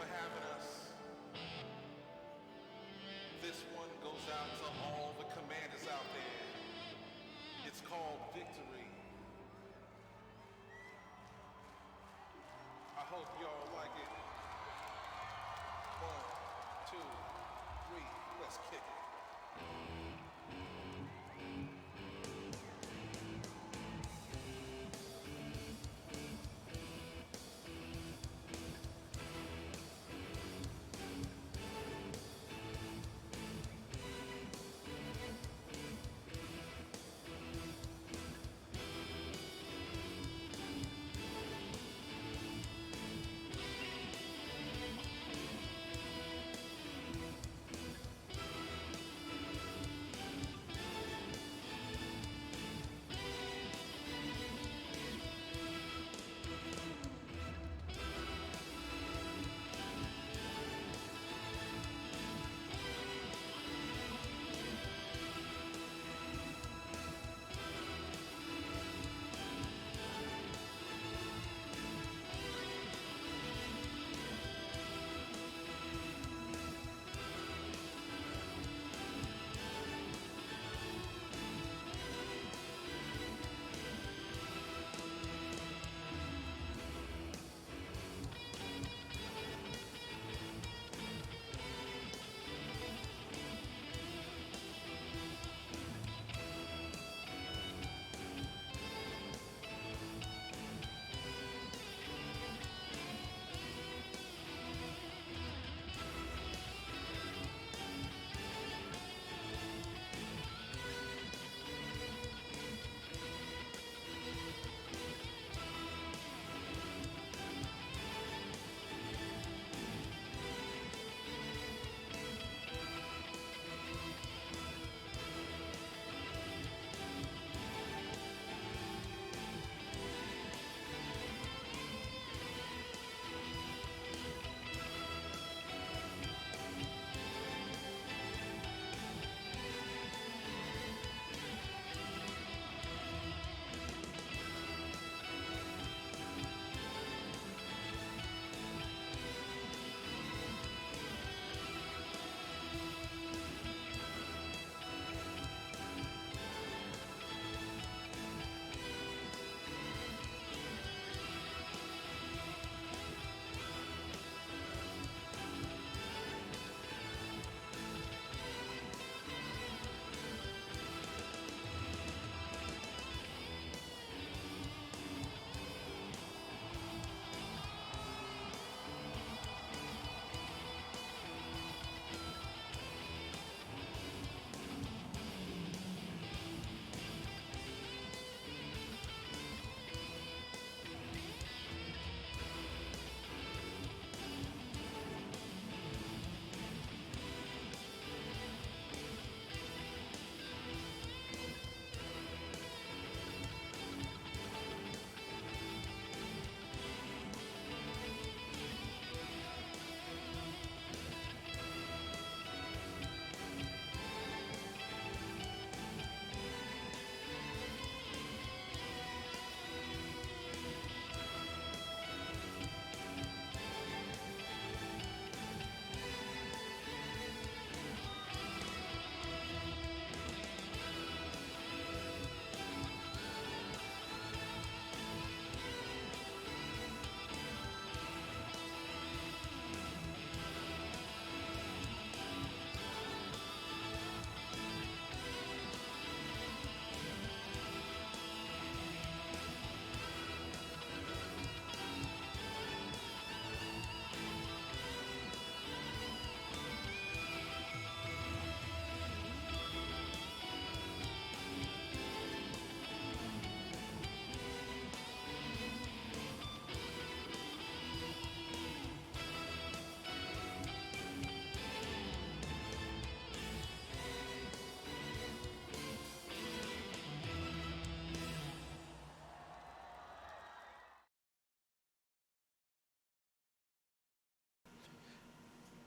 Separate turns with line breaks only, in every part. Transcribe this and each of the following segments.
for having us. This one goes out to all the commanders out there. It's called victory. I hope y'all like it. 1, 2, 3, let's kick it.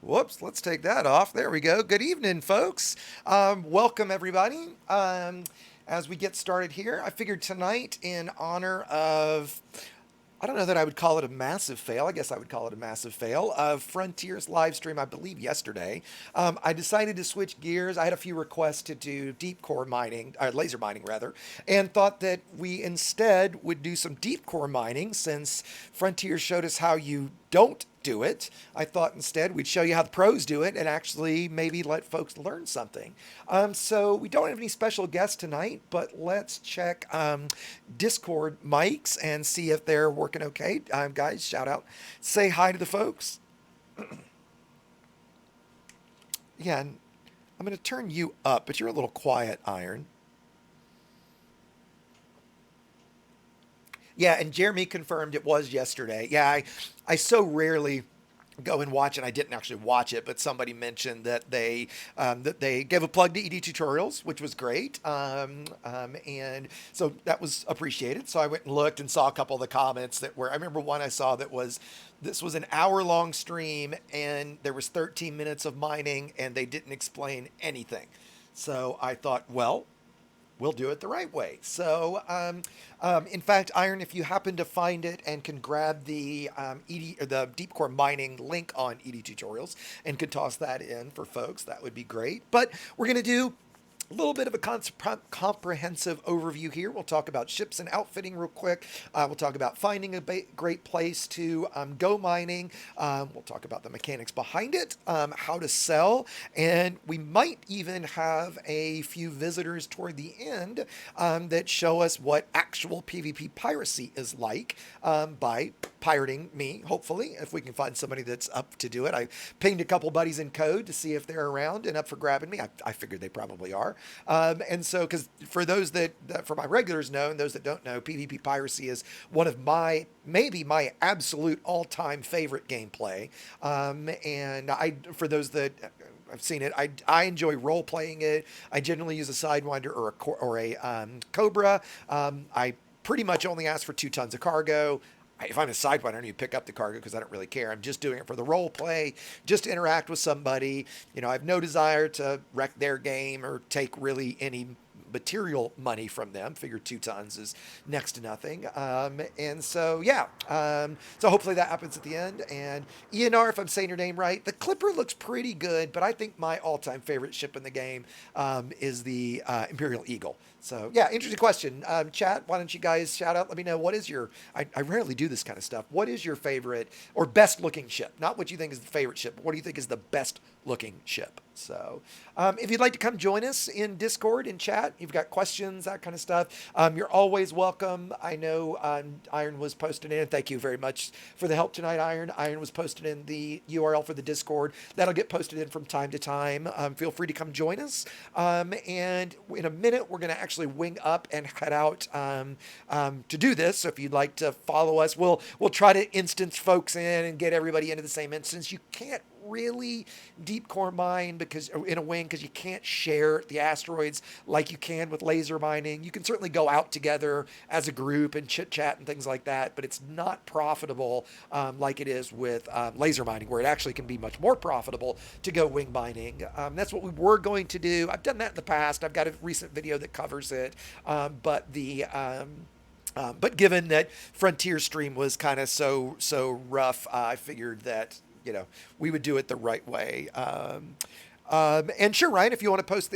Whoops, let's take that off. There we go. Good evening, folks. Welcome, everybody. As we get started here, I figured tonight, in honor of I don't know that I would call it a massive fail. I guess I would call it a massive fail. Frontier's live stream, I believe, yesterday. I decided to switch gears. I had a few requests to do deep core mining, laser mining rather, and thought that we instead would do some deep core mining since Frontier showed us how you don't do it. I thought instead we'd show you how the pros do it and actually maybe let folks learn something. So we don't have any special guests tonight, but let's check Discord mics and see if they're working okay. Guys, shout out, say hi to the folks. Yeah, and I'm going to turn you up, but you're a little quiet, Iron. Yeah, and Jeremy confirmed it was yesterday. Yeah, I so rarely go and watch it. I didn't actually watch it, but somebody mentioned that they gave a plug to EDTutorials, which was great, and so that was appreciated. So I went and looked and saw a couple of the comments that were. I remember one I saw that was, this was an hour-long stream, and there was 13 minutes of mining, and they didn't explain anything. So I thought, well, we'll do it the right way. So, in fact, Iron, if you happen to find it and can grab the or the deep core mining link on EDTutorials and can toss that in for folks, that would be great. But we're going to do a little bit of a comprehensive overview here. We'll talk about ships and outfitting real quick. We'll talk about finding a great place to go mining. We'll talk about the mechanics behind it, how to sell, and we might even have a few visitors toward the end that show us what actual PvP piracy is like by pirating me, hopefully, if we can find somebody that's up to do it. I pinged a couple buddies in code to see if they're around and up for grabbing me. I figured they probably are. And so, because for those for my regulars know, and those that don't know, PvP piracy is one of maybe my absolute all-time favorite gameplay. And for those that I've seen it, I enjoy role playing it. I generally use a Sidewinder or a Cobra. I pretty much only ask for 2 tons of cargo. If I'm a Sidewinder, I don't need to pick up the cargo because I don't really care. I'm just doing it for the role play, just to interact with somebody. I have no desire to wreck their game or take really any material money from them. Figure 2 tons is next to nothing. And so, yeah. So hopefully that happens at the end. And ENR, if I'm saying your name right, the Clipper looks pretty good, but I think my all-time favorite ship in the game is the Imperial Eagle. So, yeah, interesting question. Chat, why don't you guys shout out? Let me know, what is your, I rarely do this kind of stuff. What is your favorite or best looking ship? Not what you think is the favorite ship, but what do you think is the best looking ship? So, if you'd like to come join us in Discord and chat, you've got questions, that kind of stuff, you're always welcome. I know Iron was posted in. Thank you very much for the help tonight, Iron. Iron was posted in the URL for the Discord. That'll get posted in from time to time. Feel free to come join us. And in a minute, we're going to actually wing up and head out to do this. So if you'd like to follow us, we'll try to instance folks in and get everybody into the same instance. You can't really deep core mine because in a wing, because you can't share the asteroids like you can with laser mining. You can certainly go out together as a group and chit chat and things like that, but it's not profitable like it is with laser mining, where it actually can be much more profitable to go wing mining. That's what we were going to do. I've done that in the past. I've got a recent video that covers it, but given that Frontier stream was kind of so rough, I figured that we would do it the right way. And sure, Ryan, if you want to post,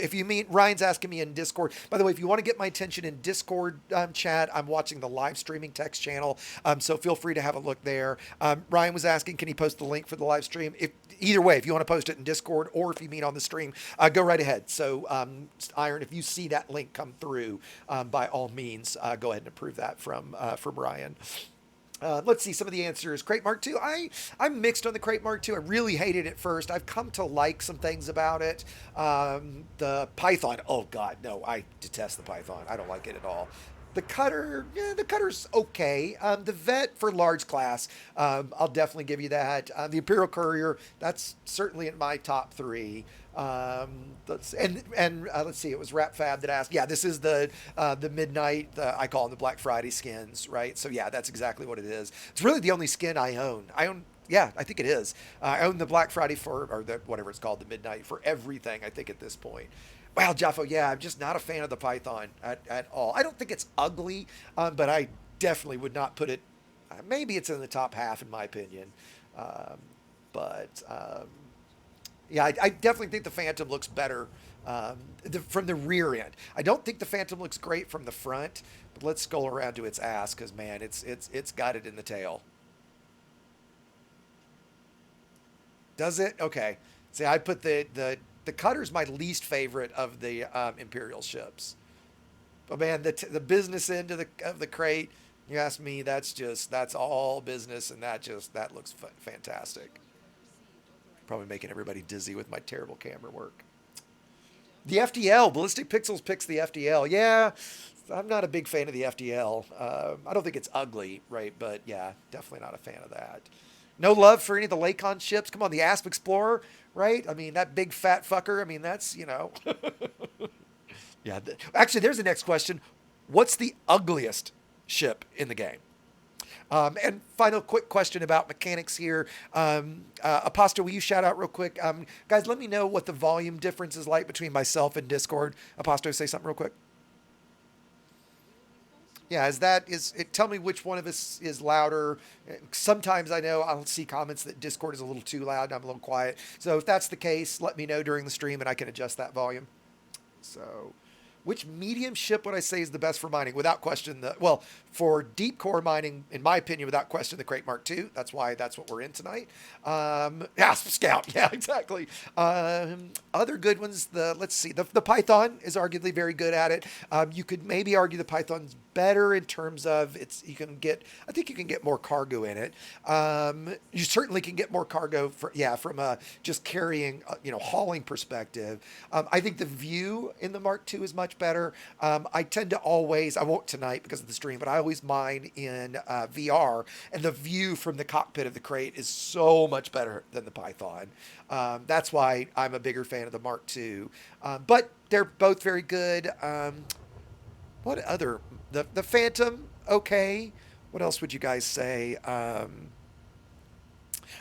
Ryan's asking me in Discord. By the way, if you want to get my attention in Discord chat, I'm watching the live streaming text channel. So feel free to have a look there. Ryan was asking, can he post the link for the live stream? Either way, if you want to post it in Discord or if you mean on the stream, go right ahead. So, Iron, if you see that link come through, by all means, go ahead and approve that from Ryan. Let's see some of the answers. Crate Mark II. I'm mixed on the Crate Mark II. I really hated it first. I've come to like some things about it. The Python. Oh God, no! I detest the Python. I don't like it at all. The cutter, yeah, the cutter's okay. The vet for large class, I'll definitely give you that. The Imperial Courier, that's certainly in my top 3. Let's see, it was Rap Fab that asked. Yeah, this is the midnight. I call them the Black Friday skins, right? So yeah, that's exactly what it is. It's really the only skin I own. Yeah, I think it is. I own the Black Friday or the whatever it's called, the midnight for everything. I think at this point. Wow, Jaffo, yeah, I'm just not a fan of the Python at all. I don't think it's ugly, but I definitely would not put it Maybe it's in the top half in my opinion. Um, but yeah, I definitely think the Phantom looks better from the rear end. I don't think the Phantom looks great from the front, but let's scroll around to its ass because man, it's got it in the tail. Does it? Okay. See, I put the Cutter's my least favorite of the Imperial ships. But man, the business end of the crate, you ask me, that's all business, and that looks fantastic. Probably making everybody dizzy with my terrible camera work. The FDL, Ballistic Pixels picks the FDL. Yeah, I'm not a big fan of the FDL. I don't think it's ugly, right? But yeah, definitely not a fan of that. No love for any of the Lakon ships. Come on, the Asp Explorer, right? I mean, that big fat fucker. I mean, that's, yeah. Actually, there's the next question. What's the ugliest ship in the game? And final quick question about mechanics here. Aposto, will you shout out real quick? Guys, let me know what the volume difference is like between myself and Discord. Aposto, say something real quick. Yeah, tell me which one of us is louder. Sometimes I know I'll see comments that Discord is a little too loud and I'm a little quiet. So if that's the case, let me know during the stream and I can adjust that volume. So, which medium ship would I say is the best for mining? Without question, for deep core mining, in my opinion, without question, the Crate Mark II. That's what we're in tonight. Yeah, Scout. Yeah, exactly. Other good ones. Let's see. The Python is arguably very good at it. You could maybe argue the Python's better in terms of I think you can get more cargo in it. You certainly can get more cargo from a just carrying, hauling perspective. I think the view in the Mark II is much better. I tend to I won't tonight because of the stream, but I always mine in VR, and the view from the cockpit of the crate is so much better than the Python. That's why I'm a bigger fan of the Mark II. But they're both very good. What other the Phantom? Okay. What else would you guys say?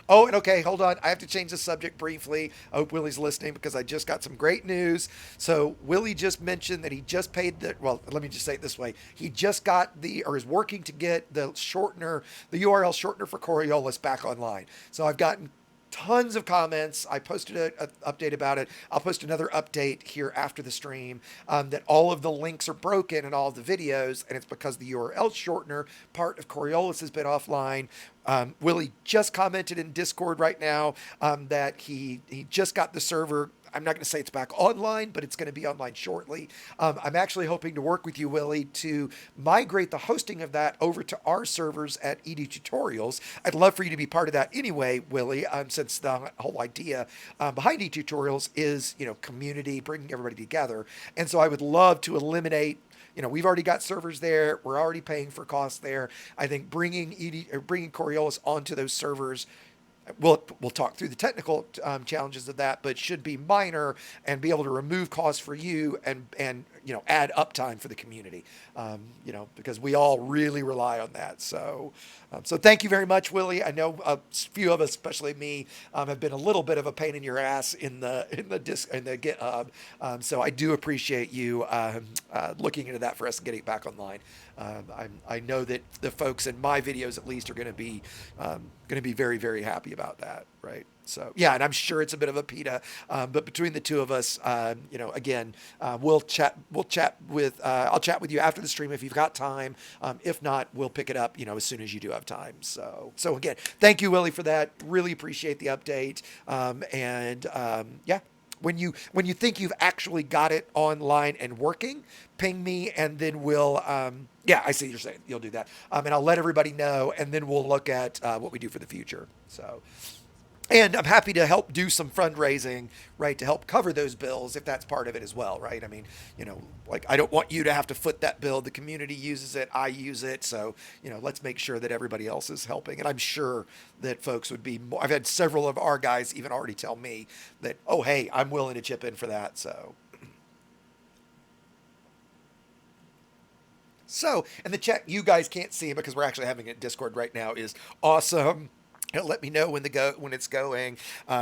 Oh, and okay, hold on. I have to change the subject briefly. I hope Willie's listening because I just got some great news. So Willie just mentioned that he just paid let me just say it this way. He just got or is working to get the the URL shortener for Coriolis back online. So I've gotten tons of comments. I posted an update about it. I'll post another update here after the stream that all of the links are broken in all of the videos, and it's because the URL shortener part of Coriolis has been offline. Willie just commented in Discord right now that he just got the server. I'm not going to say it's back online, but it's going to be online shortly. I'm actually hoping to work with you, Willie, to migrate the hosting of that over to our servers at EDTutorials. I'd love for you to be part of that anyway, Willie, since the whole idea behind EDTutorials is, community, bringing everybody together. And so I would love to eliminate. We've already got servers there. We're already paying for costs there. I think bringing Coriolis onto those servers. We'll talk through the technical challenges of that, but should be minor and be able to remove costs for you and add uptime for the community. Because we all really rely on that. So thank you very much, Willie. I know a few of us, especially me, have been a little bit of a pain in your ass in the GitHub. So I do appreciate you looking into that for us and getting it back online. I know that the folks in my videos, at least, are going to be very, very happy about that, right? So yeah, and I'm sure it's a bit of a PETA, but between the two of us, again, we'll chat. I'll chat with you after the stream if you've got time. If not, we'll pick it up, as soon as you do have time. So again, thank you, Willie, for that. Really appreciate the update. Yeah. When you think you've actually got it online and working, ping me, and then we'll yeah, I see you're saying you'll do that, and I'll let everybody know, and then we'll look at what we do for the future. So, and I'm happy to help do some fundraising, right, to help cover those bills if that's part of it as well, right? I mean, I don't want you to have to foot that bill. The community uses it, I use it, so let's make sure that everybody else is helping. And I'm sure that folks would be more. I've had several of our guys even already tell me that, oh, hey, I'm willing to chip in for that. So, and the chat you guys can't see because we're actually having it in Discord right now is awesome. He'll let me know when it's going.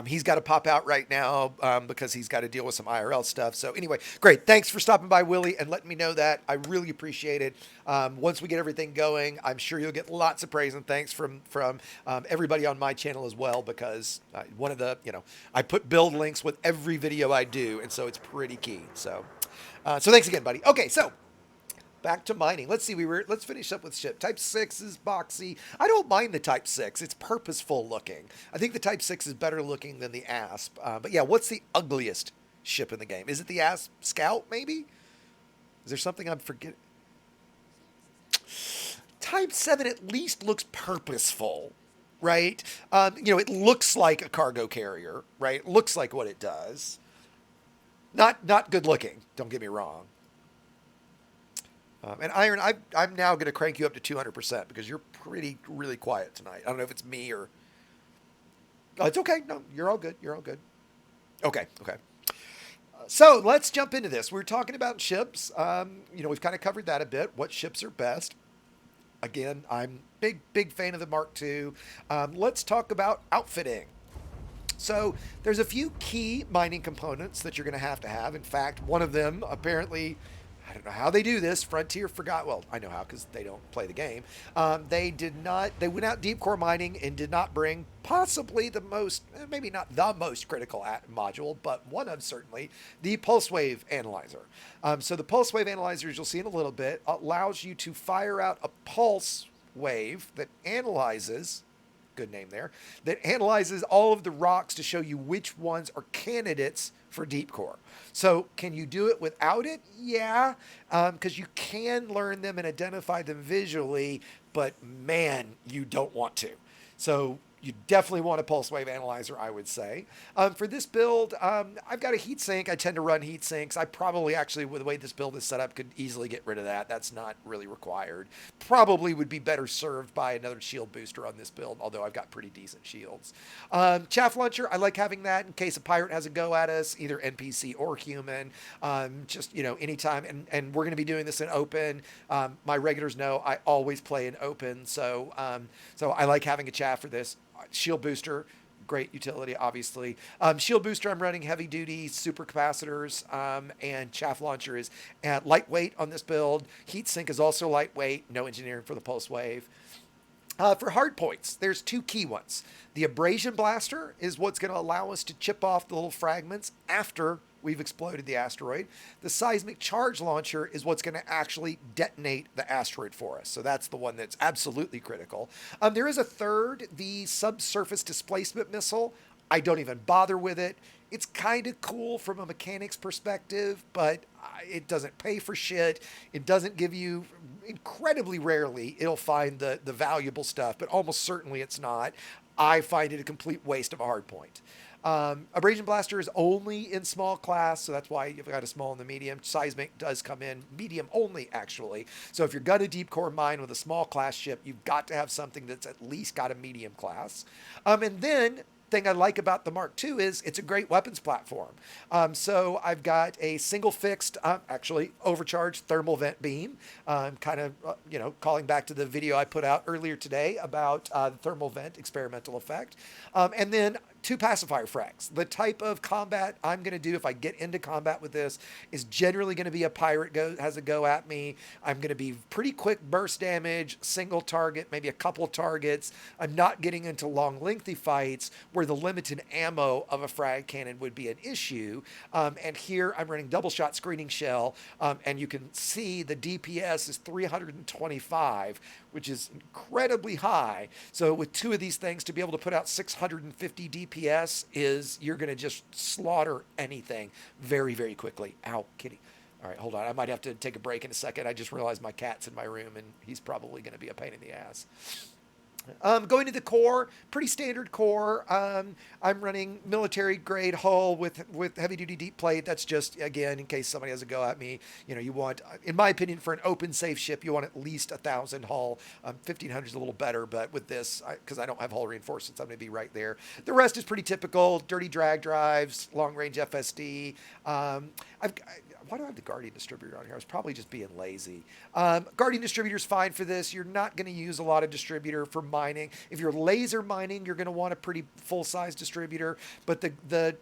He's got to pop out right now because he's got to deal with some IRL stuff. So anyway, great. Thanks for stopping by, Willie, and letting me know that. I really appreciate it. Once we get everything going, I'm sure you'll get lots of praise and thanks from everybody on my channel as well, because one of the I put build links with every video I do, and so it's pretty key. So thanks again, buddy. Okay, so back to mining. Let's see. Let's finish up with ship. Type 6 is boxy. I don't mind the Type 6. It's purposeful looking. I think the Type 6 is better looking than the Asp. But yeah, what's the ugliest ship in the game? Is it the Asp Scout, maybe? Is there something I'm forgetting? Type 7 at least looks purposeful, right? It looks like a cargo carrier, right? It looks like what it does. Not good looking, don't get me wrong. And Iron, I'm now going to crank you up to 200% because you're really quiet tonight. I don't know if it's me or... Oh, it's okay. No, you're all good. You're all good. Okay. So let's jump into this. We're talking about ships. We've kind of covered that a bit. What ships are best? Again, I'm big fan of the Mark II. Let's talk about outfitting. So there's a few key mining components that you're going to have. In fact, one of them apparently... I don't know how they do this. Frontier forgot. Well, I know how because they don't play the game. They went out deep core mining and did not bring possibly the most, maybe not the most critical module, but one of certainly the pulse wave analyzer. So the pulse wave analyzer, as you'll see in a little bit, allows you to fire out a pulse wave that analyzes. Good name there. That analyzes all of the rocks to show you which ones are candidates for deep core. So can you do it without it? Yeah, because you can learn them and identify them visually, but man, you don't want to. So you definitely want a pulse wave analyzer, I would say. For this build, I've got a heat sink. I tend to run heat sinks. I probably actually, with the way this build is set up, could easily get rid of that. That's not really required. Probably would be better served by another shield booster on this build, although I've got pretty decent shields. Chaff launcher, I like having that in case a pirate has a go at us, either NPC or human. Anytime. And we're going to be doing this in open. My regulars know I always play in open, so I like having a chaff for this. Shield booster, great utility, obviously. Shield booster, I'm running heavy duty super capacitors, and chaff launcher is lightweight on this build. Heat sink is also lightweight, no engineering for the pulse wave. For hard points, there's two key ones. The abrasion blaster is what's going to allow us to chip off the little fragments after we've exploded the asteroid. The seismic charge launcher is what's going to actually detonate the asteroid for us. So that's the one that's absolutely critical. There is a third, the subsurface displacement missile. I don't even bother with it. It's kind of cool from a mechanics perspective, but it doesn't pay for shit. It doesn't give you, incredibly rarely, it'll find the valuable stuff, but almost certainly it's not. I find it a complete waste of a hard point. Abrasion blaster is only in small class, so that's why you've got a small and the medium. Seismic does come in medium only, actually. So if you're going to deep core mine with a small class ship, you've got to have something that's at least got a medium class. And then thing I like about the Mark II is it's a great weapons platform. So I've got a single fixed, actually overcharged thermal vent beam, calling back to the video I put out earlier today about the thermal vent experimental effect. And then two pacifier frags. The type of combat I'm going to do if I get into combat with this is generally going to be a pirate has a go at me. I'm going to be pretty quick burst damage, single target, maybe a couple targets. I'm not getting into long, lengthy fights where the limited ammo of a frag cannon would be an issue. And here I'm running double shot screening shell, and you can see the DPS is 325, which is incredibly high. So with two of these things, to be able to put out 650 DPS is you're going to just slaughter anything very, very quickly. Ow, kitty. All right, hold on. I might have to take a break in a second. I just realized my cat's in my room, and he's probably going to be a pain in the ass. Going to the core, pretty standard core. I'm running military grade hull with heavy duty deep plate. That's just, again, in case somebody has a go at me. You want, in my opinion, for an open safe ship, you want at least 1,000 hull. 1,500 is a little better, but with this, because I don't have hull reinforcements, I'm going to be right there. The rest is pretty typical: dirty drag drives, long range FSD. why do I have the Guardian distributor on here? I was probably just being lazy. Guardian distributor is fine for this. You're not going to use a lot of distributor for mining. If you're laser mining, you're going to want a pretty full-size distributor. But the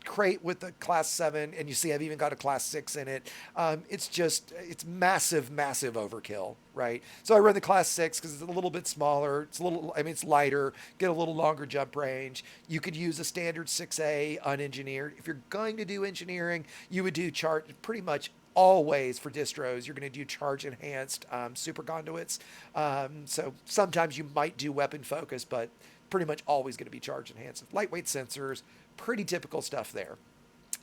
crate with the class 7, and you see I've even got a class 6 in it. It's massive overkill, right? So I run the class 6 because it's a little bit smaller. It's lighter, get a little longer jump range. You could use a standard 6A unengineered. If you're going to do engineering, you would do charge pretty much always for distros. You're going to do charge enhanced super conduits. So sometimes you might do weapon focus, but pretty much always going to be charge enhanced. Lightweight sensors, pretty typical stuff there.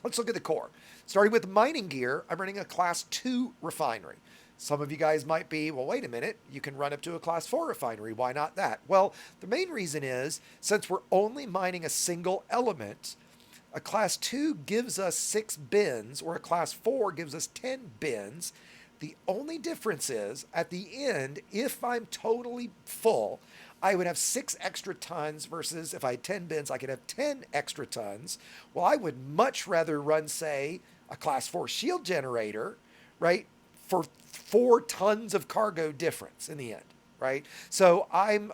Let's look at the core. Starting with mining gear, I'm running a class 2 refinery. Some of you guys might be, well, wait a minute, you can run up to a class 4 refinery. Why not that? Well, the main reason is since we're only mining a single element, a class 2 gives us 6 bins, or a class 4 gives us 10 bins. The only difference is at the end, if I'm totally full, I would have 6 extra tons versus if I had 10 bins, I could have 10 extra tons. Well, I would much rather run, say, a class 4 shield generator, right, for 4 tons of cargo difference in the end, right? So I'm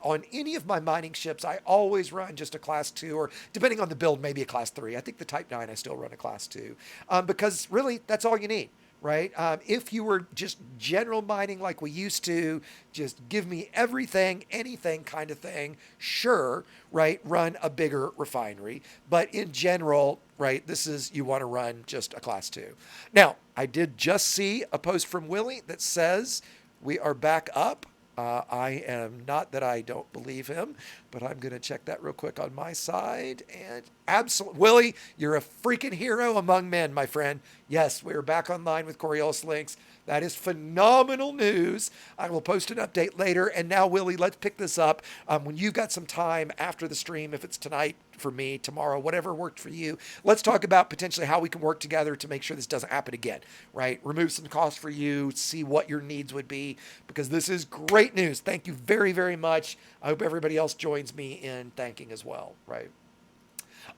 on any of my mining ships, I always run just a class 2, or depending on the build, maybe a class 3. I think the Type 9, I still run a class 2 because really that's all you need. Right? If you were just general mining like we used to, just give me everything, anything kind of thing, sure, right? Run a bigger refinery. But in general, right, you want to run just a class 2. Now, I did just see a post from Willie that says we are back up. I am not that I don't believe him, but I'm going to check that real quick on my side. And absolutely, Willie, you're a freaking hero among men, my friend. Yes, we're back online with Coriolis Links. That is phenomenal news. I will post an update later. And now, Willie, let's pick this up. When you've got some time after the stream, if it's tonight for me, tomorrow, whatever worked for you, let's talk about potentially how we can work together to make sure this doesn't happen again, right? Remove some costs for you, see what your needs would be, because this is great news. Thank you very, very much. I hope everybody else joins me in thanking as well, right?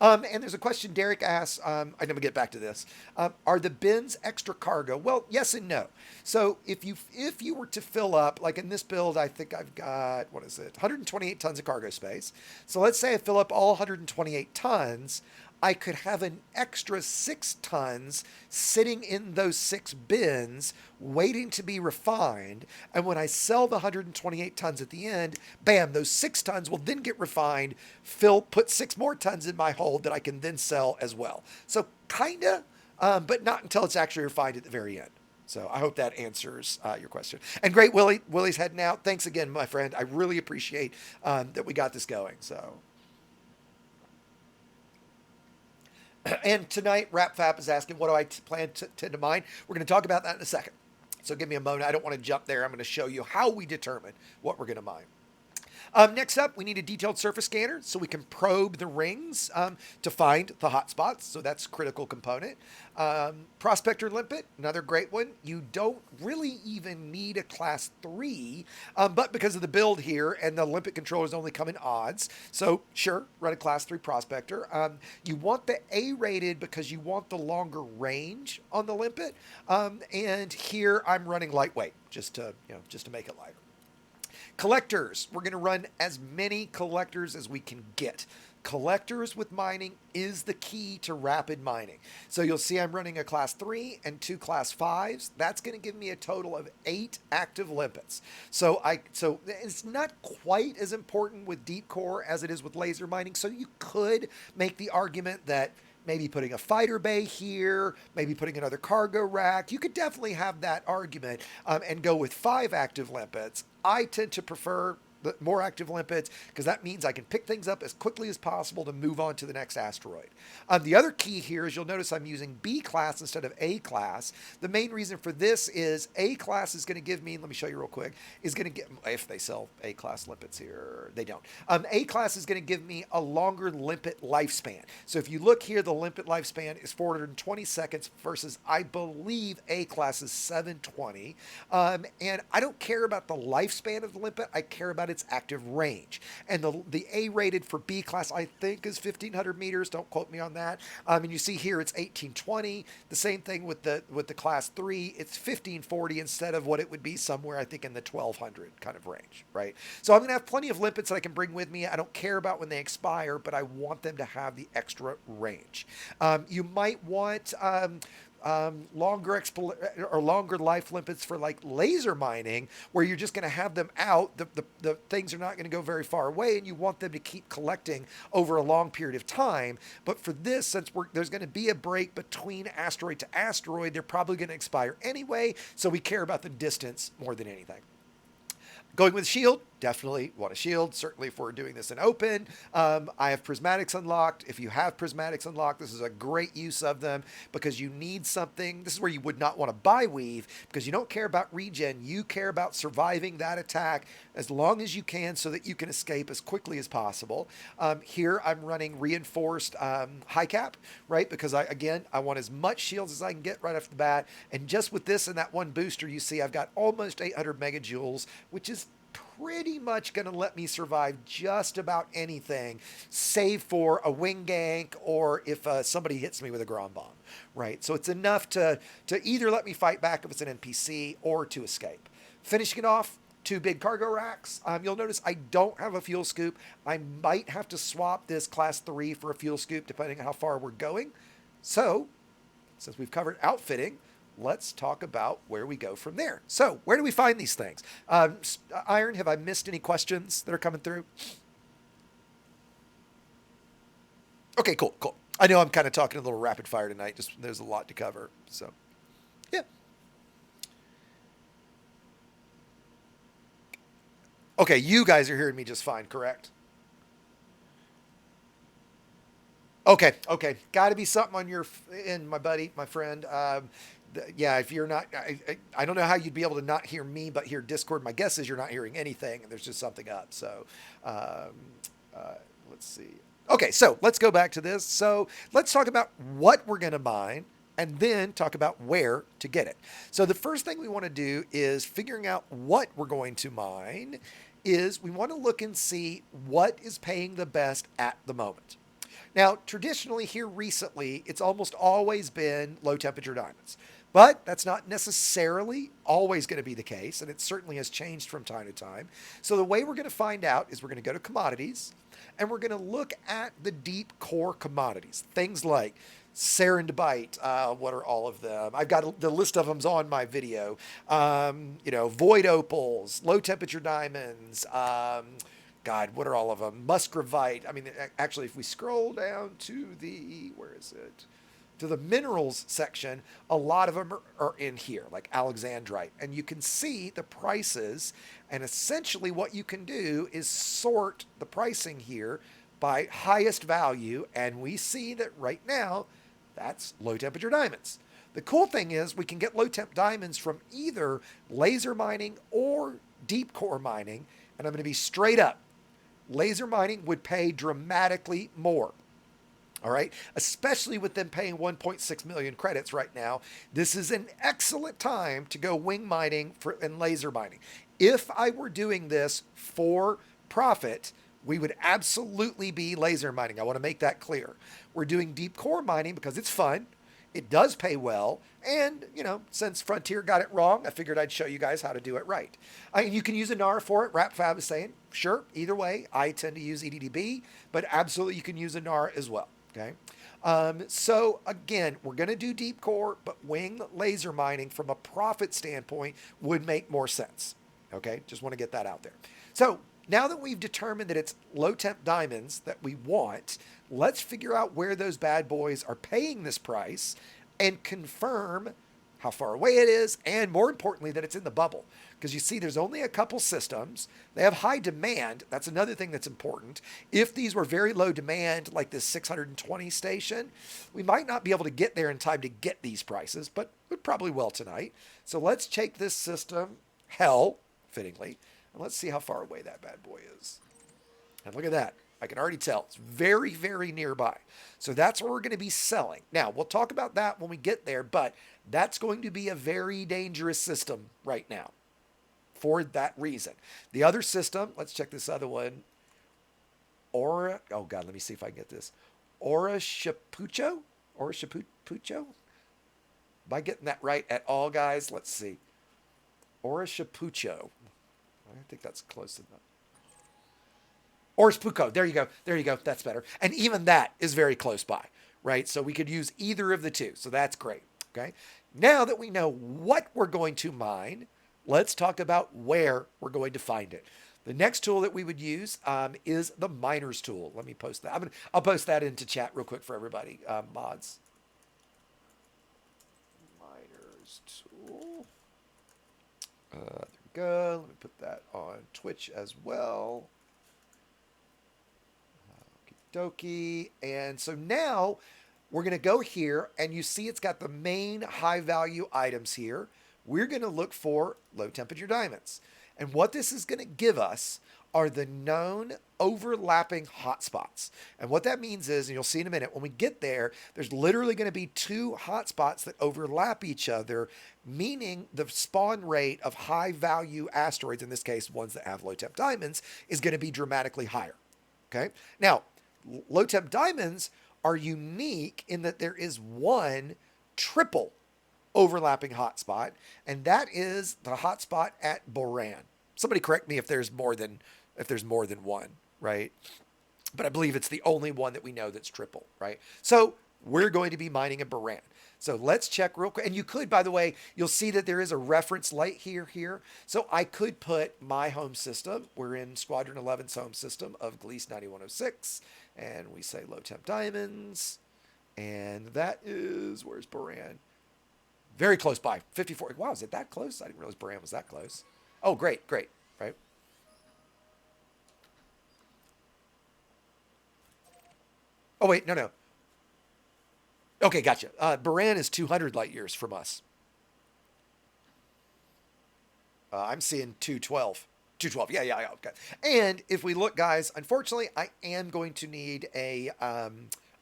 And there's a question Derek asks, I'm going to get back to this. Are the bins extra cargo? Well, yes and no. So if you were to fill up, like in this build, I think I've got, 128 tons of cargo space. So let's say I fill up all 128 tons. I could have an extra 6 tons sitting in those 6 bins waiting to be refined. And when I sell the 128 tons at the end, bam, those 6 tons will then get refined, put 6 more tons in my hold that I can then sell as well. So kinda, but not until it's actually refined at the very end. So I hope that answers your question. And great, Willie. Willie's heading out. Thanks again, my friend. I really appreciate that we got this going. So. And tonight, RapFap is asking, what do I plan to mine? We're going to talk about that in a second. So give me a moment. I don't want to jump there. I'm going to show you how we determine what we're going to mine. Next up, we need a detailed surface scanner so we can probe the rings to find the hot spots. So that's a critical component. Prospector limpet, another great one. You don't really even need a class 3, but because of the build here and the limpet controllers only come in odds, so sure, run a class 3 prospector. You want the A-rated because you want the longer range on the limpet. And here I'm running lightweight just to make it lighter. Collectors, we're going to run as many collectors as we can get. Collectors with mining is the key to rapid mining. So you'll see I'm running a class 3 and 2 class 5s. That's going to give me a total of 8 active limpets. So it's not quite as important with deep core as it is with laser mining. So you could make the argument that maybe putting a fighter bay here, maybe putting another cargo rack. You could definitely have that argument and go with 5 active limpets. I tend to prefer the more active limpets because that means I can pick things up as quickly as possible to move on to the next asteroid. The other key here is you'll notice I'm using B class instead of A class. The main reason for this is A class is going to give me, let me show you real quick, is going to get, if they sell A class limpets here, they don't. A class is going to give me a longer limpet lifespan. So if you look here, the limpet lifespan is 420 seconds versus I believe A class is 720. And I don't care about the lifespan of the limpet. I care about its active range. And the A rated for B class, I think, is 1,500 meters. Don't quote me on that. And you see here it's 1820. The same thing with the class 3. It's 1540 instead of what it would be somewhere, I think, in the 1200 kind of range, right? So I'm going to have plenty of limpets that I can bring with me. I don't care about when they expire, but I want them to have the extra range. You might want longer life limpets for like laser mining, where you're just going to have them out. The things are not going to go very far away, and you want them to keep collecting over a long period of time. But for this, since there's going to be a break between asteroid to asteroid, they're probably going to expire anyway. So we care about the distance more than anything. Going with shield, definitely want a shield, certainly if we're doing this in open. I have prismatics unlocked. If you have prismatics unlocked, this is a great use of them because you need something. This is where you would not want to buy weave because you don't care about regen. You care about surviving that attack as long as you can so that you can escape as quickly as possible. Here I'm running reinforced high cap, right? Because I want as much shields as I can get right off the bat. And just with this and that one booster, you see I've got almost 800 megajoules, which is pretty much going to let me survive just about anything, save for a wing gank or if somebody hits me with a ground bomb, right? So it's enough to either let me fight back if it's an NPC or to escape. Finishing it off, 2 big cargo racks. You'll notice I don't have a fuel scoop. I might have to swap this class 3 for a fuel scoop depending on how far we're going. So, since we've covered outfitting, let's talk about where we go from there. So, where do we find these things? Iron, have I missed any questions that are coming through? Okay, cool. I know I'm kind of talking a little rapid fire tonight. Just there's a lot to cover. So, yeah. Okay, you guys are hearing me just fine, correct? Okay. Got to be something on your end, my buddy, my friend. Yeah, if you're not, I don't know how you'd be able to not hear me, but hear Discord. My guess is you're not hearing anything, and there's just something up. So, let's see. Okay, so let's go back to this. So let's talk about what we're going to mine, and then talk about where to get it. So the first thing we want to do is figuring out what we're going to mine. Is we want to look and see what is paying the best at the moment. Now, traditionally here recently, it's almost always been low temperature diamonds, but that's not necessarily always going to be the case, and it certainly has changed from time to time. So the way we're going to find out is we're going to go to commodities, and we're going to look at the deep core commodities, things like serendipite. What are all of them? I've got the list of them's on my video. Void opals, low temperature diamonds. God, what are all of them? Musgravite. I mean, actually, if we scroll down to where is it? To the minerals section, a lot of them are in here, like alexandrite. And you can see the prices. And essentially what you can do is sort the pricing here by highest value. And we see that right now, that's low temperature diamonds. The cool thing is we can get low temp diamonds from either laser mining or deep core mining. And I'm going to be straight up. Laser mining would pay dramatically more. All right. Especially with them paying 1.6 million credits right now. This is an excellent time to go wing mining and laser mining. If I were doing this for profit, we would absolutely be laser mining. I want to make that clear. We're doing deep core mining because it's fun. It does pay well. And, since Frontier got it wrong, I figured I'd show you guys how to do it right. You can use a NAR for it. RapFab is saying, sure, either way. I tend to use EDDB, but absolutely you can use a NAR as well. Okay. So again, we're going to do deep core, but wing laser mining from a profit standpoint would make more sense. Okay. Just want to get that out there. So now that we've determined that it's low temp diamonds that we want, let's figure out where those bad boys are paying this price and confirm how far away it is, and more importantly, that it's in the bubble. Because you see, there's only a couple systems. They have high demand. That's another thing that's important. If these were very low demand, like this 620 station, we might not be able to get there in time to get these prices, but we probably will tonight. So let's take this system, hell, fittingly, and let's see how far away that bad boy is. And look at that. I can already tell it's very, very nearby. So that's where we're going to be selling. Now, we'll talk about that when we get there, but that's going to be a very dangerous system right now for that reason. The other system, let's check this other one. Aura, oh God, let me see if I can get this. Aura Shapucho? Aura Shapucho? Am I getting that right at all, guys? Let's see. Aura Shapucho. I think that's close enough. Or Spuko. There you go. There you go. That's better. And even that is very close by, right? So we could use either of the two. So that's great. Okay. Now that we know what we're going to mine, let's talk about where we're going to find it. The next tool that we would use is the miners tool. Let me post that. I'll post that into chat real quick for everybody. Mods. Miners tool. There we go. Let me put that on Twitch as well. Dokie. And so now we're going to go here, and you see it's got the main high value items here. We're going to look for low temperature diamonds. And what this is going to give us are the known overlapping hotspots. And what that means is, and you'll see in a minute, when we get there, there's literally going to be two hotspots that overlap each other, meaning the spawn rate of high value asteroids, in this case, ones that have low temp diamonds, is going to be dramatically higher. Okay. Now, low temp diamonds are unique in that there is one triple overlapping hotspot, and that is the hotspot at Boran. Somebody correct me if there's more than one, right? But I believe it's the only one that we know that's triple, right? So we're going to be mining a Boran. So let's check real quick. And you could, by the way, you'll see that there is a reference light here. So I could put my home system. We're in Squadron 11's home system of Gliese 9106. And we say low temp diamonds. And that is, where's Boran? Very close by, 54. Wow, is it that close? I didn't realize Boran was that close. Oh, great, right? Oh, wait, no. Okay, gotcha. Boran is 200 light years from us. I'm seeing 212. 212, yeah, okay. And if we look, guys, unfortunately, I am going to need a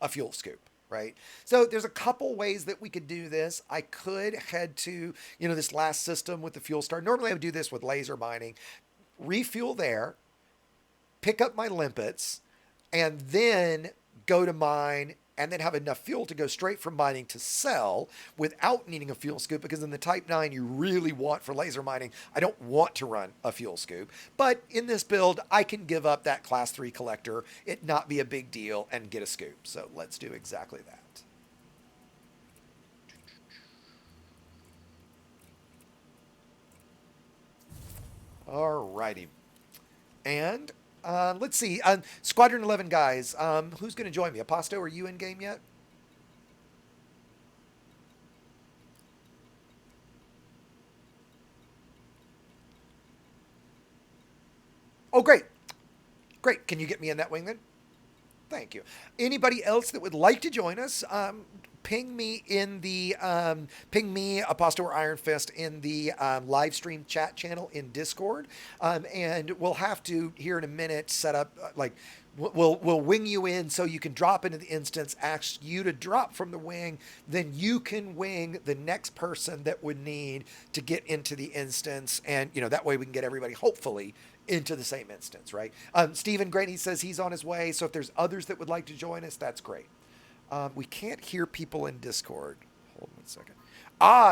fuel scoop. Right? So there's a couple ways that we could do this. I could head to, this last system with the fuel star. Normally I would do this with laser mining, refuel there, pick up my limpets, and then go to mine and then have enough fuel to go straight from mining to sell without needing a fuel scoop, because in the Type 9 you really want for laser mining, I don't want to run a fuel scoop. But in this build, I can give up that class 3 collector, it not be a big deal, and get a scoop. So let's do exactly that. Alrighty. And let's see. Squadron 11 guys, who's going to join me? Aposto, are you in game yet? Oh, great. Great. Can you get me in that wing then? Thank you. Anybody else that would like to join us, ping me Aposto or Iron Fist in the live stream chat channel in Discord, and we'll have to here in a minute set up we'll wing you in so you can drop into the instance, ask you to drop from the wing, then you can wing the next person that would need to get into the instance, and that way we can get everybody hopefully into the same instance, right? Stephen Graney says he's on his way, so if there's others that would like to join us, that's great. We can't hear people in Discord. Hold on 1 second.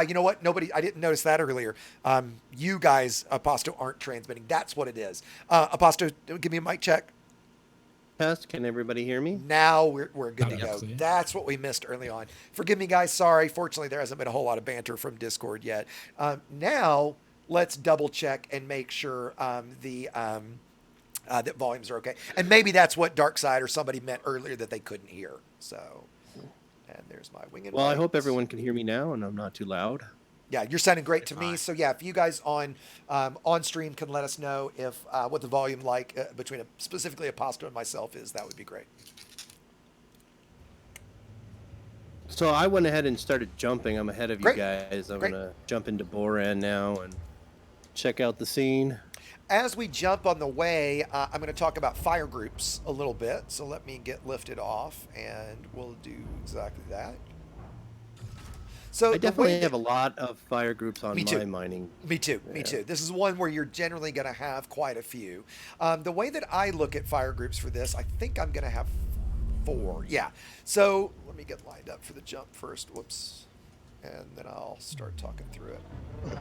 You know what? I didn't notice that earlier. You guys, Aposto, aren't transmitting. That's what it is. Aposto, give me a mic check.
Test. Can everybody hear me?
Now we're good to go.
Absolutely.
That's what we missed early on. Forgive me, guys. Sorry. Fortunately, there hasn't been a whole lot of banter from Discord yet. Now let's double check and make sure that volumes are okay. And maybe that's what Darkside or somebody meant earlier that they couldn't hear. So, and there's my wing and
Well, I
wings.
hope everyone can hear me now and I'm not too loud.
Yeah, you're sounding great to me. So yeah, if you guys on stream can let us know if what the volume between specifically Aposto and myself is, that would be great.
So I went ahead and started jumping. I'm ahead of
Great.
you guys. I'm
Great.
going to jump into Boran now and check out the scene.
As we jump on the way, I'm going to talk about fire groups a little bit. So let me get lifted off and we'll do exactly that. So
I
the way
definitely have a lot of fire groups on
Me too.
my mining.
Me too. Me too. This is one where you're generally going to have quite a few. The way that I look at fire groups for this, I think I'm going to have 4. Yeah. So let me get lined up for the jump first. Whoops. And then I'll start talking through it.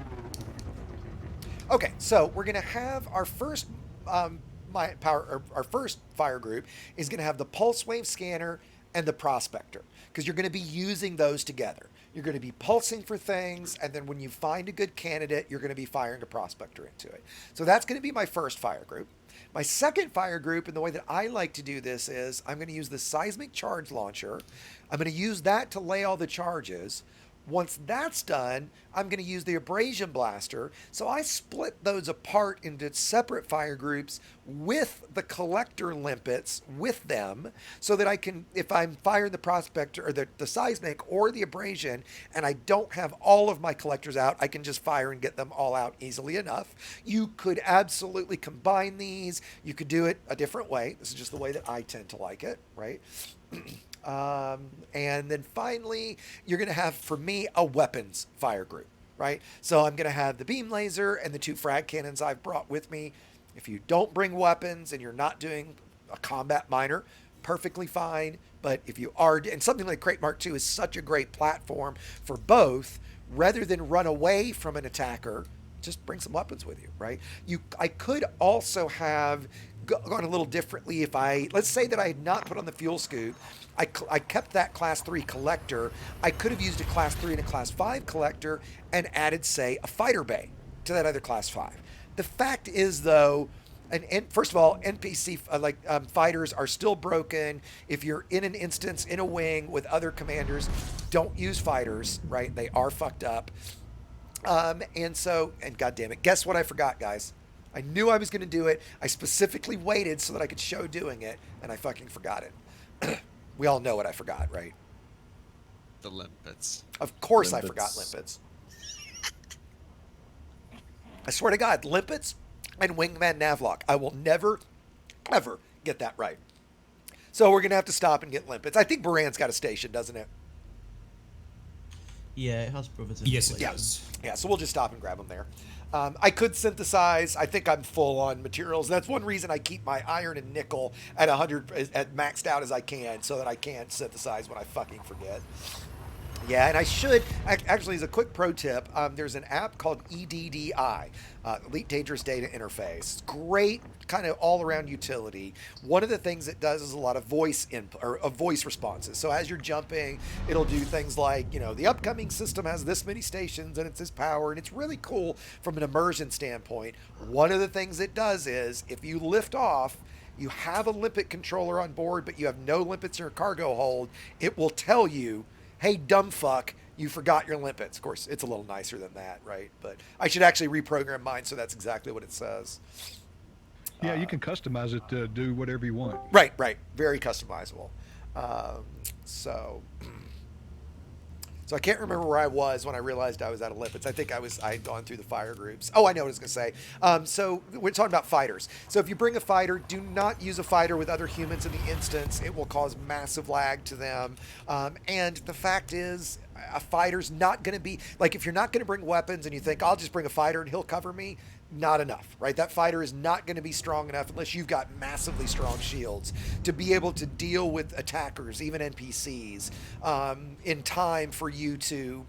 Okay. So we're going to have our first our first fire group is going to have the pulse wave scanner and the prospector, because you're going to be using those together. You're going to be pulsing for things, and then when you find a good candidate, you're going to be firing a prospector into it. So that's going to be my first fire group. My second fire group, and the way that I like to do this is I'm going to use the seismic charge launcher. I'm going to use that to lay all the charges. Once that's done, I'm going to use the abrasion blaster. So I split those apart into separate fire groups with the collector limpets with them, so that I can, if I'm firing the prospector or the seismic or the abrasion and I don't have all of my collectors out, I can just fire and get them all out easily enough. You could absolutely combine these. You could do it a different way. This is just the way that I tend to like it, right? And then finally, you're going to have, for me, a weapons fire group, right? So I'm going to have the beam laser and the 2 frag cannons I've brought with me. If you don't bring weapons and you're not doing a combat miner, perfectly fine. But if you are, and something like Crate Mark II is such a great platform for both, rather than run away from an attacker, just bring some weapons with you, right? I could also have gone a little differently if let's say that I had not put on the fuel scoop. I kept that class 3 collector. I could have used a class 3 and a class 5 collector and added, say, a fighter bay to that other class 5. The fact is, though, and first of all, NPC fighters are still broken. If you're in an instance in a wing with other commanders, don't use fighters, right? They are fucked up. And God damn it, guess what I forgot, guys? I knew I was going to do it. I specifically waited so that I could show doing it, and I fucking forgot it. We all know what I forgot, right?
The limpets.
Of course I
Limpets.
forgot limpets. I swear to God, limpets and wingman navlock. I will never, ever get that right. So we're going to have to stop and get limpets. I think Baran's got a station, doesn't it?
Yeah, it has brothers in
Yes, it
place.
does.
Yeah, so we'll just stop and grab them there. I could synthesize. I think I'm full on materials. That's one reason I keep my iron and nickel at 100, at maxed out as I can, so that I can synthesize when I fucking forget. Yeah, and I should, actually, as a quick pro tip, there's an app called EDDI, Elite Dangerous Data Interface. It's great, kind of all-around utility. One of the things it does is a lot of voice input, or voice responses. So as you're jumping, it'll do things like, the upcoming system has this many stations and it's this power, and it's really cool from an immersion standpoint. One of the things it does is, if you lift off, you have a limpet controller on board, but you have no limpets in your cargo hold, it will tell you, hey, dumb fuck, you forgot your limpets. Of course, it's a little nicer than that, right? But I should actually reprogram mine so that's exactly what it says.
Yeah, you can customize it to do whatever you want.
Right. Very customizable. So I can't remember where I was when I realized I was out of limpets. I think I had gone through the fire groups. Oh, I know what I was going to say. So we're talking about fighters. So if you bring a fighter, do not use a fighter with other humans in the instance. It will cause massive lag to them. And the fact is, a fighter's not going to be, like, if you're not going to bring weapons and you think, I'll just bring a fighter and he'll cover me, not enough, right? That fighter is not going to be strong enough unless you've got massively strong shields to be able to deal with attackers, even NPCs, in time for you to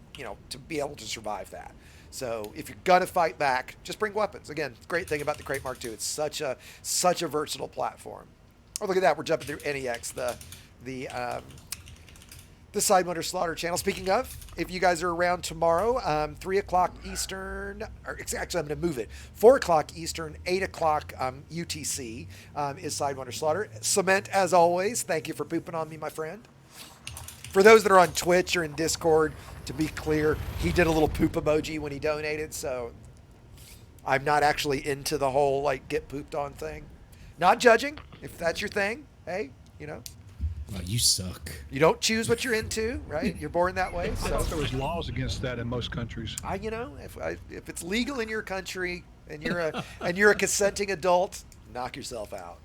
be able to survive that. So if you're gonna fight back, just bring weapons. Again, great thing about the Crate Mark II, it's such a versatile platform. Oh, look at that, we're jumping through NEX, the Sidewinder Slaughter channel. Speaking of, if you guys are around tomorrow, 3 o'clock Eastern, or actually I'm going to move it, 4 o'clock Eastern, 8 o'clock UTC is Sidewinder Slaughter. Cement, as always, thank you for pooping on me, my friend. For those that are on Twitch or in Discord, to be clear, he did a little poop emoji when he donated, so I'm not actually into the whole, get pooped on thing. Not judging. If that's your thing, hey,
Well, you suck.
You don't choose what you're into, right? You're born that way.
I
So,
thought there was laws against that in most countries.
if it's legal in your country and you're a consenting adult, knock yourself out.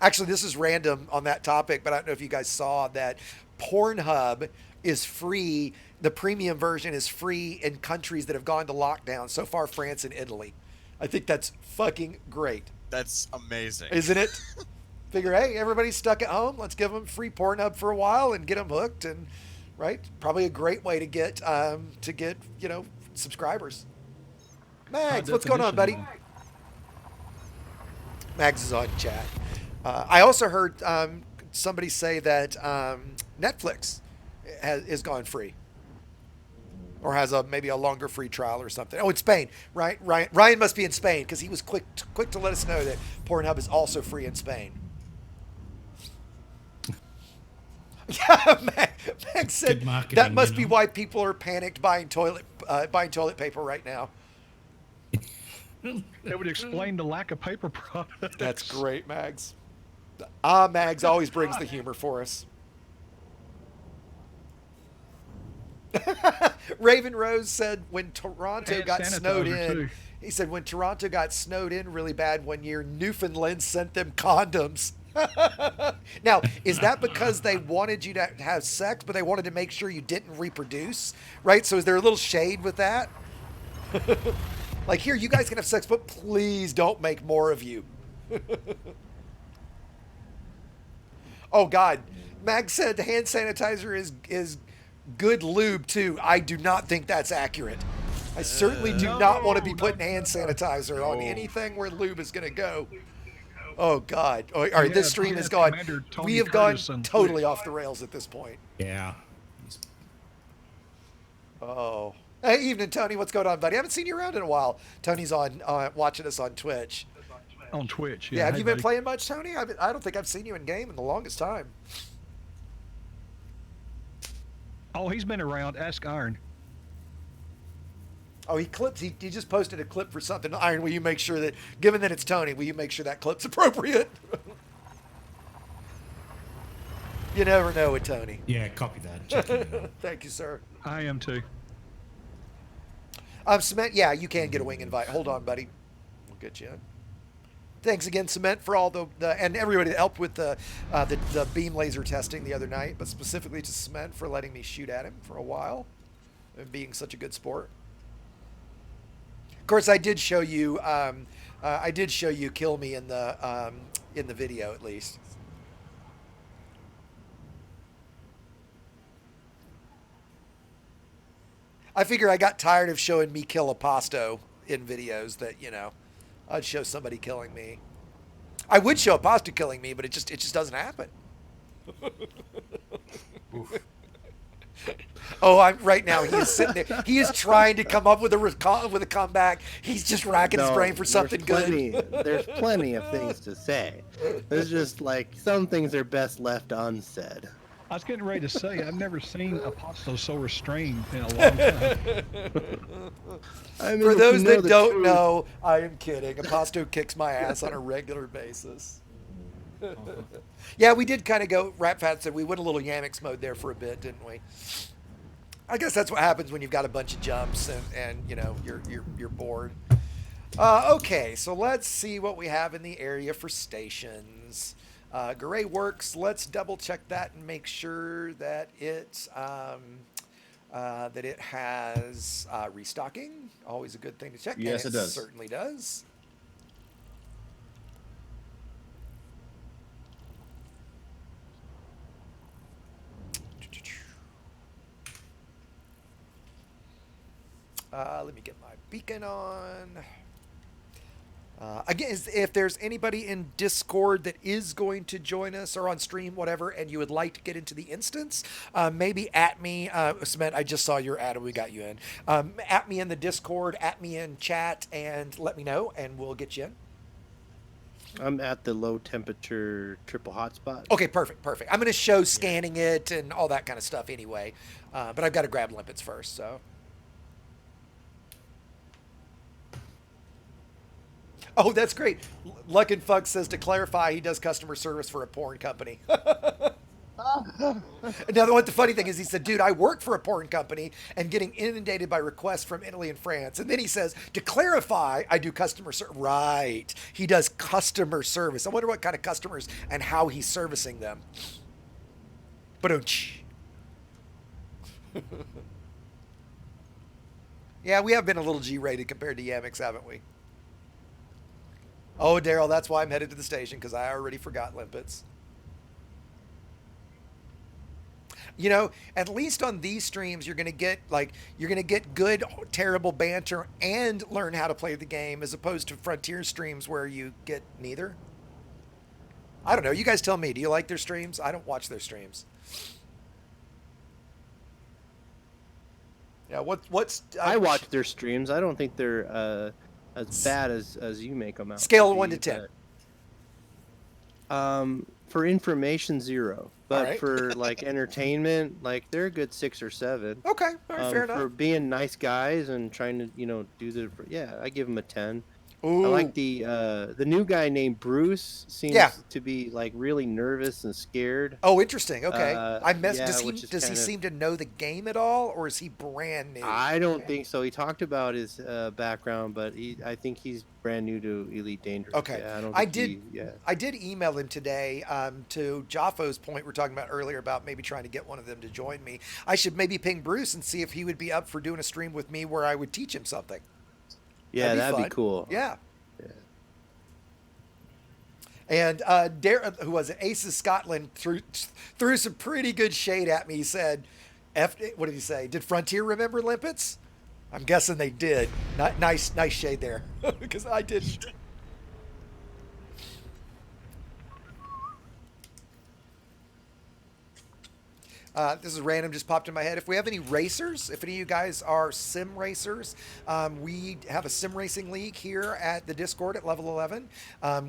Actually, this is random on that topic, but I don't know if you guys saw that Pornhub is free. The premium version is free in countries that have gone to lockdown. So far, France and Italy. I think that's fucking great.
That's amazing.
Isn't it? Figure, hey, everybody's stuck at home. Let's give them free Pornhub for a while and get them hooked. And right, probably a great way to get subscribers. Mags, what's going on, buddy? Mags is on chat. I also heard somebody say that Netflix is gone free, or has maybe a longer free trial or something. Oh, in Spain, right? Ryan must be in Spain because he was quick to let us know that Pornhub is also free in Spain. Yeah, Max said that must be why people are panicked buying toilet paper right now.
That would explain the lack of paper products.
That's great, Mags. Mags always brings the humor for us. Raven Rose said when Toronto got snowed in,
too.
he said when Toronto got snowed in really bad one year, Newfoundland sent them condoms. Now, is that because they wanted you to have sex, but they wanted to make sure you didn't reproduce, right? So is there a little shade with that? Like, here, you guys can have sex, but please don't make more of you. Oh, God. Mag said hand sanitizer is good lube, too. I do not think that's accurate. I certainly do not want to be putting hand sanitizer on anything where lube is going to go. Oh, God. All right, this stream has gone. We have gone totally off the rails at this point.
Yeah.
Oh. Hey, evening, Tony. What's going on, buddy? I haven't seen you around in a while. Tony's on watching us on Twitch.
On Twitch,
Yeah, have you been
buddy.
playing much, Tony? I don't think I've seen you in game in the longest time.
Oh, he's been around. Ask Iron.
Oh, he just posted a clip for something. Iron, will you make sure that, given that it's Tony, will you make sure that clip's appropriate? You never know with Tony.
Yeah, copy that. Check it out.
Thank you, sir.
I am too.
Cement, yeah, you can get a wing invite. Hold on, buddy. We'll get you in. Thanks again, Cement, for all the and everybody that helped with the beam laser testing the other night, but specifically to Cement for letting me shoot at him for a while and being such a good sport. Of course, I did show you kill me in the video at least. I figure I got tired of showing me kill Aposto in videos that, I'd show somebody killing me. I would show Aposto killing me, but it just doesn't happen. Oh, right now he is sitting there. He is trying to come up with a comeback. He's just racking his brain for something good.
There's plenty of things to say. There's just like some things are best left unsaid.
I was getting ready to say, I've never seen Aposto so restrained in a long time.
I mean,
For
if
those
you know
that
the
don't
truth-
know, I am kidding. Aposto kicks my ass on a regular basis. Yeah, we did kind of go, Rat Fat said we went a little Yamix mode there for a bit, didn't we? I guess that's what happens when you've got a bunch of jumps and you're bored. Okay, so let's see what we have in the area for stations. Garay works. Let's double check that and make sure that it has restocking. Always a good thing to check.
Yes,
and
it does.
Certainly does. Let me get my beacon on. Again, if there's anybody in Discord that is going to join us or on stream, whatever, and you would like to get into the instance, maybe at me, Cement, I just saw your ad and we got you in. At me in the Discord, at me in chat, and let me know, and we'll get you in.
I'm at the low temperature triple hotspot.
Okay, perfect. I'm going to show scanning it and all that kind of stuff anyway, but I've got to grab limpets first, so. Oh, that's great. Luck and Fuck says to clarify, he does customer service for a porn company. Now, what the funny thing is, he said, dude, I work for a porn company and getting inundated by requests from Italy and France. And then he says, to clarify, I do customer service. Right. He does customer service. I wonder what kind of customers and how he's servicing them. But Yeah, we have been a little G-rated compared to Yamix, haven't we? Oh, Daryl, that's why I'm headed to the station, because I already forgot limpets. You know, at least on these streams, you're gonna get good, terrible banter and learn how to play the game, as opposed to Frontier streams where you get neither. I don't know. You guys tell me. Do you like their streams? I don't watch their streams. Yeah. What's
I watch their streams. I don't think they're as bad as you make them out.
Scale of 1 to 10.
For information, 0. But
right.
for like entertainment, like they're a good 6 or 7.
Okay. All right. Fair
For
enough.
being nice guys and trying to, do I give them a 10.
Ooh.
I like the new guy named Bruce seems to be like really nervous and scared.
Oh, interesting. Okay. Does he seem to know the game at all, or is he brand new?
I don't think so. He talked about his background, but I think he's brand new to Elite Dangerous.
Okay.
Yeah,
I did email him today to Jaffo's point we're talking about earlier about maybe trying to get one of them to join me. I should maybe ping Bruce and see if he would be up for doing a stream with me where I would teach him something.
Yeah, that'd
fun.
be cool.
Yeah. And who was it? Ace of Scotland threw some pretty good shade at me. He said, what did he say? Did Frontier remember limpets? I'm guessing they did. Nice shade there, because I didn't. This is random, just popped in my head. If we have any racers, if any of you guys are sim racers, we have a sim racing league here at the Discord at level 11.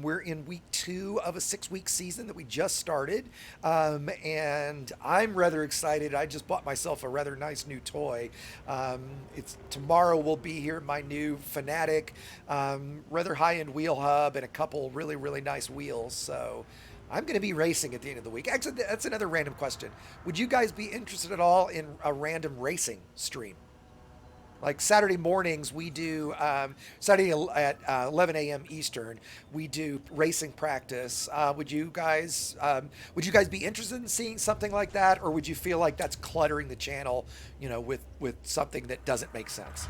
We're in week 2 of a 6-week season that we just started. And I'm rather excited. I just bought myself a rather nice new toy. Tomorrow will be here, my new Fanatic, rather high-end wheel hub and a couple really, really nice wheels. So I'm going to be racing at the end of the week. Actually, that's another random question. Would you guys be interested at all in a random racing stream? Like Saturday mornings, we do, Saturday at 11 a.m. Eastern, we do racing practice. Would you guys be interested in seeing something like that? Or would you feel like that's cluttering the channel, with something that doesn't make sense?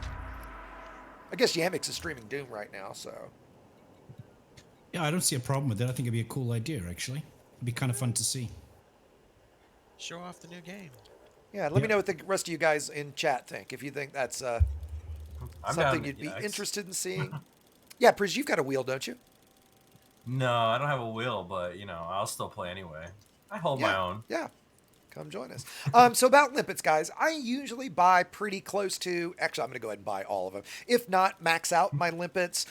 I guess Yamix is streaming Doom right now, so.
Yeah, I don't see a problem with it. I think it'd be a cool idea, actually. It'd be kind of fun to see.
Show off the new game.
Yeah, let me know what the rest of you guys in chat think. If you think that's something you'd be interested in seeing. Yeah, Priz, you've got a wheel, don't you?
No, I don't have a wheel, but, I'll still play anyway. I hold my own.
Yeah. Come join us. So about limpets, guys, I usually buy pretty close to, actually, I'm going to go ahead and buy all of them. If not, max out my limpets.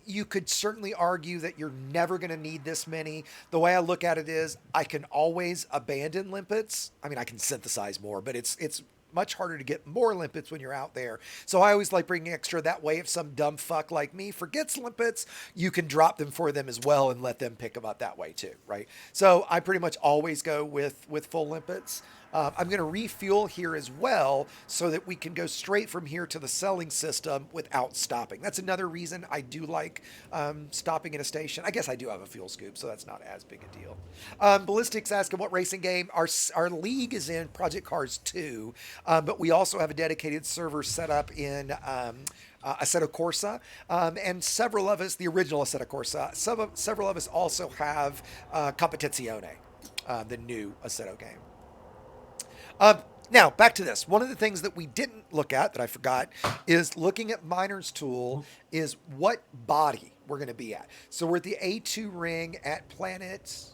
You could certainly argue that you're never going to need this many. The way I look at it is I can always abandon limpets. I mean, I can synthesize more, but it's much harder to get more limpets when you're out there. So I always like bringing extra. That way, if some dumb fuck like me forgets limpets, you can drop them for them as well and let them pick them up that way too, right? So I pretty much always go with full limpets. I'm going to refuel here as well so that we can go straight from here to the selling system without stopping. That's another reason I do like stopping at a station. I guess I do have a fuel scoop, so that's not as big a deal. Ballistics asking what racing game. Our league is in Project Cars 2, but we also have a dedicated server set up in Assetto Corsa, and several of us, the original Assetto Corsa, several of us also have Competizione, the new Assetto game. Now, back to this. One of the things that we didn't look at, that I forgot, is looking at Miner's Tool, is what body we're going to be at. So we're at the A2 ring at Planet...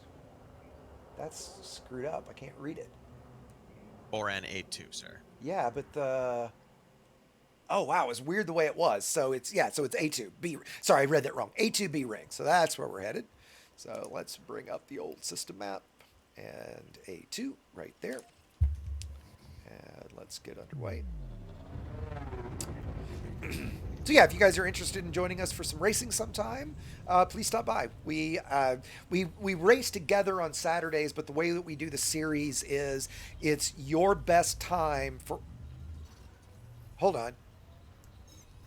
That's screwed up. I can't read it.
Or an A2, sir.
Yeah, but the... Oh, wow. It's weird the way it was. So it's A2. B. Sorry, I read that wrong. A2B ring. So that's where we're headed. So let's bring up the old system map. And A2 right there. And let's get underway. So yeah, if you guys are interested in joining us for some racing sometime, please stop by. We race together on Saturdays, but the way that we do the series is it's your best time for... Hold on.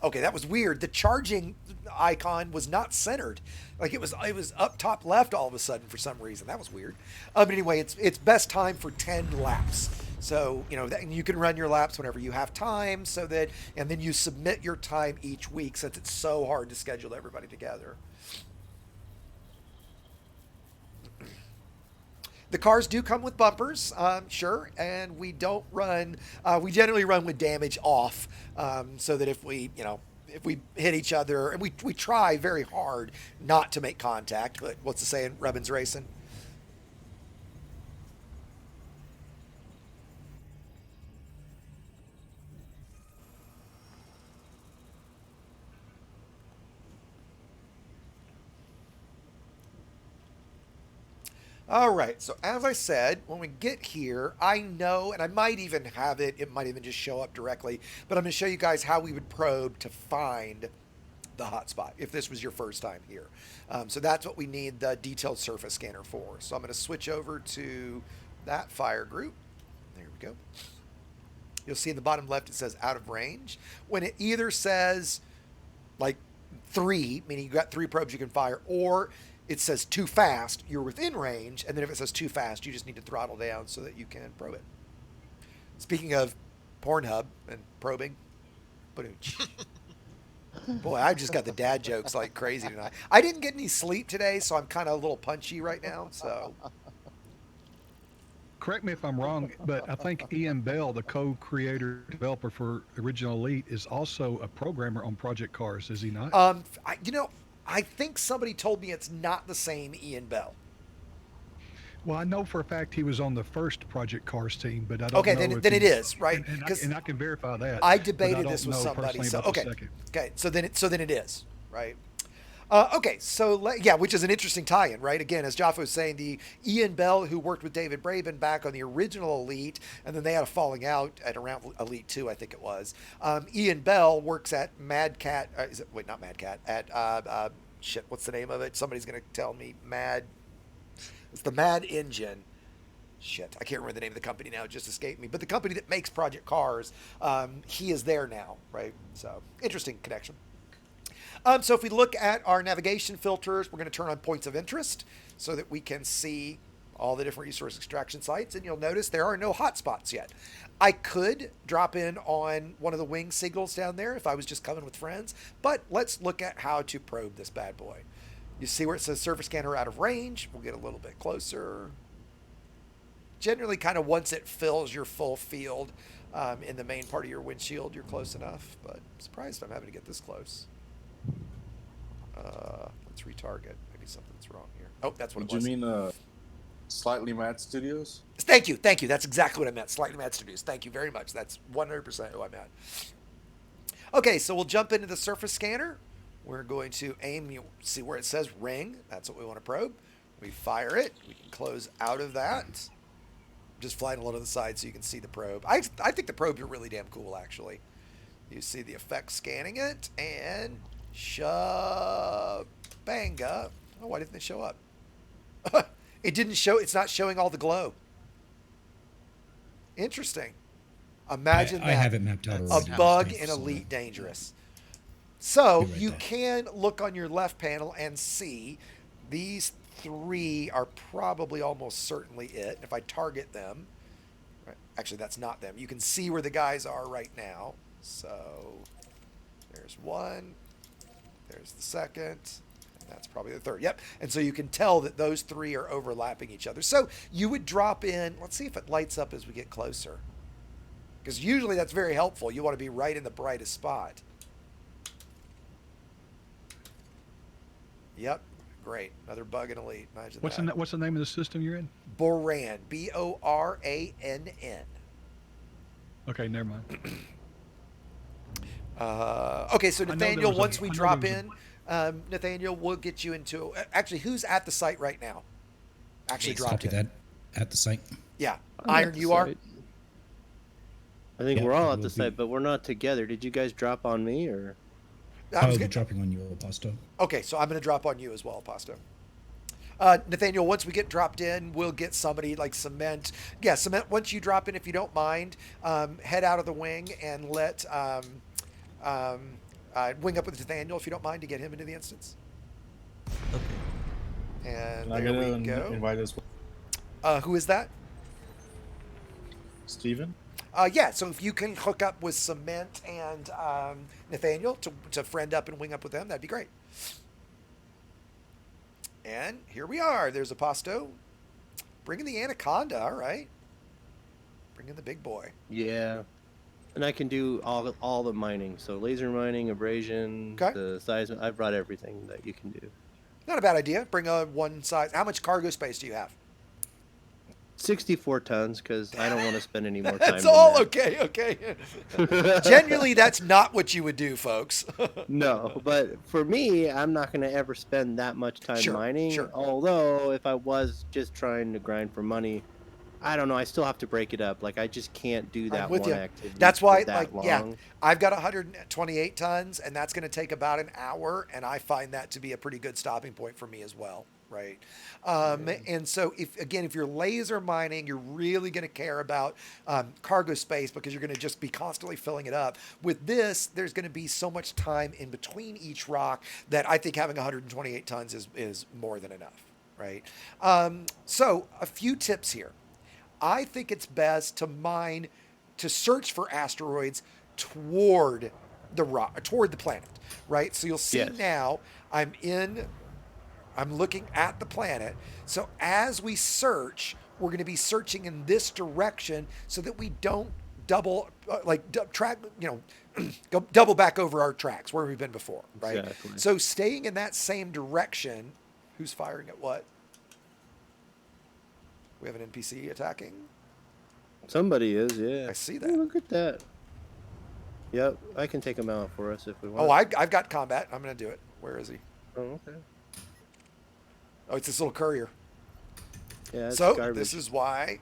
Okay, that was weird. The charging icon was not centered. Like it was up top left all of a sudden for some reason. That was weird. But anyway, it's best time for 10 laps. So, you can run your laps whenever you have time and then you submit your time each week since it's so hard to schedule everybody together. The cars do come with bumpers, sure, and we don't run. We generally run with damage off, so that if we hit each other, and we try very hard not to make contact. But what's the saying? Rubbin's racing. All right, so as I said, when we get here, I know, and I might even have it might even just show up directly, but I'm going to show you guys how we would probe to find the hotspot if this was your first time here. So that's what we need the detailed surface scanner for. So I'm going to switch over to that fire group. There we go. You'll see in the bottom left it says out of range. When it either says like 3, meaning you got 3 probes you can fire, or it says too fast, you're within range, and then if it says too fast, you just need to throttle down so that you can probe it. Speaking of Pornhub and probing, boy, I just got the dad jokes like crazy tonight. I didn't get any sleep today, so I'm kind of a little punchy right now. So,
Correct me if I'm wrong, but I think Ian Bell, the co-creator developer for Original Elite, is also a programmer on Project Cars, is he not?
I think somebody told me it's not the same Ian Bell.
Well, I know for a fact he was on the first Project Cars team, but I don't
Okay,
know.
then it is, right?
And I can verify that.
I
but
debated
don't
this with
know
somebody.
personally
So
about the
okay,
second.
okay. So then it is, right? Okay, so which is an interesting tie-in, right? Again, as Jaffa was saying, the Ian Bell who worked with David Braben back on the original Elite, and then they had a falling out at around Elite 2, I think it was. Ian Bell works at Mad Cat. Not Mad Cat. At shit, what's the name of it? Somebody's gonna tell me. It's the Mad Engine. Shit, I can't remember the name of the company now. It just escaped me. But the company that makes Project Cars, he is there now, right? So interesting connection. So if we look at our navigation filters, we're going to turn on points of interest so that we can see all the different resource extraction sites. And you'll notice there are no hotspots yet. I could drop in on one of the wing signals down there if I was just coming with friends. But let's look at how to probe this bad boy. You see where it says surface scanner out of range. We'll get a little bit closer. Generally, kind of once it fills your full field in the main part of your windshield, you're close enough. But I'm surprised I'm having to get this close. Let's retarget. Maybe something's wrong here. Oh, that's what it was.
Did you mean Slightly Mad Studios?
Thank you. That's exactly what I meant. Slightly Mad Studios. Thank you very much. That's 100% who I meant. Okay, so we'll jump into the surface scanner. We're going to aim. You see where it says ring. That's what we want to probe. We fire it. We can close out of that. Just flying a little to the side so you can see the probe. I think the probes are really damn cool, actually. You see the effect scanning it, and shabanga. Oh, why didn't they show up? It didn't show. It's not showing all the glow. Interesting. Imagine
I
that.
have it mapped out
A
already.
bug
Stuff,
in
so-
Elite Dangerous. So
Be right
you
there.
can look on your left panel and see these 3 are probably almost certainly it. If I target them, actually that's not them. You can see where the guys are right now. So there's one, there's the second, and that's probably the third. Yep. And so you can tell that those 3 are overlapping each other. So you would drop in, let's see if it lights up as we get closer. Because usually that's very helpful. You want to be right in the brightest spot. Yep. Great. Another bug in Elite. Imagine that.
What's the name of the system you're in?
Boran. Borann.
Okay, never mind.
Okay, so
I know
Nathaniel,
there was
once
a-
we
I know
drop
there was
in, Nathaniel, we'll get you into. Actually, who's at the site right now? Actually dropped
Copy
in.
that at the site.
Yeah.
I'm at
Iron,
the
you are?
site. I think
Yeah,
we're all at
we'll
the
be-
site, but we're not together. Did you guys drop on me or?
I was
You're
gonna-
dropping on your Pasto.
Okay, so I'm going to drop on you as well, Pasto. Nathaniel, once we get dropped in, we'll get somebody like Cement. Yeah, Cement, once you drop in, if you don't mind, head out of the wing and let wing up with Nathaniel, if you don't mind, to get him into the instance.
Okay.
And
Can I
there
get
we
an
go.
invite as well?
Who is that?
Steven?
Yeah, so if you can hook up with Cement and Nathaniel to friend up and wing up with them, that'd be great. And here we are. There's Aposto. Bringing the Anaconda, all right. Bringing the big boy.
Yeah. And I can do all the mining. So laser mining, abrasion,
Okay.
the seismic. I've brought everything that you can do.
Not a bad idea. Bring a one size. How much cargo space do you have?
64 tons, because I don't want to spend any more time.
That's
than
all
that.
okay. Generally, that's not what you would do, folks.
No, but for me, I'm not going to ever spend that much time
Sure,
mining.
sure.
Although, if I was just trying to grind for money, I don't know. I still have to break it up. Like, I just can't do that
I'm with
one
you.
activity.
That's why,
for that long.
yeah, I've got 128 tons, and that's going to take about an hour, and I find that to be a pretty good stopping point for me as well, right? And so, if you're laser mining, you're really going to care about cargo space because you're going to just be constantly filling it up. With this, there's going to be so much time in between each rock that I think having 128 tons is more than enough, right? So, a few tips here. I think it's best to search for asteroids toward the planet, right? So you'll see
Yes.
now I'm looking at the planet. So as we search, we're going to be searching in this direction so that we don't double go double back over our tracks where we've been before, right?
Exactly.
So staying in that same direction. Who's firing at what? We have an NPC attacking.
Somebody is, yeah.
I see
Oh,
that.
look at that. Yep, I can take him out for us if we want.
Oh, I've got combat. I'm going to do it. Where is he?
Oh, okay.
Oh, it's this little courier.
Yeah, it's
So
garbage.
this is why.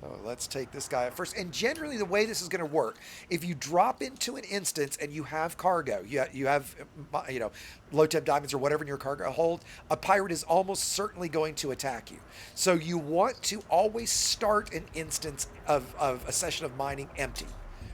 So let's take this guy at first. And generally, the way this is going to work, if you drop into an instance and you have cargo, you have low temp diamonds or whatever in your cargo hold, a pirate is almost certainly going to attack you. So you want to always start an instance of a session of mining empty.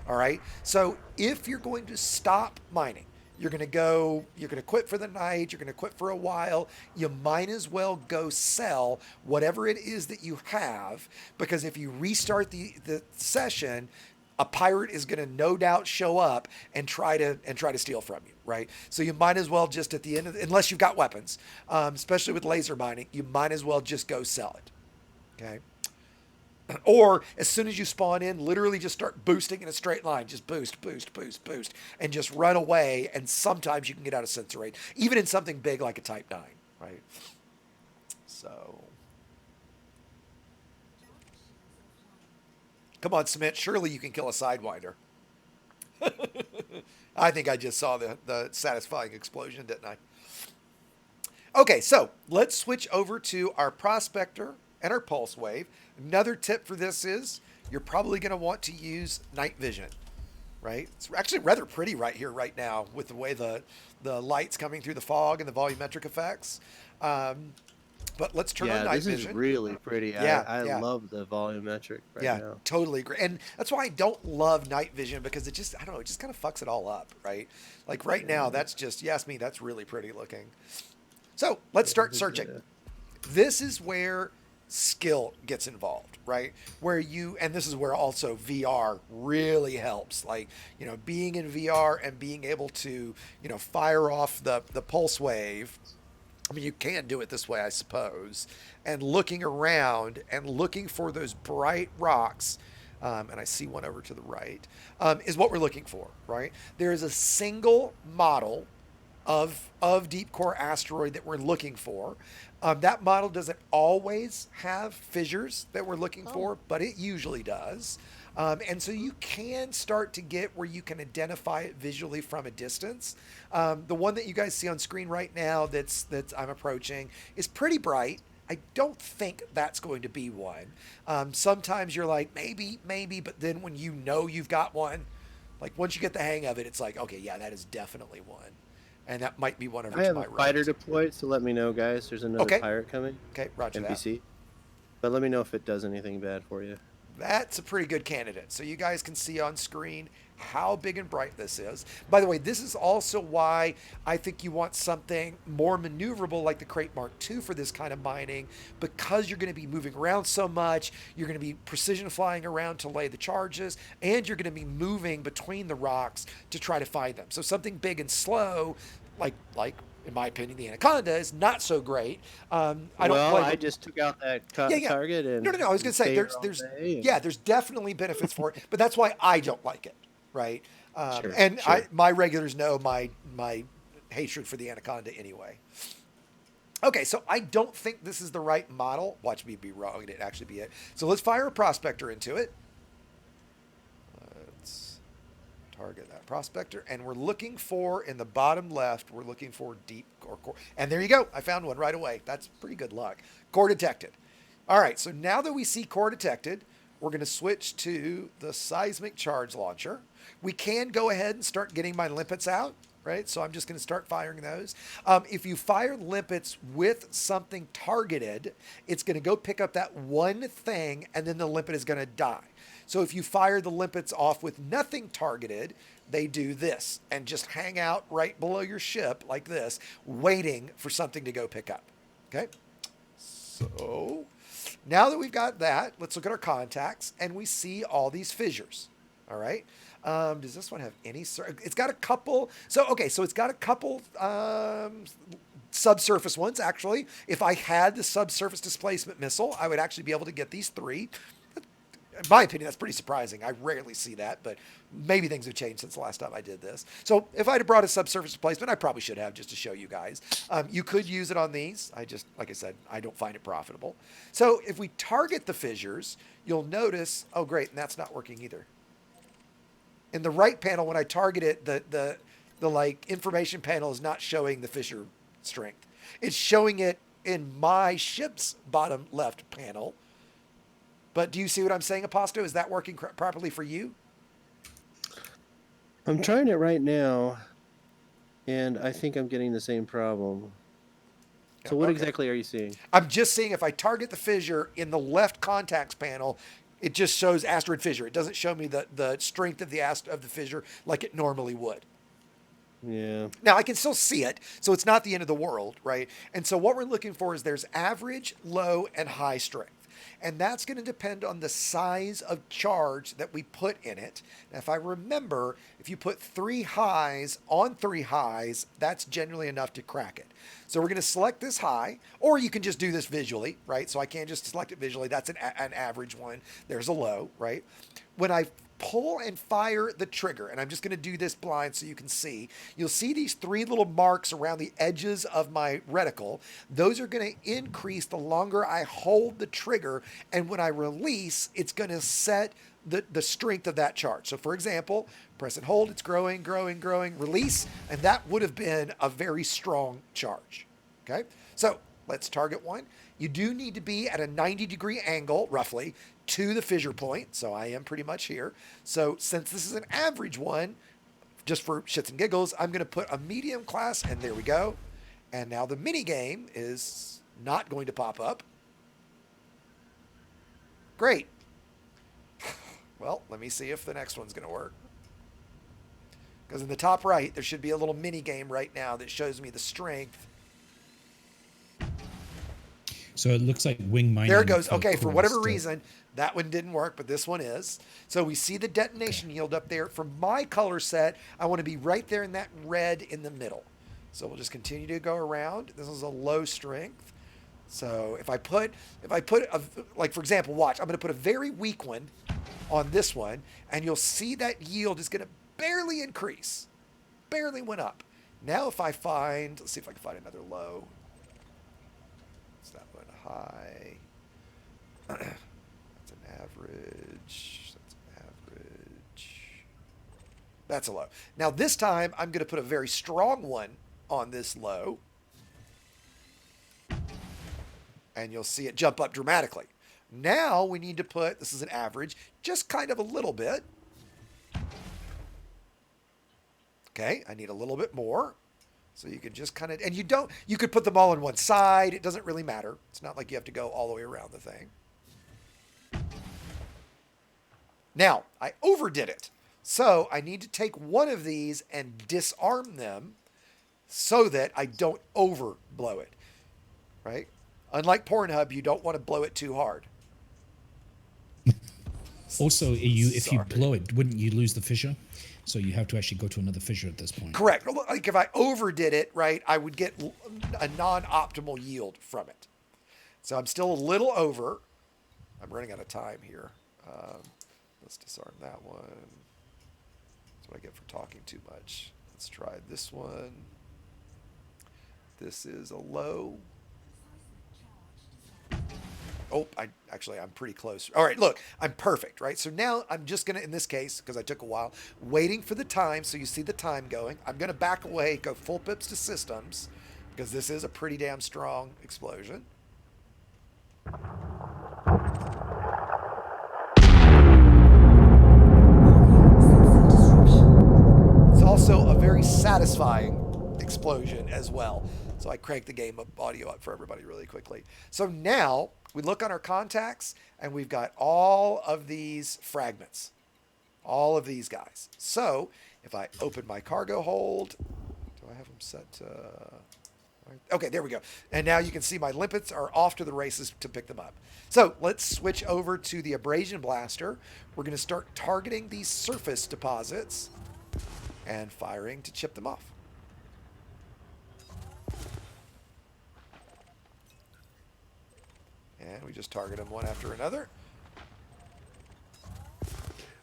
All right. So if you're going to stop mining, you're going to quit for the night, you're going to quit for a while, you might as well go sell whatever it is that you have, because if you restart the session, a pirate is going to no doubt show up and try to steal from you, right? So you might as well just at the end unless you've got weapons, especially with laser mining, you might as well just go sell it. Okay. Or as soon as you spawn in, literally just start boosting in a straight line. Just boost, and just run away. And sometimes you can get out of sensor rate, even in something big like a Type 9, right? So, come on, Cement. Surely you can kill a Sidewinder. I think I just saw the satisfying explosion, didn't I? Okay, so let's switch over to our Prospector and our Pulse Wave. Another tip for this is you're probably going to want to use night vision, right? It's actually rather pretty right here, right now, with the way the light's coming through the fog and the volumetric effects. But let's turn on night
this
vision.
is really pretty.
Yeah,
I
yeah.
love the volumetric right
Yeah,
now.
totally agree. And that's why I don't love night vision, because it just, I don't know, it just kind of fucks it all up, right? Like right now, that's just, you ask me, that's really pretty looking. So let's start searching. This is where skill gets involved, right? And this is where also VR really helps. Like, being in VR and being able to, fire off the pulse wave. I mean, you can do it this way, I suppose. And looking around and looking for those bright rocks, and I see one over to the right, is what we're looking for, right? There is a single model of deep core asteroid that we're looking for. That model doesn't always have fissures that we're looking for, but it usually does. And so you can start to get where you can identify it visually from a distance. The one that you guys see on screen right now that's I'm approaching is pretty bright. I don't think that's going to be one. Sometimes you're like, maybe, but then when you've got one, like once you get the hang of it, it's like, okay, yeah, that is definitely one. And that might be one over
I
to
have
my
a
right.
fighter deployed, so let me know, guys. There's another
Okay.
pirate coming.
Okay, roger that.
NPC. But let me know if it does anything bad for you.
That's a pretty good candidate. So you guys can see on screen how big and bright this is. By the way, this is also why I think you want something more maneuverable like the Crate Mark II for this kind of mining, because you're going to be moving around so much. You're going to be precision flying around to lay the charges, and you're going to be moving between the rocks to try to find them. So something big and slow, like in my opinion, the Anaconda is not so great. I don't
Well,
play
I
with-
just took out that
Yeah.
target and
No. I was going to say
stayed
there's
all
there's
day and-
yeah, there's definitely benefits for it, but that's why I don't like it, right?
Sure,
And
sure.
my regulars know my hatred for the Anaconda anyway. Okay, so I don't think this is the right model. Watch me be wrong. It didn't actually be it. So let's fire a prospector into it. Let's target that prospector, and we're looking for, in the bottom left, we're looking for deep or core. And there you go. I found one right away. That's pretty good luck. Core detected. All right, so now that we see core detected, we're going to switch to the seismic charge launcher. We can go ahead and start getting my limpets out, right? So I'm just going to start firing those. If you fire limpets with something targeted, it's going to go pick up that one thing, and then the limpet is going to die. So if you fire the limpets off with nothing targeted, they do this and just hang out right below your ship like this, waiting for something to go pick up. Okay? So now that we've got that, let's look at our contacts, and we see all these fissures. All right. Does this one have any? It's got a couple. So it's got a couple subsurface ones. Actually, if I had the subsurface displacement missile, I would actually be able to get these 3. In my opinion, that's pretty surprising. I rarely see that, but maybe things have changed since the last time I did this. So if I'd have brought a subsurface displacement, I probably should have, just to show you guys. You could use it on these. Like I said, I don't find it profitable. So if we target the fissures, you'll notice, oh great, and that's not working either. In the right panel, when I target it, the like information panel is not showing the fissure strength. It's showing it in my ship's bottom left panel. But do you see what I'm saying, Aposto? Is that working properly for you?
I'm trying it right now, and I think I'm getting the same problem. So what
Okay.
exactly are you seeing?
I'm just seeing if I target the fissure in the left contacts panel, it just shows asteroid fissure. It doesn't show me the strength of the fissure like it normally would.
Yeah.
Now, I can still see it, so it's not the end of the world, right? And so what we're looking for is there's average, low, and high strength. And that's going to depend on the size of charge that we put in it. Now, if I remember, if you put 3 highs on 3 highs, that's generally enough to crack it. So we're going to select this high, or you can just do this visually, right? So I can't just select it visually. That's an average one. There's a low, right? When I pull and fire the trigger, and I'm just going to do this blind so you can see, you'll see these 3 little marks around the edges of my reticle. Those are going to increase the longer I hold the trigger, and when I release, it's going to set the strength of that charge. So for example, press and hold, it's growing, release, and that would have been a very strong charge. Okay, so let's target one. You do need to be at a 90-degree angle, roughly, to the fissure point. So I am pretty much here. So since this is an average one, just for shits and giggles, I'm going to put a medium class, and there we go. And now the mini game is not going to pop up. Great. Well, let me see if the next one's going to work. Because in the top right, there should be a little mini game right now that shows me the strength.
So it looks like wing mining.
There it goes.
for
Okay, for
core
whatever
still.
reason, that one didn't work, but this one is. So we see the detonation yield up there. For my color set, I want to be right there in that red in the middle. So we'll just continue to go around. This is a low strength. So if I put like, for example, watch, I'm going to put a very weak one on this one, and you'll see that yield is going to barely increase. Barely went up. Now if I find, let's see if I can find another low. It's that one high. That's an average. That's an average. That's a low. Now this time I'm going to put a very strong one on this low. And you'll see it jump up dramatically. Now we need to put, this is an average, just kind of a little bit. Okay, I need a little bit more. So you can just kind of, and you could put them all on one side. It doesn't really matter. It's not like you have to go all the way around the thing. Now, I overdid it. So I need to take one of these and disarm them so that I don't overblow it, right? Unlike Pornhub, you don't want to blow it too hard.
Also, if you
Sorry.
blow it, wouldn't you lose the fissure? So you have to actually go to another fissure at this point.
Correct. Like if I overdid it, right, I would get a non-optimal yield from it. So I'm still a little over. I'm running out of time here. Let's disarm that one. That's what I get for talking too much. Let's try this one. This is a low. Oh, I'm pretty close. All right, look, I'm perfect, right? So now I'm just going to, in this case, because I took a while, waiting for the time, so you see the time going. I'm going to back away, go full pips to systems, because this is a pretty damn strong explosion. It's also a very satisfying explosion as well. So I cranked the game audio up for everybody really quickly. So now we look on our contacts and we've got all of these fragments, all of these guys. So if I open my cargo hold, do I have them set to... Okay, there we go. And now you can see my limpets are off to the races to pick them up. So let's switch over to the abrasion blaster. We're going to start targeting these surface deposits and firing to chip them off. And we just target them one after another.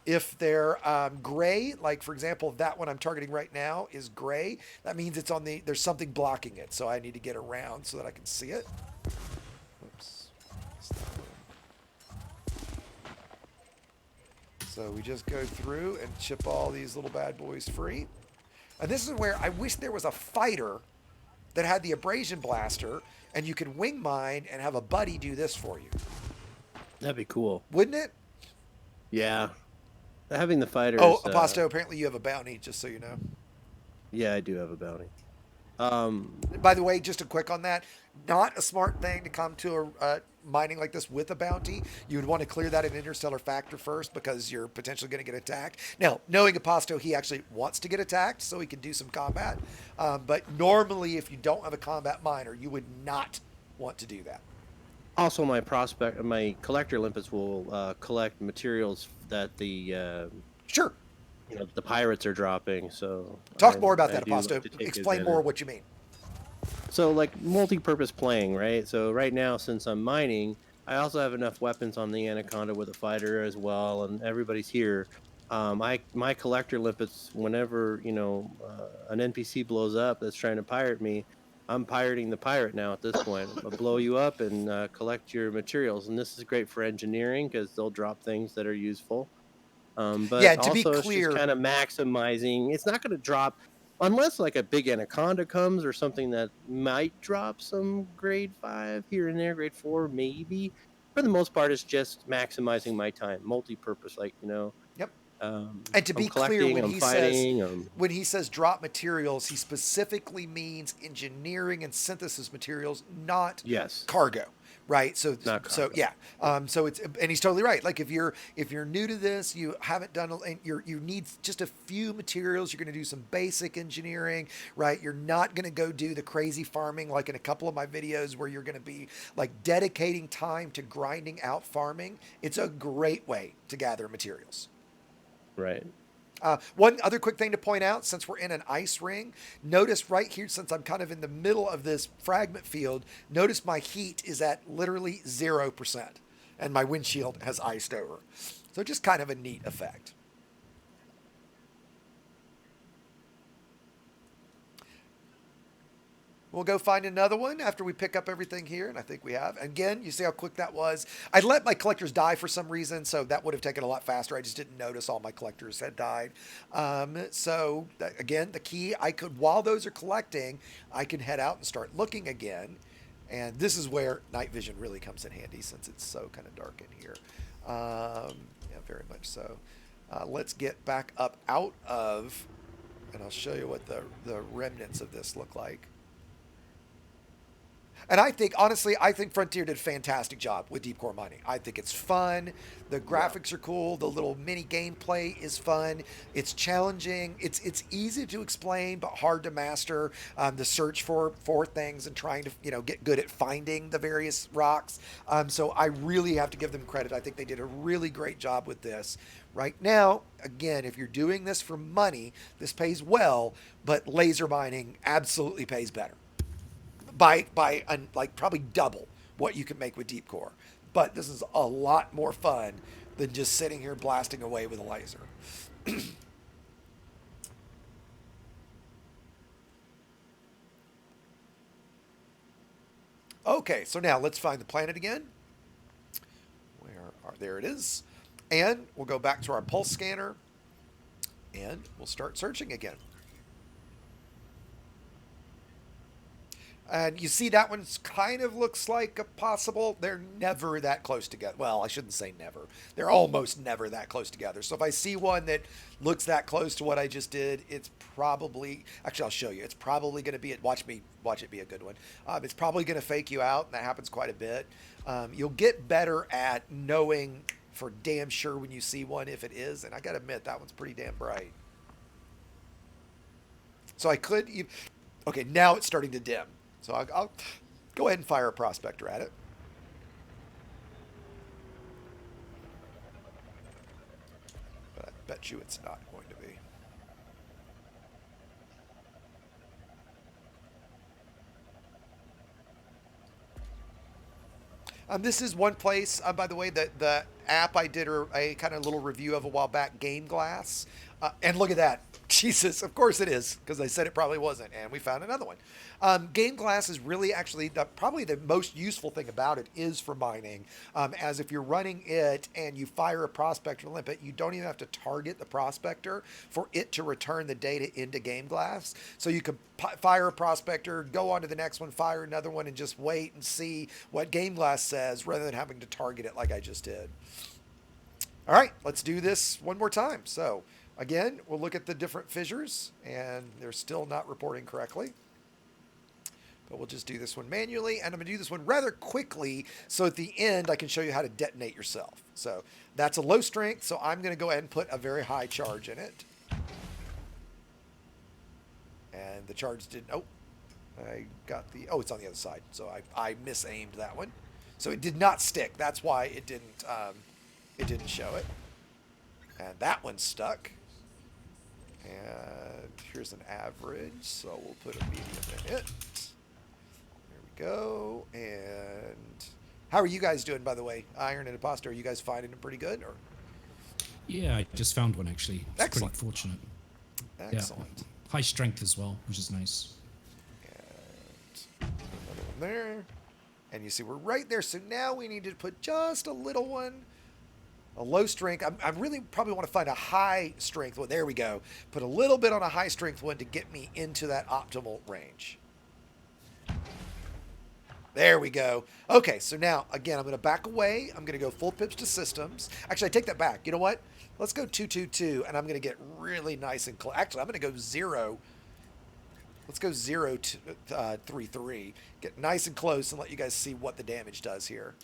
If they're gray, like for example, that one I'm targeting right now is gray, that means it's on the, there's something blocking it. So I need to get around so that I can see it. Oops. So we just go through and chip all these little bad boys free. And this is where I wish there was a fighter that had the abrasion blaster and you could wing mine and have a buddy do this for you.
That'd be cool.
Wouldn't it?
Yeah. Having the fighters.
Oh, Aposto, apparently you have a bounty, just so you know.
Yeah, I do have a bounty.
By the way, just a quick on that, not a smart thing to come to a mining like this with a bounty. You would want to clear that in interstellar factor first because you're potentially going to get attacked. Now, knowing Aposto, he actually wants to get attacked so he can do some combat. But normally, if you don't have a combat miner, you would not want to do that.
Also, my collector limpets will collect materials that the
Sure.
The pirates are dropping. So
talk more about that, Aposto. Explain more what you mean.
So like multi-purpose playing, right? So right now, since I'm mining, I also have enough weapons on the Anaconda with a fighter as well, and everybody's here. My collector limpets, whenever an NPC blows up that's trying to pirate me, I'm pirating the pirate now at this point. I'll blow you up and collect your materials, and this is great for engineering because they'll drop things that are useful. But
yeah, to
also
be clear,
it's just kind of maximizing. It's not going to drop unless like a big Anaconda comes or something that might drop some grade 5 here and there, grade 4 maybe. For the most part, it's just maximizing my time, multi-purpose,
Yep. And to be clear, when he says drop materials, he specifically means engineering and synthesis materials, not cargo. Right. So yeah. So it's, and he's totally right. Like if you're new to this, you haven't done, you need just a few materials. You're going to do some basic engineering, right? You're not going to go do the crazy farming like in a couple of my videos where you're going to be like dedicating time to grinding out farming. It's a great way to gather materials.
Right.
One other quick thing to point out, since we're in an ice ring, notice right here, since I'm kind of in the middle of this fragment field, notice my heat is at literally 0% and my windshield has iced over. So just kind of a neat effect. We'll go find another one after we pick up everything here, and I think we have. Again, you see how quick that was. I let my collectors die for some reason, so that would have taken a lot faster. I just didn't notice all my collectors had died. So again, the key, while those are collecting, I can head out and start looking again. And this is where night vision really comes in handy since it's so kind of dark in here. Yeah, very much so. Let's get back up out of, and I'll show you what the remnants of this look like. And I think, honestly, I think Frontier did a fantastic job with deep core mining. I think it's fun. The graphics are cool. The little mini gameplay is fun. It's challenging. It's easy to explain, but hard to master. The search for things and trying to get good at finding the various rocks. So I really have to give them credit. I think they did a really great job with this. Right now, again, if you're doing this for money, this pays well, but laser mining absolutely pays better. By like probably double what you can make with deep core. But this is a lot more fun than just sitting here blasting away with a laser. Okay, so now let's find the planet again. There it is. And we'll go back to our pulse scanner and we'll start searching again. And you see that one kind of looks like a possible. They're never that close together. Well, I shouldn't say never. They're almost never that close together. So if I see one that looks that close to what I just did, it's probably, actually I'll show you. It's probably going to be, watch it be a good one. It's probably going to fake you out, and that happens quite a bit. You'll get better at knowing for damn sure when you see one if it is. And I got to admit, that one's pretty damn bright. So I could, okay, now it's starting to dim. So I'll go ahead and fire a prospector at it. But I bet you it's not going to be. This is one place, by the way, that the app I did a kind of little review of a while back, Game Glass. And look at that. Jesus, of course it is, because I said it probably wasn't, and we found another one. Game Glass is really actually probably the most useful thing about it is for mining, as if you're running it and you fire a prospector limpet, you don't even have to target the prospector for it to return the data into Game Glass. So you can fire a prospector, go on to the next one, fire another one, and just wait and see what Game Glass says rather than having to target it like I just did. All right, let's do this one more time. So again, we'll look at the different fissures, and they're still not reporting correctly. But we'll just do this one manually, and I'm going to do this one rather quickly, so at the end I can show you how to detonate yourself. So that's a low strength, so I'm going to go ahead and put a very high charge in it. And the charge didn't, oh, I got the, oh, it's on the other side, so I misaimed that one. So it did not stick. That's why it didn't show it. And that one's stuck. And here's an average, so we'll put a medium in it. There we go. And how are you guys doing, by the way? Iron and Imposter, are you guys finding them pretty good? Or?
Yeah, I just found one actually. It's
Excellent.
pretty fortunate.
Excellent.
Yeah. High strength as well, which is nice.
And another one there. And you see we're right there. So now we need to put just a little one. A low strength. I really probably want to find a high strength one. There we go. Put a little bit on a high strength one to get me into that optimal range. There we go. Okay, so now, again, I'm going to back away. I'm going to go full pips to systems. Actually, I take that back. You know what? Let's go 222, and I'm going to get really nice and close. Actually, I'm going to go 0. Let's go 0 to 3-3. Get nice and close and let you guys see what the damage does here.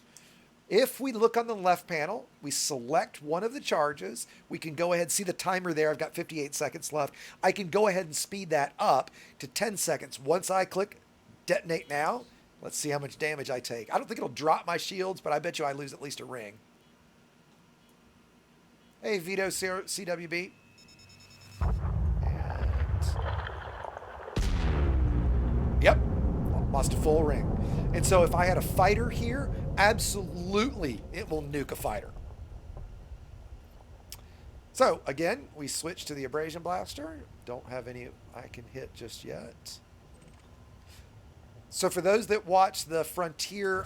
If we look on the left panel, we select one of the charges. We can go ahead, see the timer there. I've got 58 seconds left. I can go ahead and speed that up to 10 seconds. Once I click detonate now, let's see how much damage I take. I don't think it'll drop my shields, but I bet you I lose at least a ring. Hey, Vito CWB. And yep, lost a full ring. And so if I had a fighter here, absolutely it will nuke a fighter. So again, we switch to the abrasion blaster. Don't have any I can hit just yet. So for those that watch the Frontier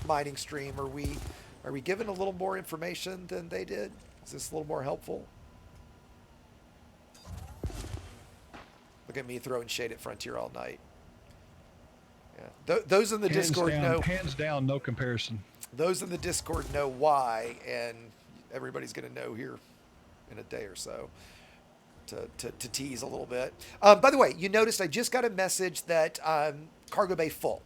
mining stream, are we given a little more information than they did? Is this a little more helpful? Look at me throwing shade at Frontier all night. Yeah. Those in the Discord know.
Hands down, no comparison.
Those in the Discord know why, and everybody's going to know here in a day or so to tease a little bit. By the way, you noticed I just got a message that cargo bay full.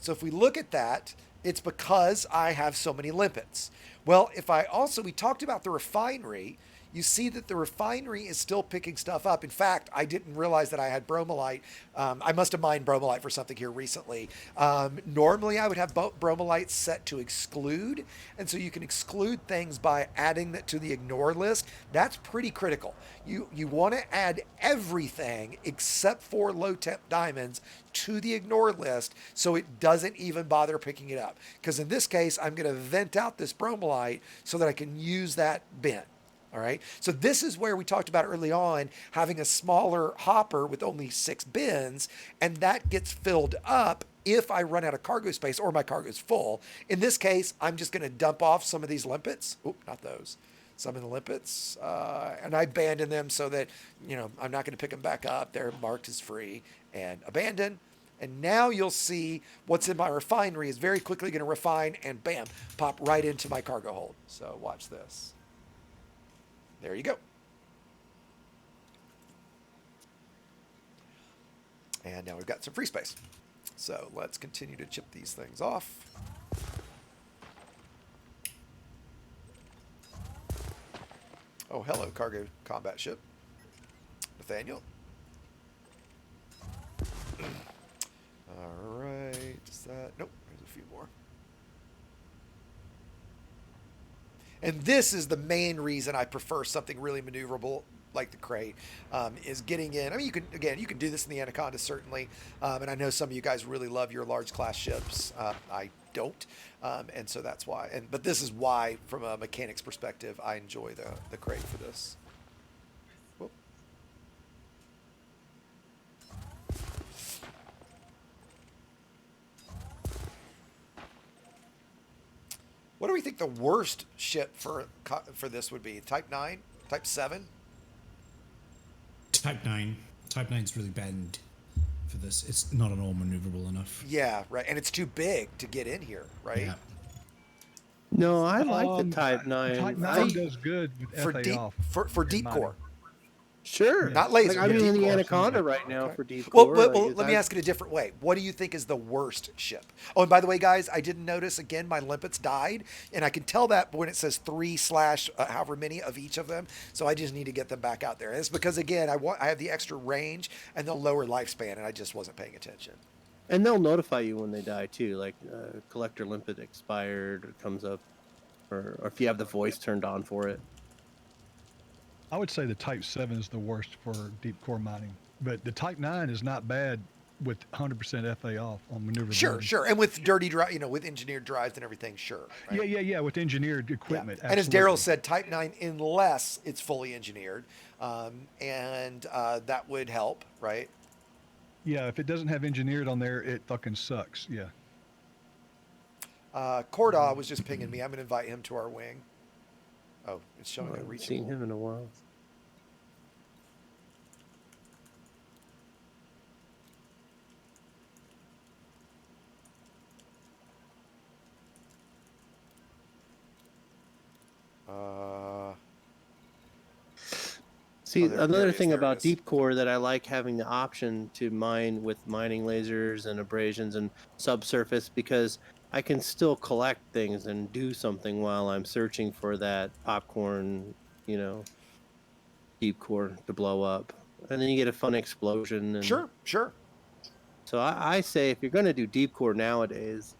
So if we look at that, it's because I have so many limpets. Well, if I also, we talked about the refinery, you see that the refinery is still picking stuff up. In fact, I didn't realize that I had bromolite. I must have mined bromolite for something here recently. Normally, I would have bromolite set to exclude. And so you can exclude things by adding that to the ignore list. That's pretty critical. You want to add everything except for low temp diamonds to the ignore list so it doesn't even bother picking it up. Because in this case, I'm going to vent out this bromolite so that I can use that bin. All right. So this is where we talked about early on having a smaller hopper with only 6 bins, and that gets filled up if I run out of cargo space or my cargo is full. In this case, I'm just going to dump off some of these limpets. Oop, not those. Some of the limpets, and I abandon them so that, I'm not going to pick them back up. They're marked as free and abandon. And now you'll see what's in my refinery is very quickly going to refine and bam, pop right into my cargo hold. So watch this. There you go. And now we've got some free space. So let's continue to chip these things off. Oh, hello, cargo combat ship. Nathaniel. All right. Is that... Nope, there's a few more. And this is the main reason I prefer something really maneuverable like the crate, is getting in. I mean, you can do this in the Anaconda, certainly. And I know some of you guys really love your large class ships. I don't. And so that's why. But this is why, from a mechanics perspective, I enjoy the crate for this. Whoop. What do we think the worst ship for this would be? Type 9? Type 7?
Type 9. Type 9's really bad for this. It's not at all maneuverable enough.
Yeah, right. And it's too big to get in here, right?
Yeah.
No, I like the Type 9.
Type 9 does good with
For
FA
deep,
off.
for deep
mining.
core.
Sure.
Not laser.
Like, I'm
deep
in the
core.
Anaconda right now for deep
Well,
core.
let me ask it a different way. What do you think is the worst ship? Oh, and by the way, guys, I didn't notice, again, my limpets died. And I can tell that when it says 3 / however many of each of them. So I just need to get them back out there. And it's because, again, I have the extra range and the lower lifespan, and I just wasn't paying attention.
And they'll notify you when they die, too. Like, collector limpet expired, or comes up. Or if you have the voice turned on for it.
I would say the Type 7 is the worst for deep core mining. But the Type 9 is not bad with 100% FA off on maneuverability.
Sure. And with dirty drive, with engineered drives and everything, sure. Right?
Yeah, with engineered equipment.
Yeah. And as
absolutely.
Daryl said, Type 9, unless it's fully engineered. And that would help, right?
Yeah, if it doesn't have engineered on there, it fucking sucks. Yeah.
Cordaw was just pinging me. I'm going to invite him to our wing. Oh, it's showing
I
a
haven't
reachable.
seen him in a while. See,
there
another
it is,
thing
there it
about
is.
deep core that I like having the option to mine with mining lasers and abrasions and subsurface, because I can still collect things and do something while I'm searching for that popcorn, deep core to blow up. And then you get a fun explosion. And
Sure.
So I say if you're going to do deep core nowadays,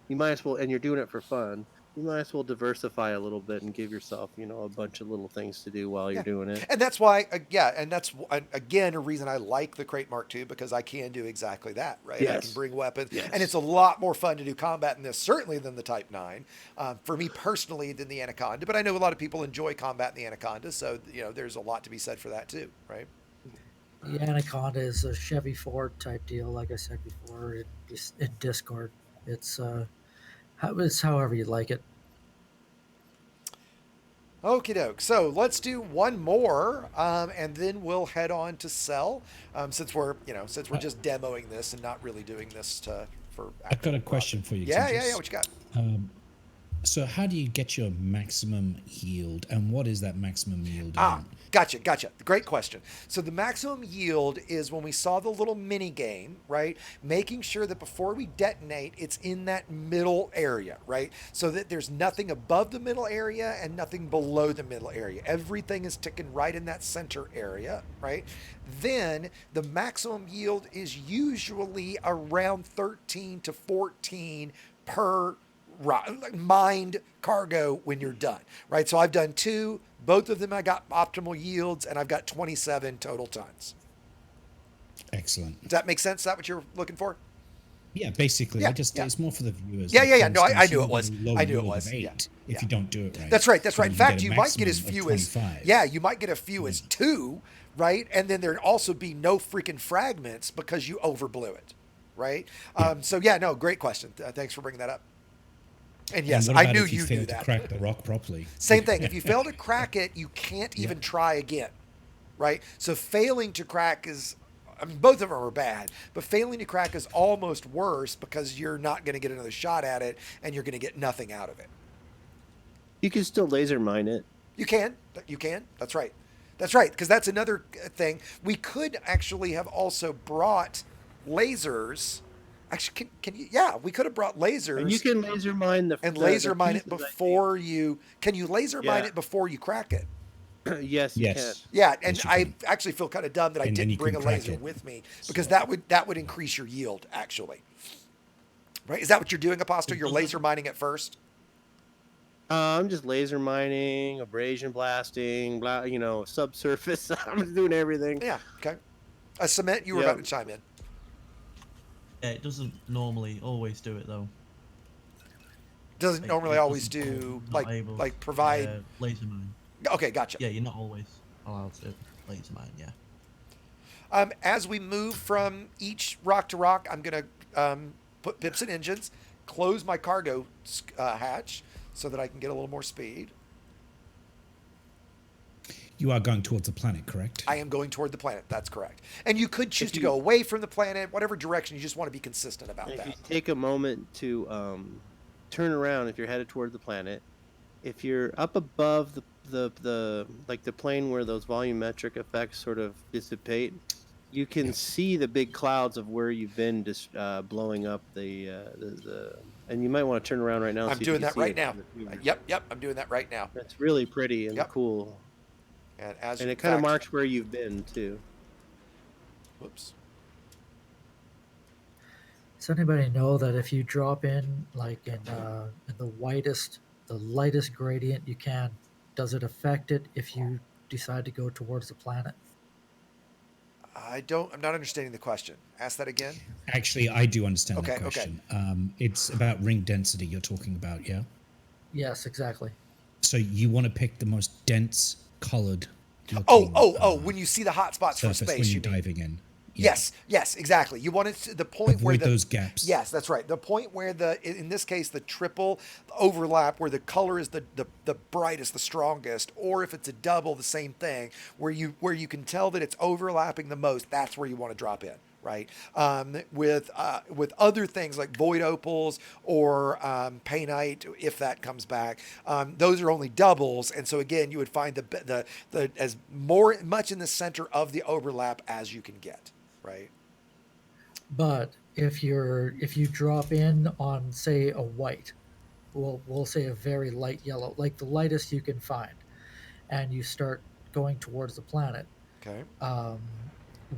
you might as well, and you're doing it for fun, you might as well diversify a little bit and give yourself, a bunch of little things to do while you're doing it.
And that's why, and that's, again, a reason I like the Crate Mark II, because I can do exactly that, right?
Yes.
I can bring weapons.
Yes.
And it's a lot more fun to do combat in this, certainly than the Type 9, for me personally, than the Anaconda. But I know a lot of people enjoy combat in the Anaconda, so, there's a lot to be said for that too, right?
The Anaconda is a Chevy Ford type deal, like I said before. In Discord, it's however you like it.
Okie doke. So let's do one more, and then we'll head on to sell. Since we're just demoing this and not really doing this for.
I've got a question for you.
Yeah. What you got?
So how do you get your maximum yield, and what is that maximum yield?
Gotcha. Great question. So the maximum yield is when we saw the little mini game, right? Making sure that before we detonate, it's in that middle area, right? So that there's nothing above the middle area and nothing below the middle area. Everything is ticking right in that center area, right? Then the maximum yield is usually around 13 to 14 per mined cargo when you're done, right? So I've done 2, both of them I got optimal yields, and I've got 27 total tons.
Excellent.
Does that make sense? Is that what you're looking for?
Yeah, basically.
Yeah,
It's more for the viewers.
Yeah. No, I
For
knew it
instance,
was.
you get a low
I knew it
yield
was.
of 8
Yeah.
if you don't do it right.
That's right.
So
In fact, you might get as
maximum
few
of
as
25.
you might get a few as 2, right? And then there'd also be no freaking fragments because you overblew it, right? So yeah, no, great question. Thanks for bringing that up. And yes,
And what
I
about
knew
if you
you
fail
knew
to
that.
crack the rock properly.
Same thing. If you fail to crack it, you can't even try again, right? So failing to crack is, I mean, both of them are bad, but failing to crack is almost worse because you're not going to get another shot at it and you're going to get nothing out of it.
You can still laser mine it.
You can. That's right. Because that's another thing. We could actually have also brought lasers. Actually, can you? Yeah, we could have brought lasers.
And you can laser mine
laser mine it
pieces,
before you. Can you laser mine
Yeah.
it before you crack it?
Yes, you can.
Yeah, and
Yes, you
I
can.
actually feel kind of dumb that I
And then
didn't
you
bring a
can crack
laser
it.
with me because that would increase your yield actually. Right? Is that what you're doing, Apostle? You're laser mining it first?
I'm just laser mining, abrasion blasting, subsurface. I'm just doing everything.
Yeah. Okay. Cement, you were
Yeah.
about to chime in.
Yeah, it doesn't normally always do it though.
Doesn't
Like,
normally
it
always
doesn't-
do
not able
like
to,
provide.
laser mine.
Okay, gotcha.
Yeah, you're not always allowed to laser mine. Yeah.
As we move from each rock to rock, I'm going to put pips and engines, close my cargo hatch so that I can get a little more speed.
You are going towards the planet, correct?
I am going toward the planet. That's correct. And you could choose to go away from the planet, whatever direction. You just want to be consistent about
If
that.
you take a moment to turn around if you're headed toward the planet, if you're up above the plane where those volumetric effects sort of dissipate, you can see the big clouds of where you've been just blowing up the and you might want to turn around right now. And
I'm
see if
doing
you
that
see
right
it
now.
from the viewer.
Yep. I'm doing that right now.
That's really pretty and
Yep.
cool,
And
and it kind of marks where you've been too.
Whoops.
Does anybody know that if you drop in like in the lightest gradient you can, does it affect it if you decide to go towards the planet?
I'm not understanding the question. Ask that again.
Actually, I do understand
Okay,
that question. It's about ring density you're talking about, yeah?
Yes, exactly.
So you want to pick the most dense colored
when you see the hot spots from
surface
space,
when
you
you're
mean.
diving in.
Yes, exactly. You want it to the point where
Avoid those gaps.
Yes, that's right. The point where in this case the triple overlap, where the color is the brightest, the strongest, or if it's a double, the same thing, where you can tell that it's overlapping the most. That's where you want to drop in, right? With other things like void opals or painite, if that comes back, those are only doubles, and so again, you would find the as much in the center of the overlap as you can get. Right.
But if you drop in on say a white, we'll say a very light yellow, like the lightest you can find, and you start going towards the planet,
okay,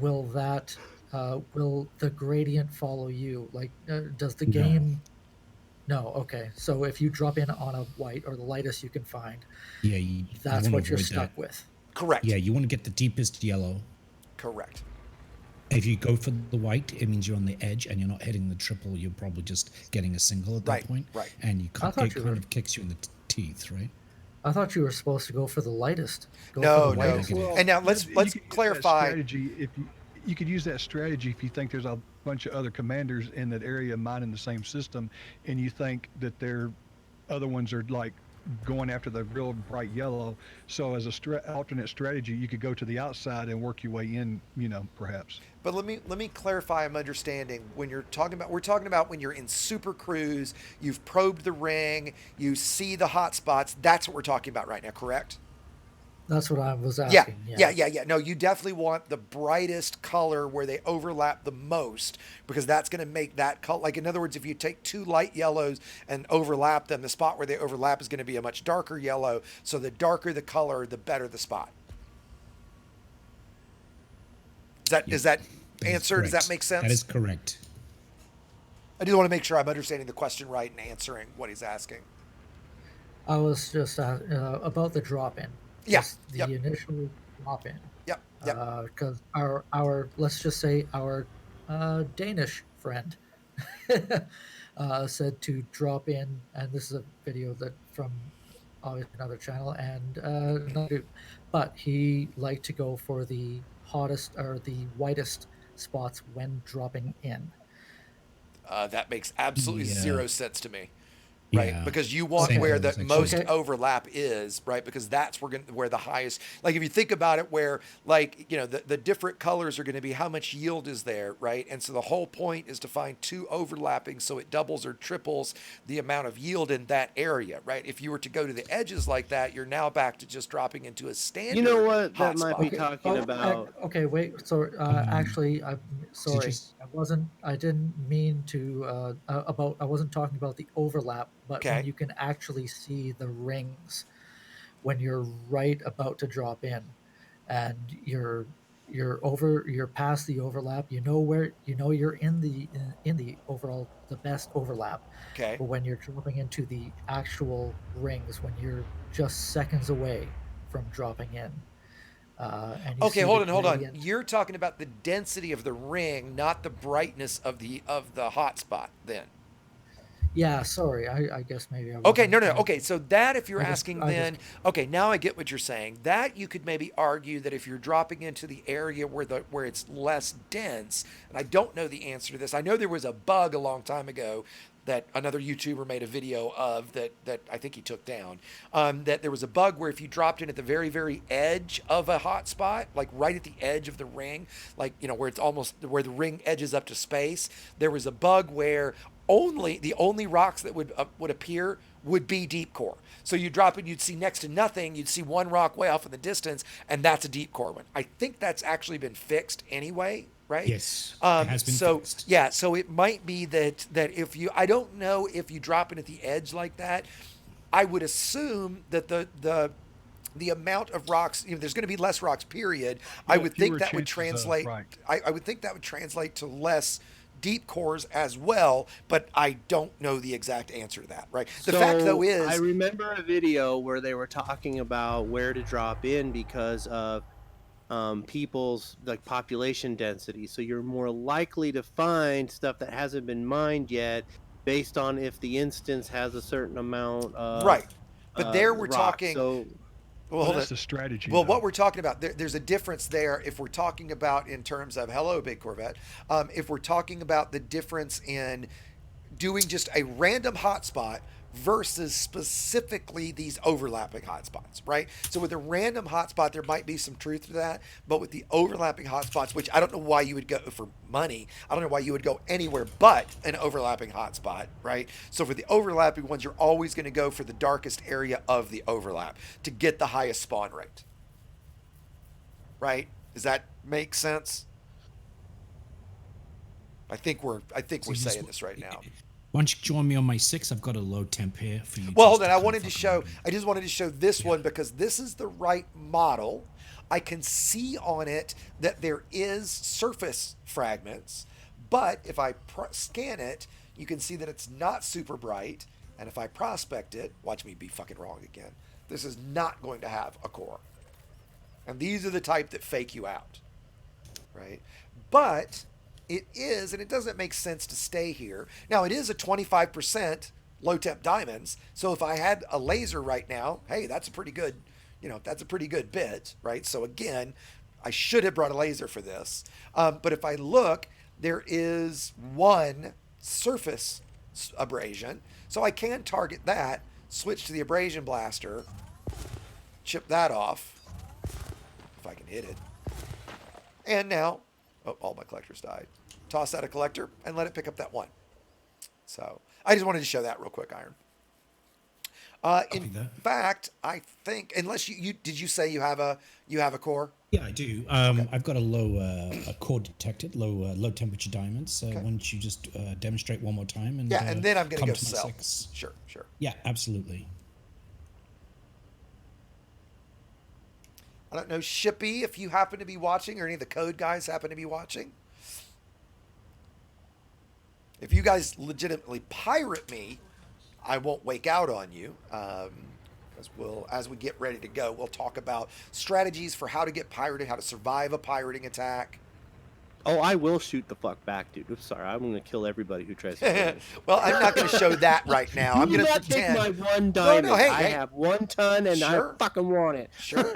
will the gradient follow you? Like, does the game? No. Okay. So if you drop in on a white or the lightest you can find, that's what you're stuck with.
Correct.
Yeah, you want to get the deepest yellow.
Correct.
If you go for the white, it means you're on the edge and you're not hitting the triple. You're probably just getting a single at that point.
Right.
And it kind of kicks you in the teeth, right?
I thought you were supposed to go for the lightest.
No.
Well,
And now let's clarify.
Strategy, you could use that strategy if you think there's a bunch of other commanders in that area mining the same system, and you think that their other ones are like going after the real bright yellow. So as a alternate strategy, you could go to the outside and work your way in, perhaps.
But let me clarify. I'm understanding when you're talking about. We're talking about when you're in Super Cruise. You've probed the ring. You see the hot spots. That's what we're talking about right now. Correct?
That's what I was
Yeah,
asking.
yeah. No, you definitely want the brightest color where they overlap the most because that's going to make that color. Like, in other words, if you take two light yellows and overlap them, the spot where they overlap is going to be a much darker yellow. So the darker the color, the better the spot. Is that answer? Does that make sense?
That is correct.
I do want to make sure I'm understanding the question right and answering what he's asking.
I was just about the drop in.
Yeah.
Just the initial drop in.
Yep.
Because our let's just say our Danish friend said to drop in, and this is a video that from obviously another channel and another dude, but he liked to go for the hottest or the whitest spots when dropping in.
That makes absolutely zero sense to me. Right,
Yeah.
because you want
Same
where
here,
the
actually.
most
Okay.
overlap is, right? Because that's where the highest. Like, if you think about it, where, like, the different colors are going to be how much yield is there, right? And so the whole point is to find two overlapping, so it doubles or triples the amount of yield in that area, right? If you were to go to the edges like that, you're now back to just dropping into a standard.
You know what that
hot
might
spot.
be talking about?
Okay, wait. So actually, I'm sorry.
just-
I didn't mean to. I wasn't talking about the overlap, but
Okay.
when you can actually see the rings when you're right about to drop in, and you're past the overlap. You know where you're in the overall the best overlap.
Okay.
But when you're dropping into the actual rings, when you're just seconds away from dropping in. And you
Okay,
see
hold
the
on.
gradient.
You're talking about the density of the ring, not the brightness of the hot spot. Then.
Yeah, sorry. I guess maybe I
Okay,
wasn't,
no. Okay, so that if you're
I just-
asking
I
then, okay, now I get what you're saying. That you could maybe argue that if you're dropping into the area where it's less dense, and I don't know the answer to this. I know there was a bug a long time ago that another YouTuber made a video of that I think he took down. That there was a bug where if you dropped in at the very, very edge of a hot spot, like right at the edge of the ring, like, where it's almost where the ring edges up to space, there was a bug where the only rocks that would appear would be deep core. So you drop it, you'd see next to nothing. You'd see one rock way off in the distance, and that's a deep core one. I think that's actually been fixed anyway, right?
Yes, it has been fixed.
Yeah, so it might be that if I don't know if you drop it at the edge like that. I would assume that the amount of rocks, there's going to be less rocks. Period. I would think
fewer
that would
chances of-
translate.
right.
I would think that would translate to less deep cores as well, but I don't know the exact answer to that, right? The fact though is
I remember a video where they were talking about where to drop in because of people's like population density. So you're more likely to find stuff that hasn't been mined yet based on if the instance has a certain amount of
right. But there we're
rock.
talking.
So
Well,
Well,
hold
that's
on.
the strategy.
Well,
though.
what we're talking about, there's a difference there. If we're talking about in terms of hello, big Corvette, if we're talking about the difference in doing just a random hotspot versus specifically these overlapping hotspots, right? So with a random hotspot, there might be some truth to that, but with the overlapping hotspots, which I don't know why you would go for money, I don't know why you would go anywhere but an overlapping hotspot, right? So for the overlapping ones, you're always going to go for the darkest area of the overlap to get the highest spawn rate, right? Does that make sense? I think we're saying this right now.
Once you join me on my 6, I've got a low temp here for you.
Well, hold
just
on.
to
I
kind
wanted
of
to
fuck
show.
around with.
I just wanted to show this one because this is the right model. I can see on it that there is surface fragments, but if I scan it, you can see that it's not super bright. And if I prospect it, watch me be fucking wrong again. This is not going to have a core. And these are the type that fake you out, right? But it is, and it doesn't make sense to stay here. Now, it is a 25% low temp diamonds. So if I had a laser right now, hey, that's a pretty good, that's a pretty good bit, right? So again, I should have brought a laser for this. But if I look, there is one surface abrasion. So I can target that. switch to the abrasion blaster, chip that off, if I can hit it. And now, oh, all my collectors died. Toss out a collector and let it pick up that 1. So I just wanted to show that real quick, Iron. In fact, I think unless you did you say you have a core?
Yeah, I do. I've got a core detected, low temperature diamonds. Why don't you just demonstrate one more time? And
and then I'm going to go
to my
sell.
6.
Sure.
Yeah, absolutely.
I don't know, Shippy, if you happen to be watching, or any of the code guys happen to be watching. If you guys legitimately pirate me, I won't wake out on you. Because as we get ready to go, we'll talk about strategies for how to get pirated, how to survive a pirating attack.
Oh, I will shoot the fuck back, dude. I'm sorry. I'm going to kill everybody who tries to kill me.
Well, I'm not going to show that right now. I'm going to pretend.
Take my 1 diamond.
No, hey,
I have 1 ton, and I fucking want it.
Sure.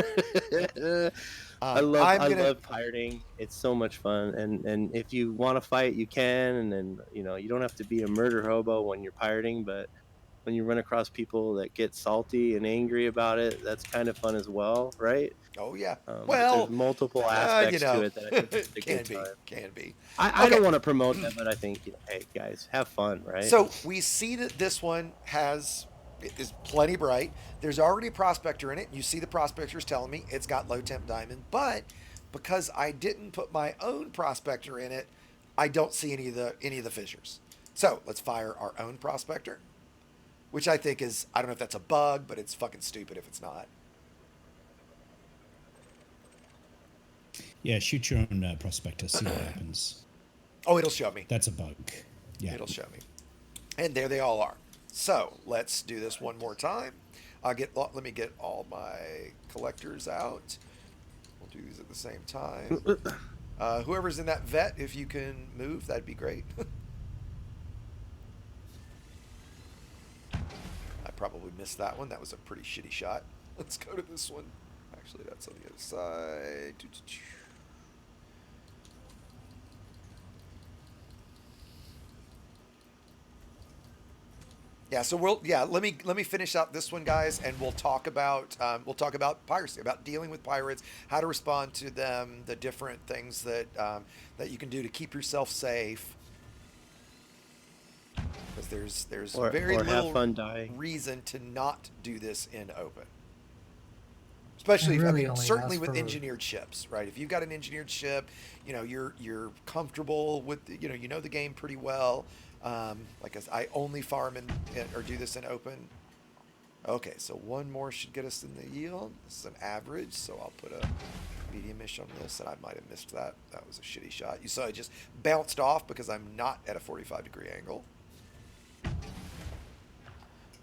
I love pirating. It's so much fun, and if you want to fight, you can, and then you don't have to be a murder hobo when you're pirating, but when you run across people that get salty and angry about it, that's kind of fun as well, right?
Oh yeah.
There's multiple aspects to it that I think it's a good time.
Can be.
I don't want to promote that, but I think hey guys, have fun, right?
So we see that this one is plenty bright. There's already a prospector in it. You see the prospector's telling me it's got low temp diamond, but because I didn't put my own prospector in it, I don't see any of the fissures. So let's fire our own prospector, which I think is, I don't know if that's a bug, but it's fucking stupid if it's not.
Yeah, shoot your own prospector, see what happens.
Oh, it'll show me.
That's a bug. Yeah.
It'll show me. And there they all are. So let's do this one more time. Let me get all my collectors out. We'll do these at the same time. Whoever's in that vet, if you can move, that'd be great. I probably missed that one. That was a pretty shitty shot. Let's go to this one. Actually, that's on the other side. Yeah, so let me finish out this one, guys, and we'll talk about piracy, about dealing with pirates, how to respond to them, the different things that that you can do to keep yourself safe. Because there's very little reason to not do this in open. Especially, certainly with engineered ships, right? If you've got an engineered ship, you're comfortable with, you know the game pretty well. Like I only farm or do this in open. Okay, so one more should get us in the yield. This is an average, so I'll put a medium-ish on this, and I might have missed that. That was a shitty shot. You saw it just bounced off because I'm not at a 45-degree angle.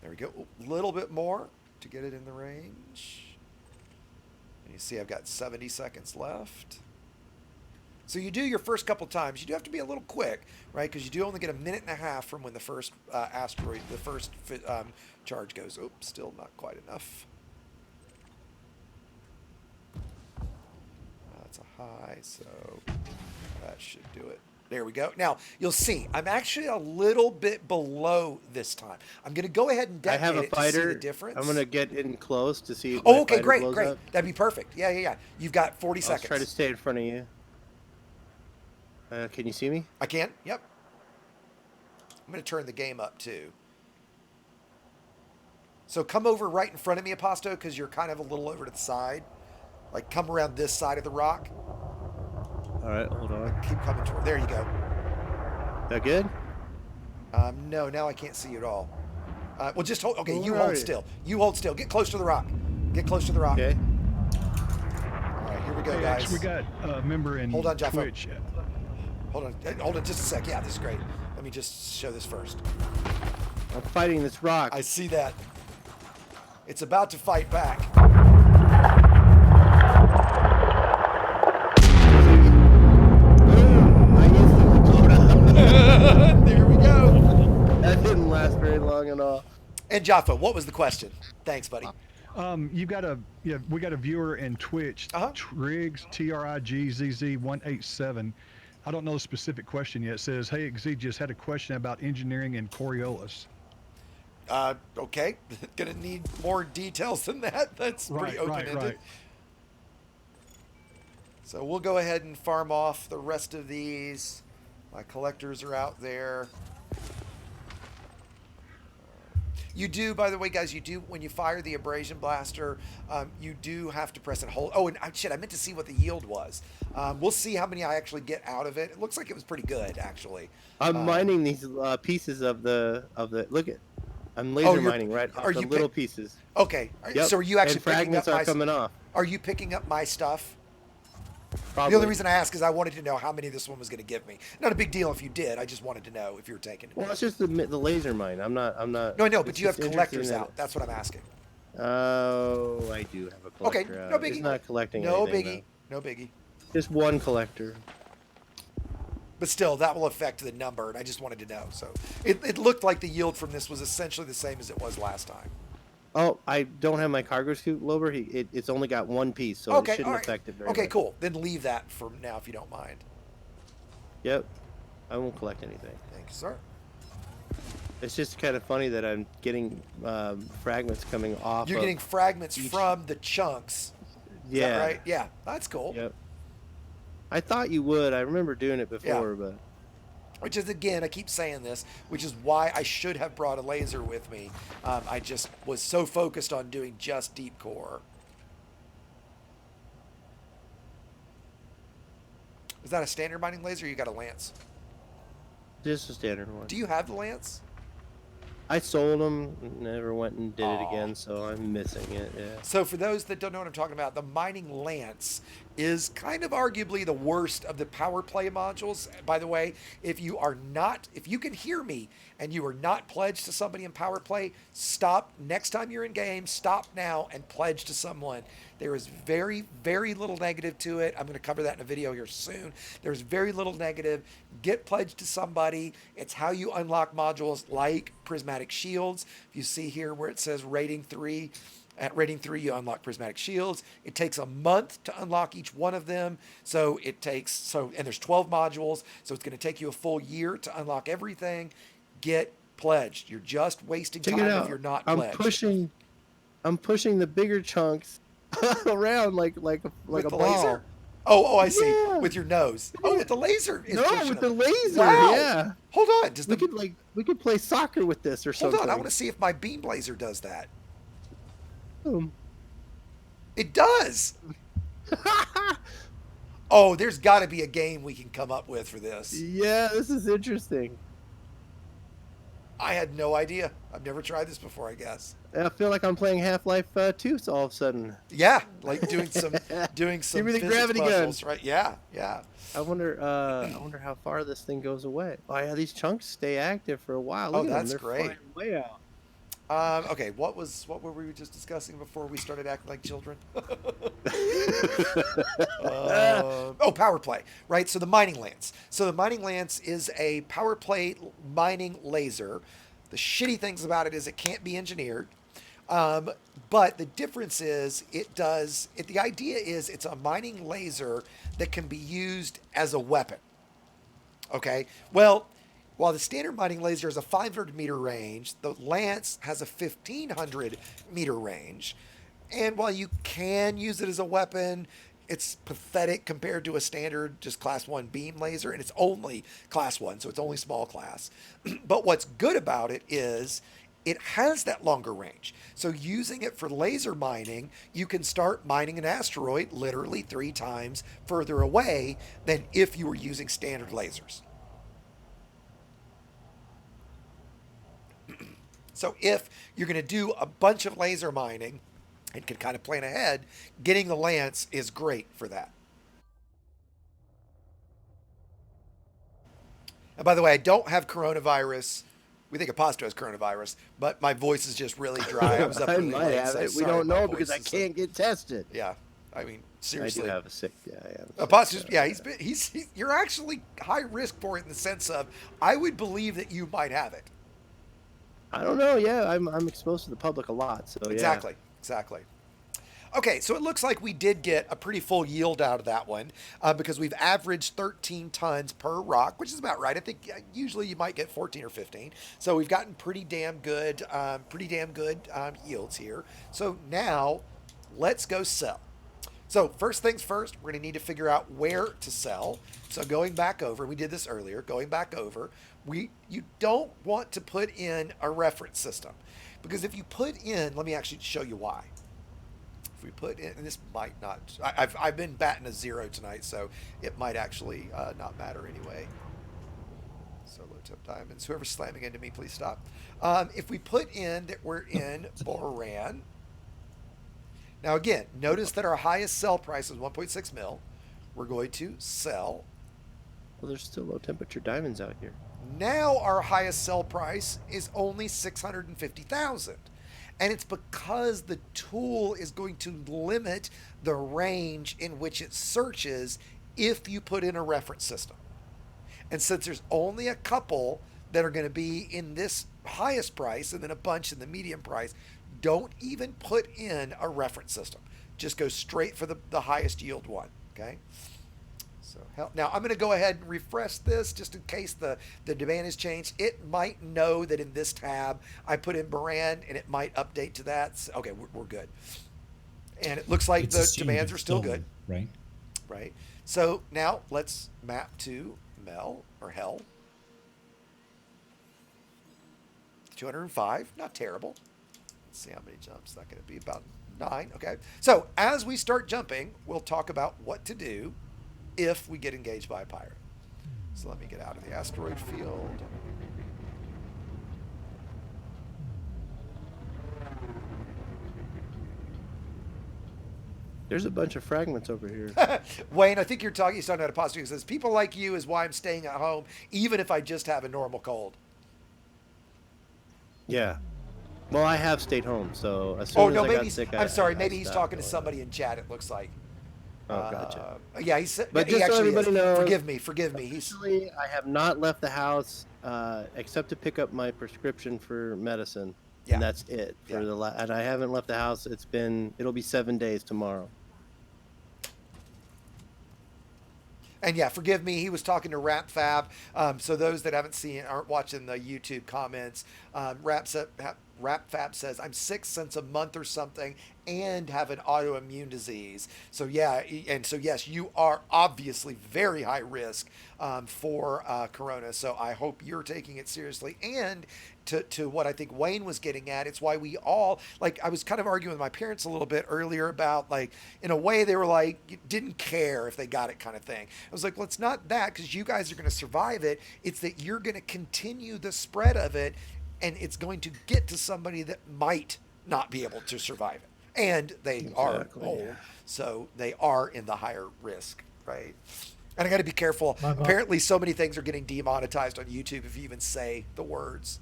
There we go. A little bit more to get it in the range. And you see I've got 70 seconds left. So you do your first couple times. You do have to be a little quick, right? Because you do only get a minute and a half from when the first charge goes. Oops, still not quite enough. That's a high, so that should do it. There we go. Now, you'll see, I'm actually a little bit below this time. I'm going to go ahead and detonate it to see the difference.
I'm going to get in close to see if
my okay, great.
Up.
That'd be perfect. Yeah. You've got 40 seconds.
I'll try to stay in front of you. Can you see me?
I can. Yep. I'm going to turn the game up, too. So come over right in front of me, Aposto, because you're kind of a little over to the side. Like, come around this side of the rock.
All right, hold on.
Keep coming toward. There you go.
That good?
No, now I can't see you at all. Well, just hold. Okay, you hold still. You hold still. Get close to the rock. Get close to the rock.
Okay.
All right, here we go, guys.
We got a member in Twitch.
Hold on just a sec. Yeah, this is great. Let me just show this first.
I'm fighting this rock.
I see that. It's about to fight back. There we go.
That didn't last very long at all.
And Jaffa, what was the question? Thanks, buddy.
We got a viewer in Twitch, Triggs, TRIGZZ187. I don't know the specific question yet. It says, "Hey, Exegius, had a question about engineering in Coriolis."
Okay. Gonna need more details than that. That's pretty open-ended.
Right.
So we'll go ahead and farm off the rest of these. My collectors are out there. You do, by the way, guys, you do, when you fire the abrasion blaster, you do have to press and hold. Oh, and shit, I meant to see what the yield was. We'll see how many I actually get out of it. It looks like it was pretty good, actually.
I'm mining these pieces of the. Look at, I'm laser mining right off the little pieces.
Okay,
Yep.
so are you actually
and
picking up
fragments are coming off.
Are you picking up my stuff?
Probably.
The only reason I asked is I wanted to know how many this one was going to give me. Not a big deal if you did. I just wanted to know if you were taking it.
Well, it's just the laser mine. I'm not.
No, I know, but
it's
you have
just
collectors
interesting
out. That's what I'm asking.
Oh, I do have a collector.
Okay,
out.
no biggie.
It's not collecting
No
anything,
biggie. No biggie.
though. Just one collector.
But still, that will affect the number, and I just wanted to know. So it looked like the yield from this was essentially the same as it was last time.
Oh, I don't have my cargo scoop loader. It's only got one piece, so
Okay,
it shouldn't
all right.
affect it very
Okay,
much.
cool. Then leave that for now if you don't mind.
Yep. I won't collect anything.
Thank you, sir.
It's just kind of funny that I'm getting fragments coming off.
You're getting fragments from the chunks. Is that right? Yeah, that's cool.
Yep. I thought you would. I remember doing it before, but.
Which is, again, I keep saying this, which is why I should have brought a laser with me. I just was so focused on doing just deep core. Is that a standard mining laser or you got a lance?
Just a standard one.
Do you have the lance?
I sold them, never went and did it again, so I'm missing it. Yeah.
So for those that don't know what I'm talking about, the mining lance is kind of arguably the worst of the power play modules. By the way, if you can hear me and you are not pledged to somebody in power play, stop next time you're in game, stop now and pledge to someone. There is very, very little negative to it. I'm going to cover that in a video here soon. There's very little negative. Get pledged to somebody. It's how you unlock modules like prismatic shields. If you see here where it says rating 3, at rating 3 you unlock prismatic shields. It takes a month to unlock each one of them. So and there's 12 modules. So it's going to take you a full year to unlock everything. Get pledged. You're just wasting time if you're not pledged.
I'm pushing the bigger chunks around like a ball.
Laser? Oh, I see.
Yeah.
With your nose. Oh, with the laser.
With the laser.
Wow.
Yeah.
Hold on.
We could play soccer with this or something.
Hold on. I want to see if my beam laser does that.
Boom.
It does. Oh, there's got to be a game we can come up with for this.
Yeah, this is interesting.
I had no idea. I've never tried this before, I guess.
I feel like I'm playing Half-Life 2 all of a sudden.
Yeah, like doing some
Give me the
physics
gravity
puzzles,
gun.
right? Yeah.
I wonder how far this thing goes away. Oh yeah, these chunks stay active for a while. Look at
that's
them. They're
great.
flying way out.
Okay, what were we just discussing before we started acting like children? Power play, right? So the mining lance. So the mining lance is a power play mining laser. The shitty things about it is it can't be engineered. But the difference is the idea is it's a mining laser that can be used as a weapon. Okay, well, while the standard mining laser has a 500 meter range, the lance has a 1500 meter range. And while you can use it as a weapon, it's pathetic compared to a standard just class 1 beam laser, and it's only class 1, so it's only small class. But what's good about it is it has that longer range. So using it for laser mining, you can start mining an asteroid literally 3 times further away than if you were using standard lasers. So if you're going to do a bunch of laser mining and can kind of plan ahead, getting the lance is great for that. And by the way, I don't have coronavirus. We think Aposto has coronavirus, but my voice is just really dry. I was up really
might
late,
have
so
it. We
sorry,
don't
my
know
voice
because I
is
can't get tested.
Yeah, I mean seriously.
I do have a sick. Yeah, I have.
Aposto's, yeah, you're actually high risk for it in the sense of I would believe that you might have it.
I don't know. Yeah, I'm exposed to the public a lot, so yeah.
Exactly. Okay, so it looks like we did get a pretty full yield out of that one because we've averaged 13 tons per rock, which is about right. I think usually you might get 14 or 15. So we've gotten pretty damn good yields here. So now let's go sell. So first things first, we're going to need to figure out where to sell. So going back over, we did this earlier, going back over, you don't want to put in a reference system because if you put in, let me actually show you why. If we put in, and this might not, I've been batting a 0 tonight, so it might actually not matter anyway. So low temp diamonds, whoever's slamming into me, please stop. If we put in that we're in Boran, now again, notice that our highest sell price is 1.6 mil. We're going to sell.
Well, there's still low temperature diamonds out here.
Now our highest sell price is only 650,000. And it's because the tool is going to limit the range in which it searches if you put in a reference system. And since there's only a couple that are going to be in this highest price and then a bunch in the medium price, don't even put in a reference system. Just go straight for the highest yield one, okay? So now I'm going to go ahead and refresh this just in case the demand has changed. It might know that in this tab I put in Baran and it might update to that. So, okay, we're good. And it looks like
It's
the
assumed
demands
it's
are still
stolen,
good.
right?
Right. So now let's map to Mel or Hell. 205, not terrible. Let's see how many jumps. That's going to be about 9. Okay. So as we start jumping, we'll talk about what to do if we get engaged by a pirate. So let me get out of the asteroid field.
There's a bunch of fragments over here.
Wayne, I think he's talking about a positive. He says, people like you is why I'm staying at home, even if I just have a normal cold.
Yeah. Well, I have stayed home, so as soon as I got sick,
I'm sorry. Maybe
I
he's
stopped
talking to
going
somebody in chat. It looks like.
Oh, gotcha.
Yeah, he said.
But
He
just so
actually
everybody
is.
knows,
Forgive me.
Actually, I have not left the house except to pick up my prescription for medicine,
Yeah.
and that's it for and I haven't left the house. It'll be 7 days tomorrow.
And yeah, forgive me. He was talking to Rap Fab. So those that aren't watching the YouTube comments, Rap Fab says, I'm sick since a month or something and have an autoimmune disease. So yeah, and so yes, you are obviously very high risk for Corona. So I hope you're taking it seriously. And to what I think Wayne was getting at, it's why we all, like, I was kind of arguing with my parents a little bit earlier about, like, in a way they were like, didn't care if they got it kind of thing. I was like, well, it's not that, because you guys are going to survive it. It's that you're going to continue the spread of it, and it's going to get to somebody that might not be able to survive it. And they are old, so they are in the higher risk, right? And I got to be careful. Apparently, so many things are getting demonetized on YouTube if you even say the words.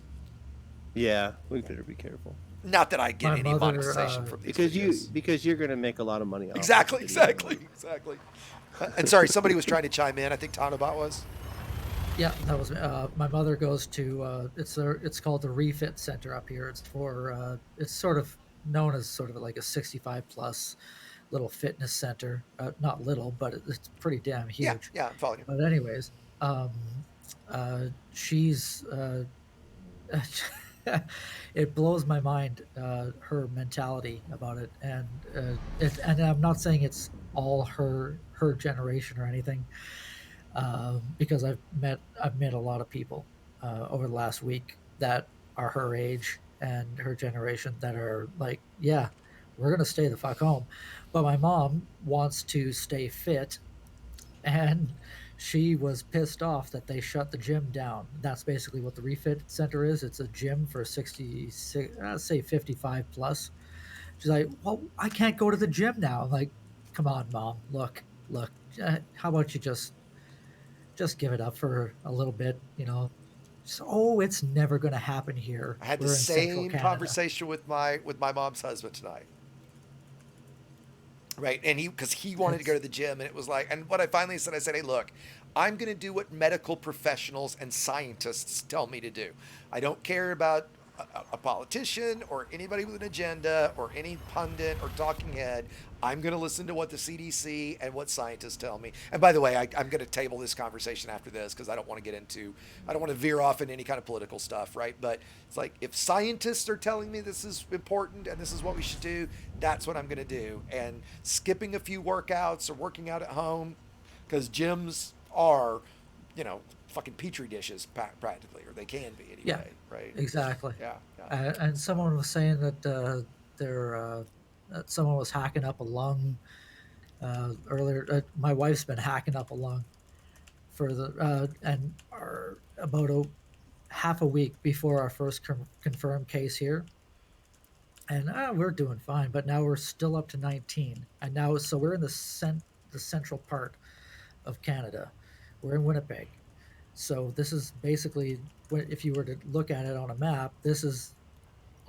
Yeah, we better be careful.
Not that I get any monetization from these videos.
Because you're going to make a lot of money off
Exactly. And sorry, somebody was trying to chime in. I think Tanobot was.
Yeah, that was my mother goes to it's called the Refit Center up here. It's for it's sort of known as sort of like a 65 plus little fitness center. Not little, but it's pretty damn huge.
Yeah, I'm following you.
But anyways, she's it blows my mind, her mentality about it, and and I'm not saying it's all her generation or anything, because I've met a lot of people over the last week that are her age and her generation that are like, yeah, we're gonna stay the fuck home, but my mom wants to stay fit, and she was pissed off that they shut the gym down. That's basically what the Refit Center is. It's a gym for 66, say 55 plus. She's like, well, I can't go to the gym now. I'm like, come on, Mom, look, how about you just give it up for a little bit, So, it's never going to happen here.
I had the same conversation with my mom's husband tonight. Right. And because he wanted to go to the gym, and it was like, and what I finally said, I said, hey, look, I'm going to do what medical professionals and scientists tell me to do. I don't care about a politician or anybody with an agenda or any pundit or talking head. I'm going to listen to what the CDC and what scientists tell me. And by the way, I'm going to table this conversation after this because I don't want to veer off into any kind of political stuff, right? But it's like if scientists are telling me this is important and this is what we should do, that's what I'm going to do. And skipping a few workouts or working out at home, because gyms are, fucking petri dishes practically, or they can be anyway,
Yeah,
right?
exactly.
Yeah.
And someone was saying that that someone was hacking up a lung earlier. My wife's been hacking up a lung for about half a week before our first confirmed case here, and we're doing fine. But now we're still up to 19, and now so we're in the central part of Canada. We're in Winnipeg. So this is basically, if you were to look at it on a map, this is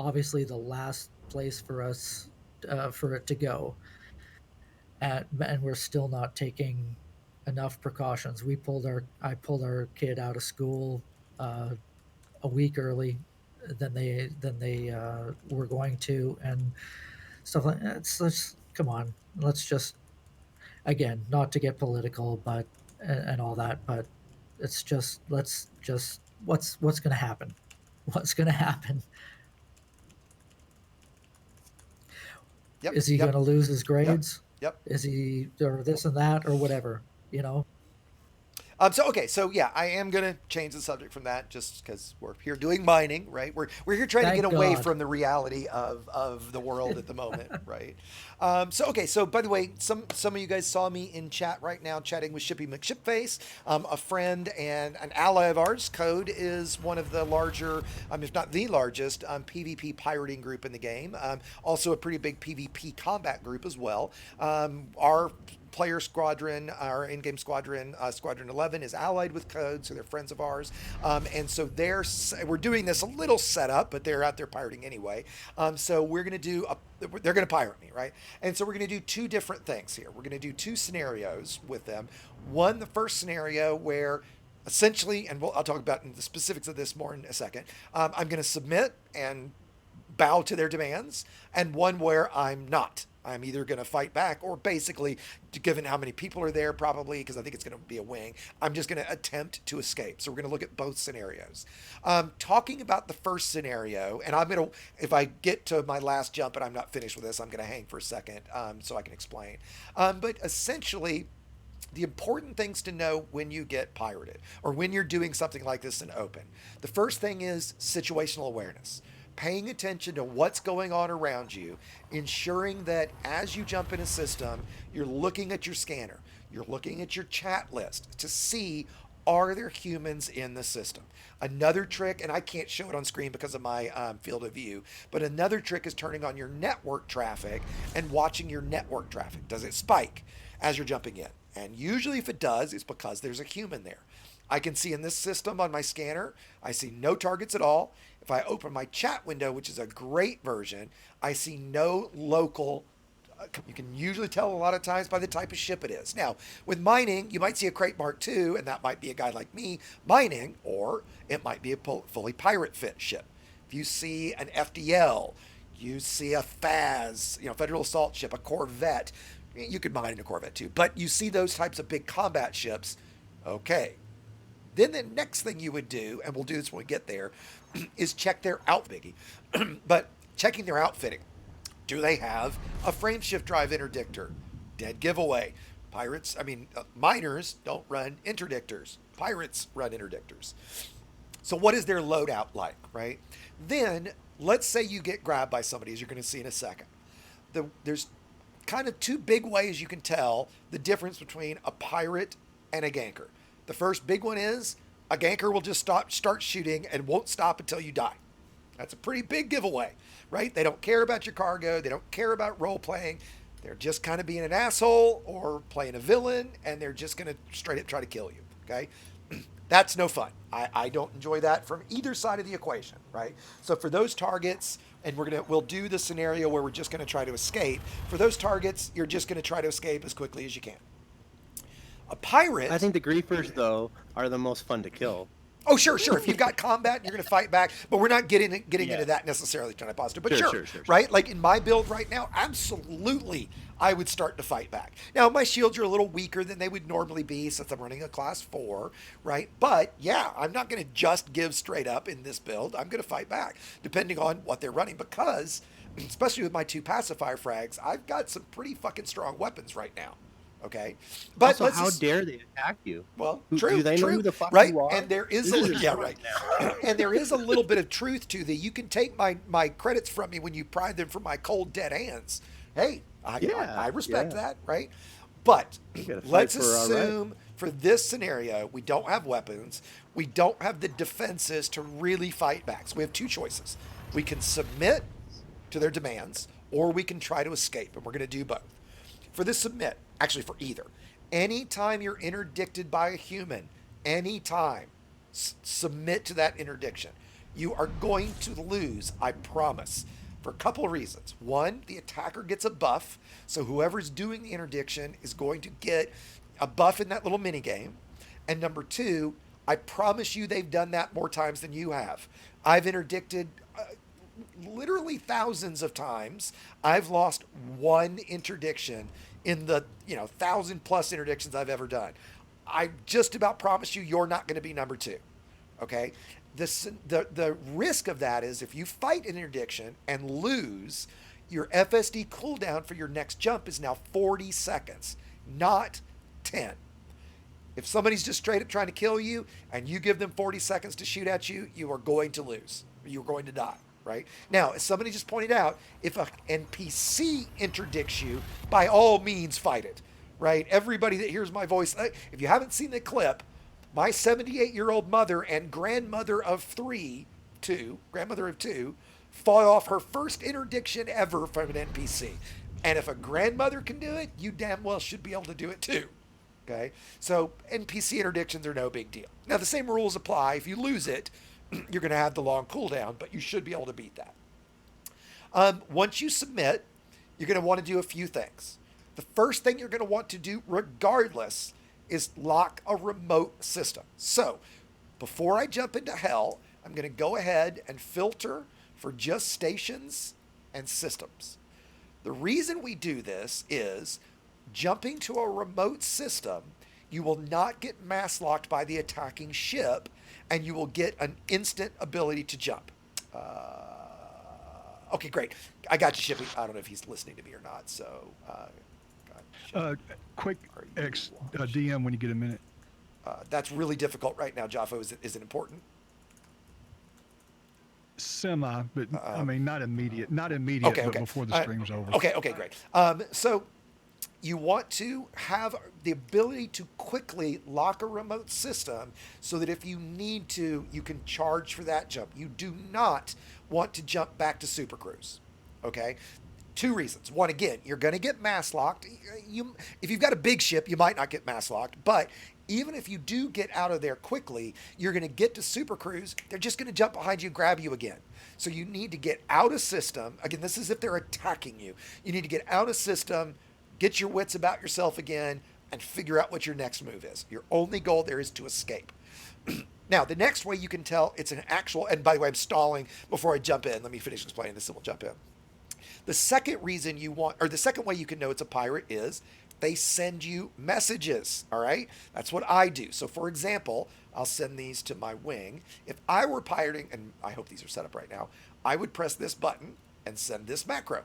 obviously the last place for us for it to go, and we're still not taking enough precautions. I pulled our kid out of school a week early than they were going to, and stuff like that. Let's come on, let's just, again, not to get political, but and all that, but it's just, let's just, what's going to happen? What's going to happen?
Yep.
Is he going to lose his grades?
Yep.
Is he, or this and that, or whatever?
So yeah, I am gonna change the subject from that just because we're here doing mining, right? We're here trying
Thank
to get away
God.
from the reality of the world at the moment, right? So by the way, some of you guys saw me in chat right now chatting with Shippy McShipface, a friend and an ally of ours. Code is one of the larger, if not the largest, PvP pirating group in the game. Also a pretty big PvP combat group as well. Our player squadron, our in-game squadron, Squadron 11, is allied with Code, so they're friends of ours. And so we're doing this a little setup, but they're out there pirating anyway. So we're going to they're going to pirate me, right? And so we're going to do two different things here. We're going to do two scenarios with them. One, the first scenario where essentially, and I'll talk about the specifics of this more in a second, I'm going to submit and bow to their demands, and one where I'm not. I'm either going to fight back or basically, given how many people are there, probably, because I think it's going to be a wing, I'm just going to attempt to escape. So we're going to look at both scenarios. Talking about the first scenario, and I'm going to, if I get to my last jump and I'm not finished with this, I'm going to hang for a second so I can explain. But essentially, the important things to know when you get pirated or when you're doing something like this in open. The first thing is situational awareness. Paying attention to what's going on around you, ensuring that as you jump in a system, you're looking at your scanner, you're looking at your chat list to see, are there humans in the system? Another trick, and I can't show it on screen because of my field of view, but another trick is turning on your network traffic and watching your network traffic. Does it spike as you're jumping in? And usually if it does, it's because there's a human there. I can see in this system on my scanner, I see no targets at all. If I open my chat window, which is a great version, I see no local. You can usually tell a lot of times by the type of ship it is. Now, with mining, you might see a Crate Mark II, and that might be a guy like me mining, or it might be a fully pirate fit ship. If you see an FDL, you see a FAS, Federal Assault Ship, a Corvette, you could mine in a Corvette too, but you see those types of big combat ships, okay. Then the next thing you would do, and we'll do this when we get there, is check their outfitting. But checking their outfitting. Do they have a frame shift drive interdictor? Dead giveaway. Miners don't run interdictors. Pirates run interdictors. So what is their loadout like, right? Then, let's say you get grabbed by somebody, as you're going to see in a second. There's kind of two big ways you can tell the difference between a pirate and a ganker. The first big one is a ganker will just start shooting and won't stop until you die. That's a pretty big giveaway, right? They don't care about your cargo. They don't care about role playing. They're just kind of being an asshole or playing a villain, and they're just going to straight up try to kill you, okay? That's no fun. I don't enjoy that from either side of the equation, right? So for those targets, and we'll do the scenario where we're just going to try to escape. For those targets, you're just going to try to escape as quickly as you can. A pirate.
I think the griefers, though, are the most fun to kill.
Oh, sure. If you've got combat and you're going to fight back, but we're not getting
Yeah.
into that necessarily tonight, Positive. But
Sure,
sure,
sure.
right? Like in my build right now, absolutely, I would start to fight back. Now, my shields are a little weaker than they would normally be since I'm running a class 4, right? But yeah, I'm not going to just give straight up in this build. I'm going to fight back, depending on what they're running, because, especially with my 2 pacifier frags, I've got some pretty fucking strong weapons right now. Okay, but
Also, how dare they attack you?
Well,
Who,
true,
do they know
true,
who the fuck
right?
you are?
And there is
This
a
is
yeah,
right
right, and there is a little bit of truth to the. You can take my credits from me when you pry them from my cold dead hands. Hey, I respect that, right? But
gotta fight
let's
for our right.
assume for this scenario we don't have weapons, we don't have the defenses to really fight back. So we have 2 choices: we can submit to their demands, or we can try to escape, and we're going to do both. For the submit, actually for either. Anytime you're interdicted by a human, anytime, submit to that interdiction. You are going to lose, I promise, for a couple of reasons. One, the attacker gets a buff, so whoever's doing the interdiction is going to get a buff in that little mini game. And number 2, I promise you they've done that more times than you have. I've interdicted literally thousands of times. I've lost 1 interdiction in the 1,000+ interdictions I've ever done. I just about promise you're not going to be number 2. Okay, the risk of that is if you fight an interdiction and lose, your FSD cooldown for your next jump is now 40 seconds, not 10. If somebody's just straight up trying to kill you and you give them 40 seconds to shoot at you, you are going to lose. You're going to die. Right? Now, as somebody just pointed out, if an NPC interdicts you, by all means fight it. Right? Everybody that hears my voice, if you haven't seen the clip, my 78-year-old mother and grandmother of 2 fought off her first interdiction ever from an NPC. And if a grandmother can do it, you damn well should be able to do it too. Okay? So NPC interdictions are no big deal. Now, the same rules apply. If you lose it, you're going to have the long cooldown, but you should be able to beat that. Once you submit, you're going to want to do a few things. The first thing you're going to want to do, regardless, is lock a remote system. So, before I jump into hell, I'm going to go ahead and filter for just stations and systems. The reason we do this is jumping to a remote system, you will not get mass locked by the attacking ship, and you will get an instant ability to jump. Okay, great. I got you, Shippy. I don't know if he's listening to me or not. So,
Quick DM when you get a minute.
that's really difficult right now, Jaffo. Is it important?
Semi, but I mean not immediate. Not immediate,
Okay,
but
okay.
before the stream's over.
Okay, great. So you want to have the ability to quickly lock a remote system so that if you need to, you can charge for that jump. You do not want to jump back to Super Cruise. Okay? 2 reasons. One, again, you're going to get mass locked. If you've got a big ship, you might not get mass locked, but even if you do get out of there quickly, you're going to get to Super Cruise. They're just going to jump behind you and grab you again. So you need to get out of system. Again, this is if they're attacking you. You need to get out of system, get your wits about yourself again, and figure out what your next move is. Your only goal there is to escape. Now, the next way you can tell it's an actual, and by the way, I'm stalling before I jump in. Let me finish explaining this and we'll jump in. The second reason you want, or the second way you can know it's a pirate is they send you messages, all right? That's what I do. So for example, I'll send these to my wing. If I were pirating, and I hope these are set up right now, I would press this button and send this macro.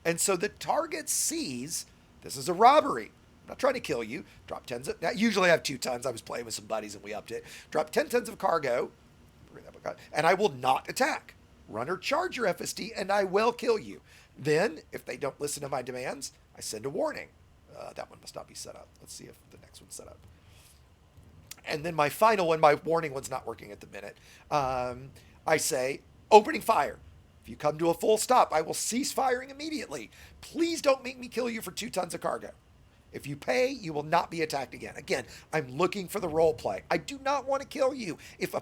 And so the target sees this is a robbery. I'm not trying to kill you. Drop 10 now, usually I have 2 tons. I was playing with some buddies and we upped it. Drop 10 tons of cargo, and I will not attack. Run or charge your FSD, and I will kill you. Then, if they don't listen to my demands, I send a warning. That one must not be set up. Let's see if the next one's set up. And then my final one, my warning one's not working at the minute. I say, opening fire. If you come to a full stop, I will cease firing immediately. Please don't make me kill you for 2 tons of cargo. If you pay, you will not be attacked again. Again, I'm looking for the role play. I do not want to kill you. If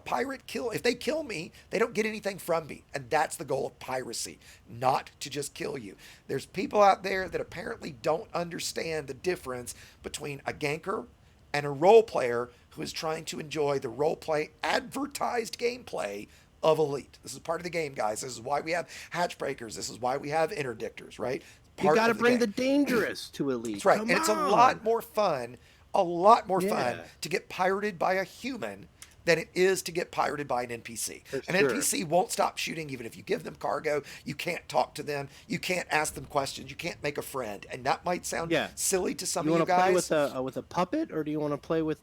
they kill me, they don't get anything from me. And that's the goal of piracy, not to just kill you. There's people out there that apparently don't understand the difference between a ganker and a role player who is trying to enjoy the roleplay advertised gameplay of Elite. This is part of the game, guys. This is why we have hatch breakers. This is why we have interdictors, right?
You got to
of
bring
game.
the dangerous to Elite.
That's right.
Come
And it's a
on.
lot more fun, fun
Yeah.
to get pirated by a human than it is to get pirated by an NPC. An NPC won't stop shooting even if you give them cargo. You can't talk to them. You can't ask them questions. You can't make a friend. And that might sound silly to some of you guys.
You want to play with a puppet, or do you want to play with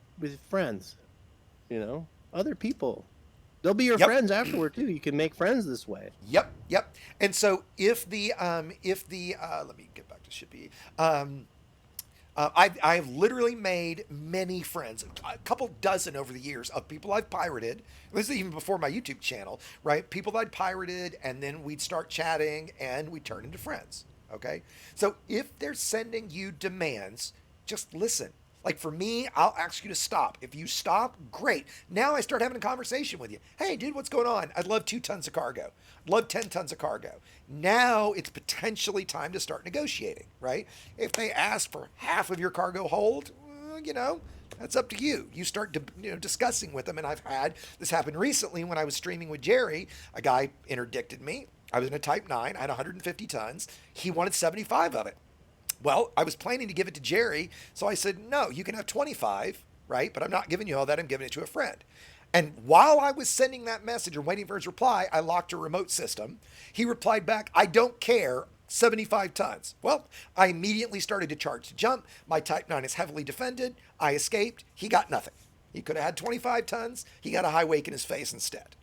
friends? You know, other people. They'll be your friends afterward too. You can make friends this way.
Yep. And so if the let me get back to Shippy. I've literally made many friends, a couple dozen over the years of people I've pirated. This is even before my YouTube channel, right? People that I'd pirated, and then we'd start chatting and we'd turn into friends. Okay. So if they're sending you demands, just listen. Like for me, I'll ask you to stop. If you stop, great. Now I start having a conversation with you. Hey, dude, what's going on? I'd love 2 tons of cargo. I'd love 10 tons of cargo. Now it's potentially time to start negotiating, right? If they ask for half of your cargo hold, well, that's up to you. You start discussing with them. And I've had this happen recently when I was streaming with Jerry. A guy interdicted me. I was in a Type 9. I had 150 tons. He wanted 75 of it. Well, I was planning to give it to Jerry, so I said, no, you can have 25, right? But I'm not giving you all that. I'm giving it to a friend. And while I was sending that message or waiting for his reply, I locked a remote system. He replied back, I don't care, 75 tons. Well, I immediately started to charge to jump. My Type 9 is heavily defended. I escaped. He got nothing. He could have had 25 tons. He got a high wake in his face instead.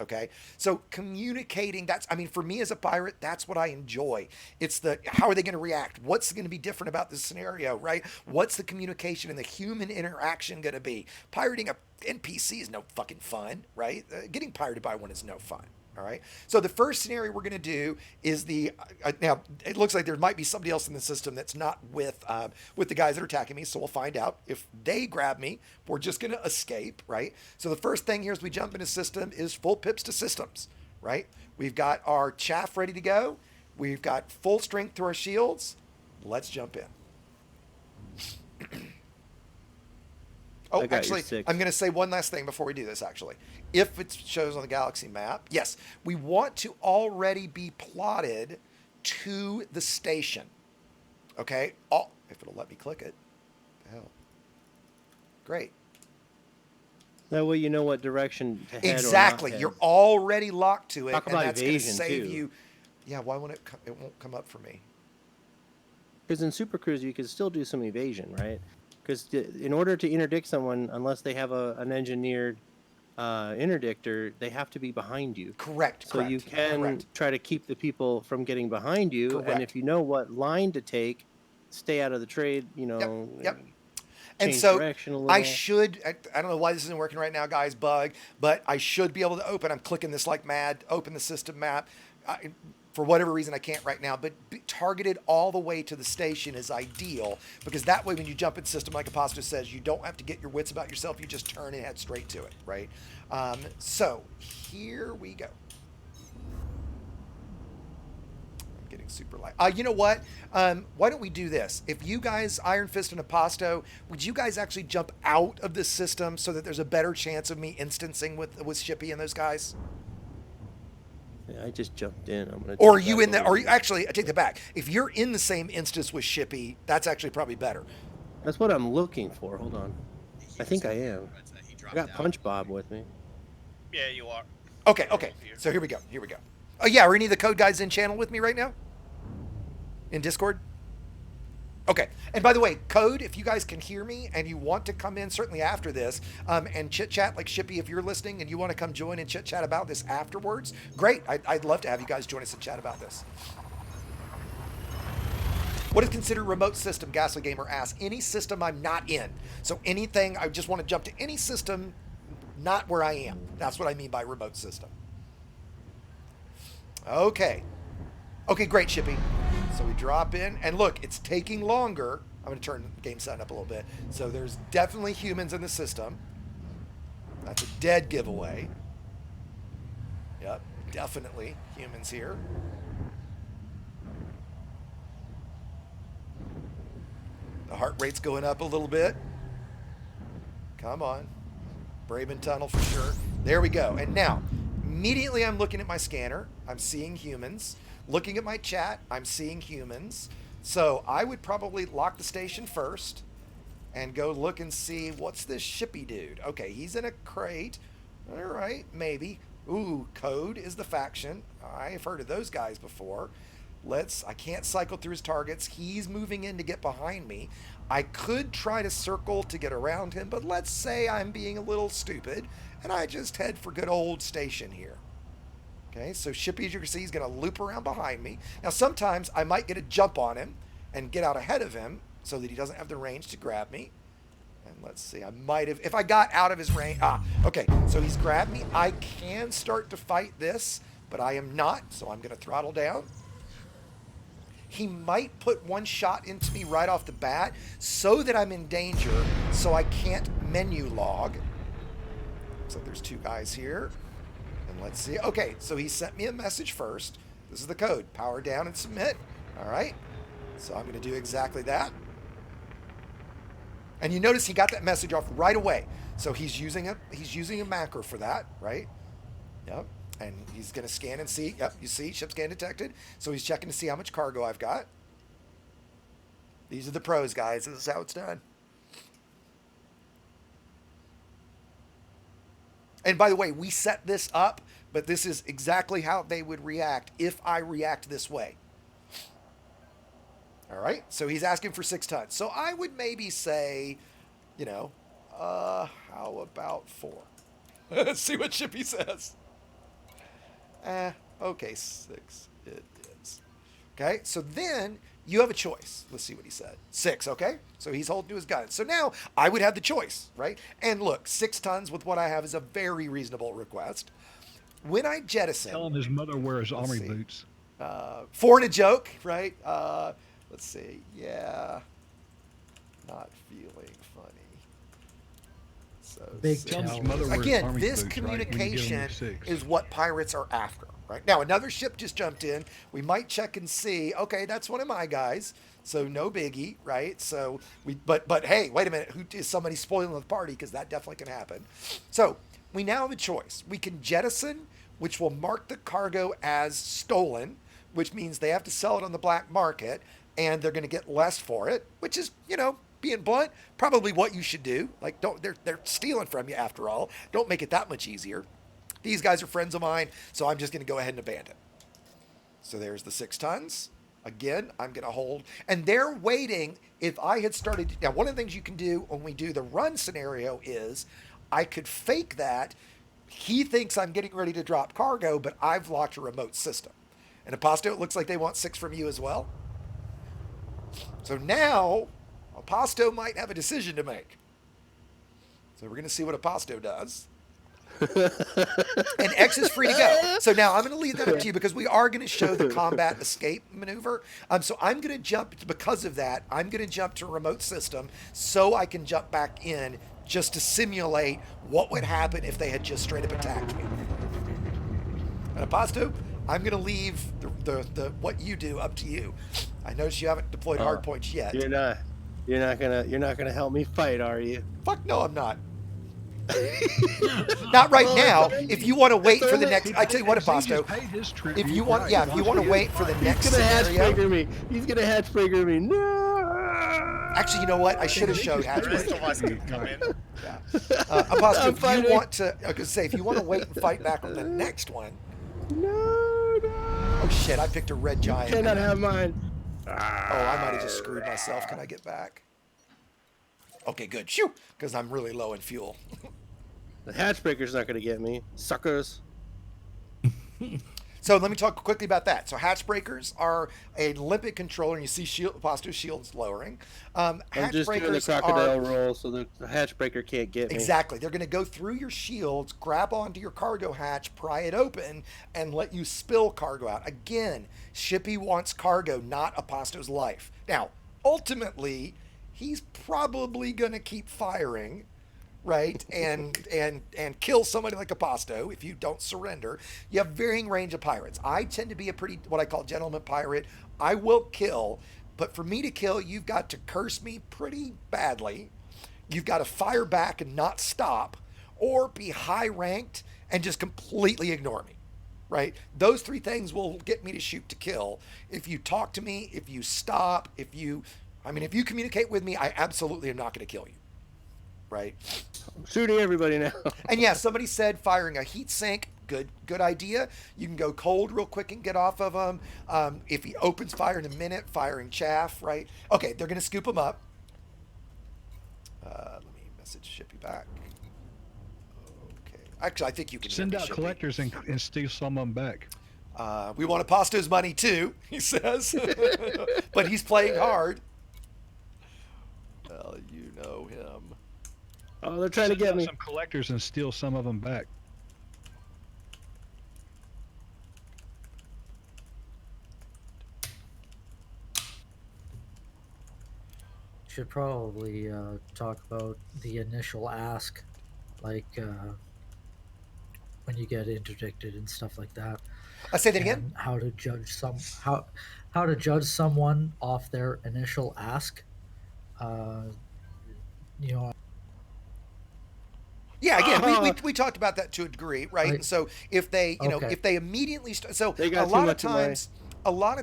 Okay. So communicating, for me as a pirate, that's what I enjoy. It's how are they going to react? What's going to be different about this scenario, right? What's the communication and the human interaction going to be? Pirating a NPC is no fucking fun, right? Getting pirated by one is no fun. All right. So the first scenario we're going to do is now it looks like there might be somebody else in the system that's not with the guys that are attacking me. So we'll find out if they grab me. We're just going to escape. Right. So the first thing here as we jump into system is full pips to systems. Right. We've got our chaff ready to go. We've got full strength to our shields. Let's jump in. Oh, actually, I'm going to say one last thing before we do this, actually. If it shows on the galaxy map, yes, we want to already be plotted to the station. Okay? If it'll let me click it. Hell. Great.
That way you know what direction to head.
Exactly.
Or not
You're already locked to it.
Talk about
that's going to
evasion,
save
too.
you. Yeah, why won't it won't come up for me?
Because in Super Cruise, you can still do some evasion, right? Because in order to interdict someone, unless they have an engineered interdictor, they have to be behind you.
Correct.
So you can try to keep the people from getting behind you.
Correct.
And if you know what line to take, stay out of the trade,
Yep.
Change
And so
direction a little.
I don't know why this isn't working right now, guys, bug, but I should be able to open. I'm clicking this like mad, open the system map. For whatever reason, I can't right now, but targeted all the way to the station is ideal because that way when you jump in system, like Apostle says, you don't have to get your wits about yourself. You just turn and head straight to it, right? So here we go. I'm getting super light. You know what? Why don't we do this? If you guys, Iron Fist and Aposto, would you guys actually jump out of this system so that there's a better chance of me instancing with Shippy and those guys?
Yeah, I just jumped in.
Or are you in the? Or actually, I take that back. If you're in the same instance with Shippy, that's actually probably better.
That's what I'm looking for. Hold on. I think I am. I got Punch Bob with me.
Yeah, you are.
Okay. So here we go. Oh yeah, are any of the code guys in channel with me right now? In Discord? Okay. And by the way, Code, if you guys can hear me and you want to come in, certainly after this, and chit-chat like Shippy, if you're listening and you want to come join and chit-chat about this afterwards, great. I'd love to have you guys join us and chat about this. What is considered remote system, Ghastly Gamer asks? Any system I'm not in. So anything, I just want to jump to any system not where I am. That's what I mean by remote system. Okay, great, Shippy. So we drop in, and look, it's taking longer. I'm going to turn the game setting up a little bit. So there's definitely humans in the system. That's a dead giveaway. Yep, definitely humans here. The heart rate's going up a little bit. Come on. Braven Tunnel for sure. There we go. And now, immediately I'm looking at my scanner. I'm seeing humans. Looking at my chat, I'm seeing humans. So I would probably lock the station first and go look and see, what's this shippy dude? Okay, he's in a crate. All right, maybe. Ooh, Code is the faction. I've heard of those guys before. I can't cycle through his targets. He's moving in to get behind me. I could try to circle to get around him, but let's say I'm being a little stupid and I just head for good old station here. Okay, so Shippy, as you can see, he's going to loop around behind me. Now, sometimes I might get a jump on him and get out ahead of him so that he doesn't have the range to grab me. And let's see, I might have, if I got out of his range, okay, so he's grabbed me. I can start to fight this, but I am not, so I'm going to throttle down. He might put one shot into me right off the bat so that I'm in danger, so I can't menu log. Looks like there's two guys here. And let's see. Okay, so he sent me a message first. This is the code. Power down and submit. All right. So I'm going to do exactly that. And you notice he got that message off right away. So he's using a macro for that, right? Yep. And he's going to scan and see. Yep, you see, ship scan detected. So he's checking to see how much cargo I've got. These are the pros, guys. This is how it's done. And by the way, we set this up, but this is exactly how they would react if I react this way. All right, so he's asking for 6 tons. So I would maybe say, you know, how about 4? Let's see what Shippy says. Okay, 6 it is. Okay, so then you have a choice. Let's see what he said. 6, okay? So he's holding to his gun. So now I would have the choice, right? And look, 6 tons with what I have is a very reasonable request. When I jettison...
Tell him his mother wears army boots.
4 and a joke, right? Let's see. Yeah. Not feeling funny. So
Big
again, this communication is what pirates are after, right? Now, another ship just jumped in. We might check and see. Okay, that's one of my guys. So no biggie, right? So but hey, wait a minute. Who is somebody spoiling the party? Because that definitely can happen. So we now have a choice. We can jettison, which will mark the cargo as stolen, which means they have to sell it on the black market, and they're going to get less for it, which is, you know, being blunt, probably what you should do. Like, they're stealing from you after all. Don't make it that much easier. These guys are friends of mine, so I'm just going to go ahead and abandon. So there's the 6 tons. Again, I'm going to hold. And they're waiting. If I had started... Now, one of the things you can do when we do the run scenario is I could fake that. He thinks I'm getting ready to drop cargo, but I've locked a remote system. And Aposto, it looks like they want 6 from you as well. So now... Aposto might have a decision to make. So we're going to see what Aposto does. And X is free to go. So now I'm going to leave that up to you because we are going to show the combat escape maneuver. So I'm going to jump, because of that, I'm going to jump to a remote system so I can jump back in just to simulate what would happen if they had just straight up attacked me. And Aposto, I'm going to leave the what you do up to you. I notice you haven't deployed hard points yet.
You're not gonna help me fight, are you?
Fuck no, I'm not. Not right now. If you want to wait for the next, I tell you what, Aposto. If you want, if you want to wait for the next scenario,
he's gonna hatch breaker me. No.
Actually, you know what? I should have showed hatch breaker. Yeah. Aposto, if you want to, I could say, if you want to wait and fight back on the next one.
No.
Oh shit! I picked a red giant.
You cannot have mine.
Oh, I might have just screwed myself. Can I get back? Okay, good. Shoo! Because I'm really low in fuel.
The hatchbreaker's not going to get me. Suckers.
So let me talk quickly about that. So hatchbreakers are a limpet controller, and you see Aposto's shield's lowering.
I'm just doing the crocodile roll so the hatchbreaker can't get me.
Exactly. They're going to go through your shields, grab onto your cargo hatch, pry it open, and let you spill cargo out. Again, Shippy wants cargo, not Aposto's life. Now, ultimately, he's probably going to keep firing, right? And kill somebody like Aposto if you don't surrender. You have varying range of pirates. I tend to be a pretty, what I call gentleman pirate. I will kill, but for me to kill, you've got to curse me pretty badly, You've got to fire back and not stop, or be high ranked and just completely ignore me, right? Those three things will get me to shoot to kill. If you talk to me, if you stop, if you communicate with me, I absolutely am not going to kill you, right?
I'm shooting everybody now.
And yeah, somebody said firing a heat sink, good idea. You can go cold real quick and get off of him. If he opens fire in a minute, firing chaff, right? Okay, they're going to scoop him up. Let me message Shippy back. Okay. Actually, I think you can
send
hear me,
out
Shippy.
collectors and steal some of them back.
We want Aposto's money too, he says. But he's playing hard. Well, you know him.
Oh, they're trying to
Send
get
out
me.
some collectors and steal some of them back.
Should probably talk about the initial ask, like when you get interdicted and stuff like that.
I say that
and
again.
How to judge how to judge someone off their initial ask. You know.
Yeah, again, we talked about that to a degree, right? And so if they,
Okay.
if they immediately so
They
a
got too
lot of
much away.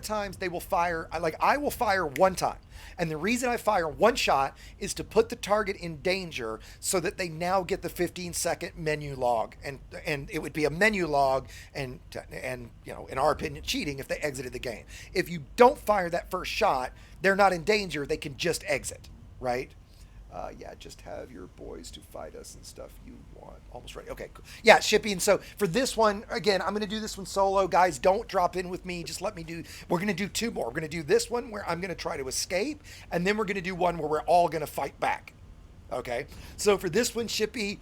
times, they will fire. I will fire one time, and the reason I fire one shot is to put the target in danger, so that they now get the 15-second menu log, and it would be a menu log, and in our opinion, cheating if they exited the game. If you don't fire that first shot, they're not in danger. They can just exit, right? Yeah, just have your boys to fight us and stuff you want. Almost ready. Okay, cool. Yeah, Shippy. And so for this one, again, I'm going to do this one solo. Guys, don't drop in with me. Just let me do, we're going to do two more. We're going to do this one where I'm going to try to escape, and then we're going to do one where we're all going to fight back. Okay? So for this one, Shippy,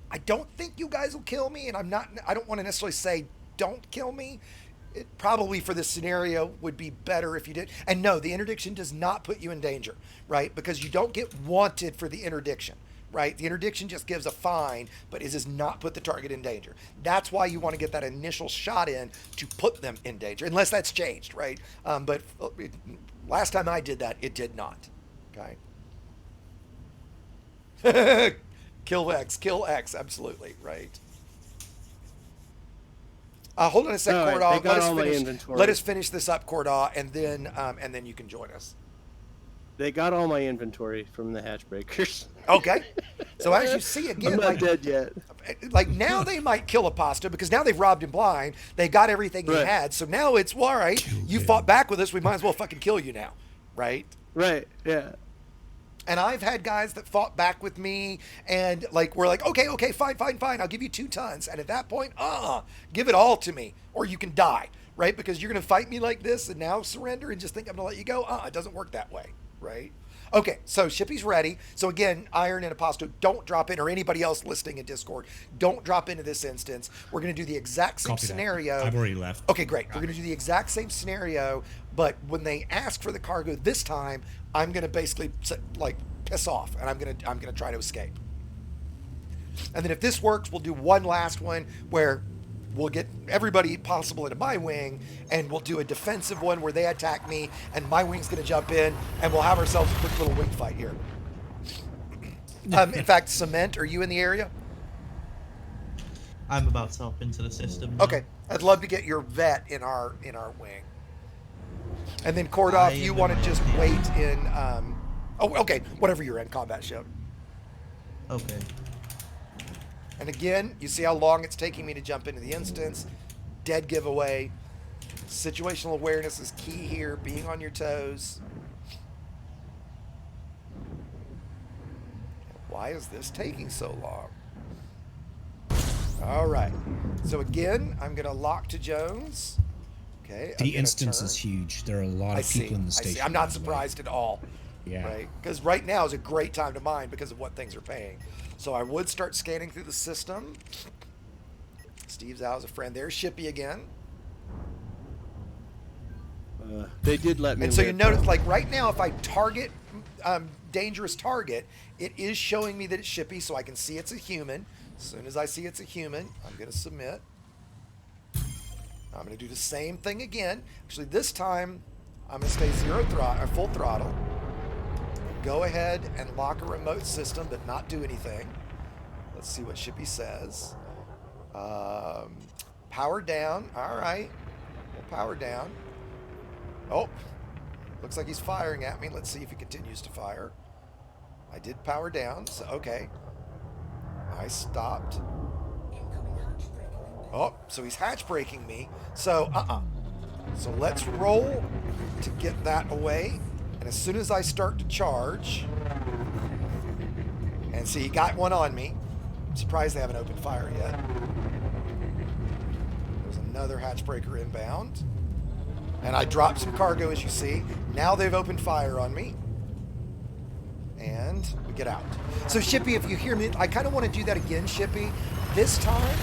I don't think you guys will kill me, and I don't want to necessarily say don't kill me. It probably for this scenario would be better if you did. And no, the interdiction does not put you in danger, right? Because you don't get wanted for the interdiction, right? The interdiction just gives a fine, but it does not put the target in danger. That's why you want to get that initial shot in to put them in danger, unless that's changed, right? But last time I did that, it did not. Okay. Kill X, absolutely, right? Hold on a second,
All right,
Cordaw. Let us finish this up, Cordaw, and then you can join us.
They got all my inventory from the hatch breakers.
Okay. So as you see again,
I'm not dead yet.
Like now they might kill Aposto because now they've robbed him blind. They got everything he had. So now it's, well, all right, you fought back with us. We might as well fucking kill you now, right?
Right. Yeah.
And I've had guys that fought back with me, and like we're like, okay, fine, I'll give you 2 tons. And at that point, give it all to me, or you can die, right? Because you're gonna fight me like this and now surrender and just think I'm gonna let you go. It doesn't work that way, right? Okay, so Shippy's ready. So again, Iron and Aposto, don't drop in, or anybody else listening in Discord, don't drop into this instance. We're gonna do the exact same scenario.
I've already left.
Okay, great. We're gonna do the exact same scenario, but when they ask for the cargo this time, I'm gonna basically like piss off, and I'm gonna try to escape. And then if this works, we'll do one last one where we'll get everybody possible into my wing, and we'll do a defensive one where they attack me, and my wing's gonna jump in, and we'll have ourselves a quick little wing fight here. In fact, Cement, are you in the area?
I'm about to hop into the system now.
Okay, I'd love to get your vet in our wing. And then Cordaw, if you want to just wait in, okay, whatever you're in, combat ship.
Okay.
And again, you see how long it's taking me to jump into the instance. Dead giveaway. Situational awareness is key here, being on your toes. Why is this taking so long? All right. So again, I'm going to lock to Jones. Okay.
The instance is huge. There are a lot of people in the station.
I'm not surprised at all.
Yeah.
Right? Because right now is a great time to mine because of what things are paying. So I would start scanning through the system. Steve's out as a friend. There's Shippy again.
They did let me.
And so you notice, like right now, if I target dangerous target, it is showing me that it's Shippy, so I can see it's a human. As soon as I see it's a human, I'm going to submit. I'm going to do the same thing again. Actually, this time I'm going to stay full throttle. go ahead and lock a remote system, but not do anything. Let's see what Shippy says. Power down. All right. We'll power down. Oh, looks like he's firing at me. Let's see if he continues to fire. I did power down, so okay. I stopped. Oh, so he's hatch braking me. So, So let's roll to get that away. And as soon as I start to charge, and see, he got one on me. I'm surprised they haven't opened fire yet. There's another hatch breaker inbound. And I dropped some cargo, as you see. Now they've opened fire on me. And we get out. So Shippy, if you hear me, I kind of want to do that again, Shippy. This time,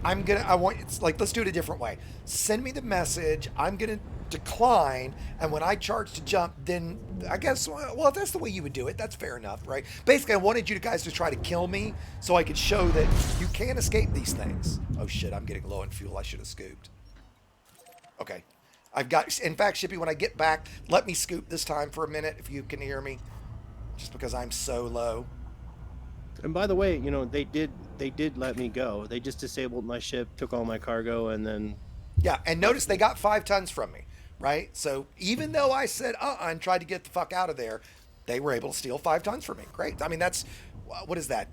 it's like, let's do it a different way. Send me the message. I'm going to decline. And when I charge to jump, then I guess, well, if that's the way you would do it, that's fair enough, right? Basically, I wanted you guys to try to kill me so I could show that you can escape these things. Oh shit, I'm getting low on fuel. I should have scooped. Okay. In fact, Shippy, when I get back, let me scoop this time for a minute if you can hear me. Just because I'm so low.
And by the way, you know, they did let me go. They just disabled my ship, took all my cargo, and then...
Yeah, and notice they got 5 tons from me, right? So even though I said and tried to get the fuck out of there, they were able to steal 5 tons from me. Great. I mean, that's, what is that?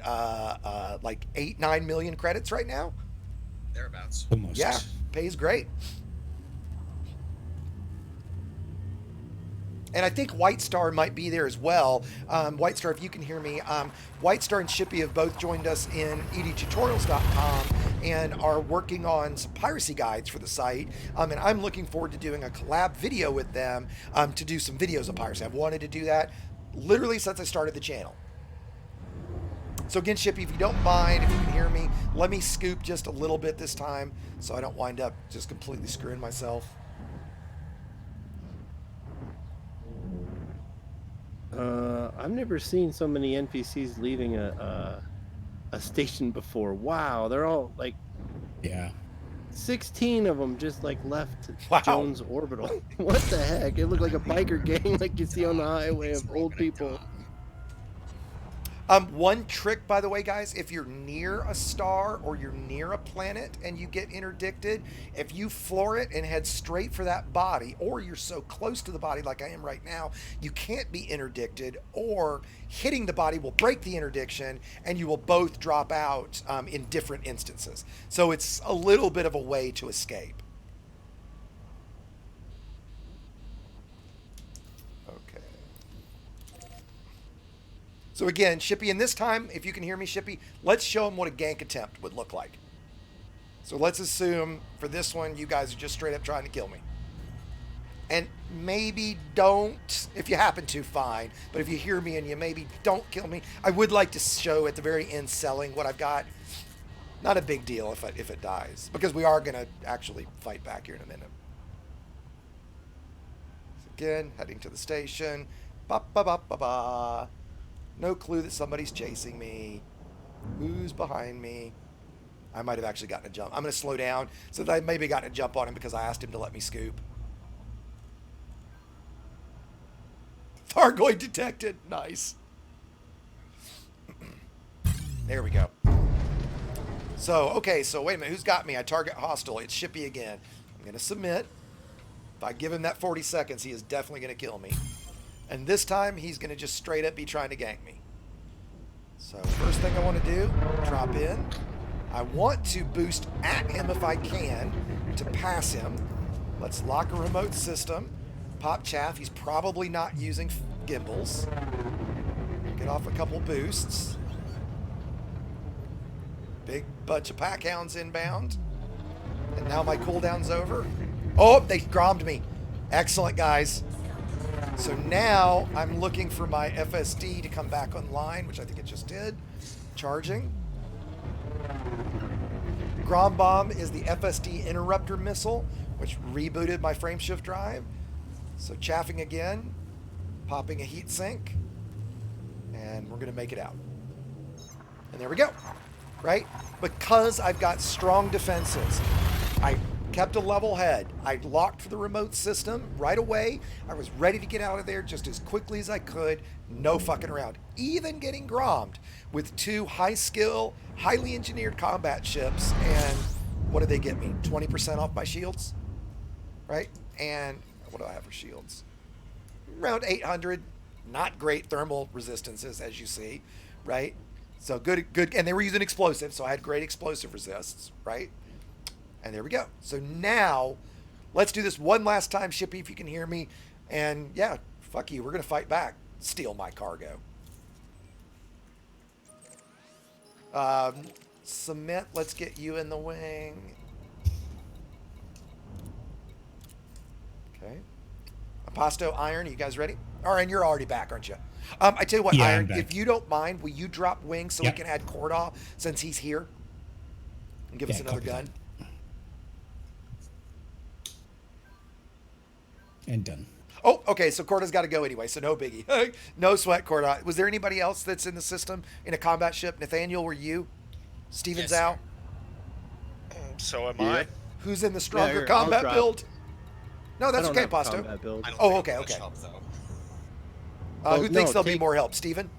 Like 8-9 million credits right now?
Thereabouts.
Almost.
Yeah, pays great. And I think White Star might be there as well. White Star, if you can hear me, White Star and Shippy have both joined us in EDTutorials.com and are working on some piracy guides for the site. And I'm looking forward to doing a collab video with them to do some videos of piracy. I've wanted to do that literally since I started the channel. So again, Shippy, if you don't mind, if you can hear me, let me scoop just a little bit this time so I don't wind up just completely screwing myself.
I've never seen so many NPCs leaving a station before. Wow, they're all like,
yeah,
16 of them just like left
Wow.
Jones Orbital. What the heck? It looked like a biker gang like you see on the highway of old people.
One trick, by the way, guys, if you're near a star or you're near a planet and you get interdicted, if you floor it and head straight for that body, or you're so close to the body like I am right now, you can't be interdicted, or hitting the body will break the interdiction and you will both drop out in different instances. So it's a little bit of a way to escape. So again, Shippy, and this time, if you can hear me, Shippy, let's show them what a gank attempt would look like. So let's assume for this one, you guys are just straight up trying to kill me. And maybe don't, if you happen to, fine. But if you hear me and you maybe don't kill me, I would like to show at the very end selling what I've got. Not a big deal if it dies, because we are going to actually fight back here in a minute. So again, heading to the station. Ba-ba-ba-ba-ba. No clue that somebody's chasing me. Who's behind me? I might have actually gotten a jump. I'm going to slow down so that I maybe gotten a jump on him because I asked him to let me scoop. Thargoid detected. Nice. There we go. So, okay, so wait a minute. Who's got me? I target hostile. It's Shippy again. I'm going to submit. If I give him that 40 seconds, he is definitely going to kill me. And this time, he's going to just straight up be trying to gank me. So first thing I want to do, drop in. I want to boost at him if I can to pass him. Let's lock a remote system. Pop chaff. He's probably not using gimbals. Get off a couple boosts. Big bunch of pack hounds inbound. And now my cooldown's over. Oh, they grommed me. Excellent, guys. So now I'm looking for my FSD to come back online, which I think it just did. Charging. Grom Bomb is the FSD interrupter missile, which rebooted my frameshift drive. So chaffing again, popping a heat sink, and we're going to make it out. And there we go, right? Because I've got strong defenses, I kept a level head. I locked for the remote system right away. I was ready to get out of there just as quickly as I could. No fucking around. Even getting grommed with 2 high skill, highly engineered combat ships. And what did they get me? 20% off my shields? Right? And what do I have for shields? Around 800. Not great thermal resistances, as you see. Right? So good. And they were using explosives, so I had great explosive resists. Right? And there we go. So now, let's do this one last time, Shippy, if you can hear me. And yeah, fuck you. We're going to fight back. Steal my cargo. Cement, let's get you in the wing. Okay. Aposto, Iron, you guys ready? All right, and you're already back, aren't you? I tell you what,
Yeah, I'm
Iron,
back.
if you don't mind, will you drop wing so
Yep.
we can add Cordaw since he's here? And give us
Yeah,
another
copy
gun.
that. And done.
Oh, okay, so Cordaw's got to go anyway, so no biggie. No sweat, Cordaw. Was there anybody else that's in the system in a combat ship? Nathaniel, were you? Steven's
Yes,
out?
So am
Yeah.
I.
Who's in the stronger
here, I'll
combat
drop.
build? No,
I
that's
don't
okay,
have
Pasto.
combat build.
I don't
Oh,
think
okay,
it'll be much
okay.
help, though.
Well,
Who thinks
no,
there'll be
take-
more help? Steven?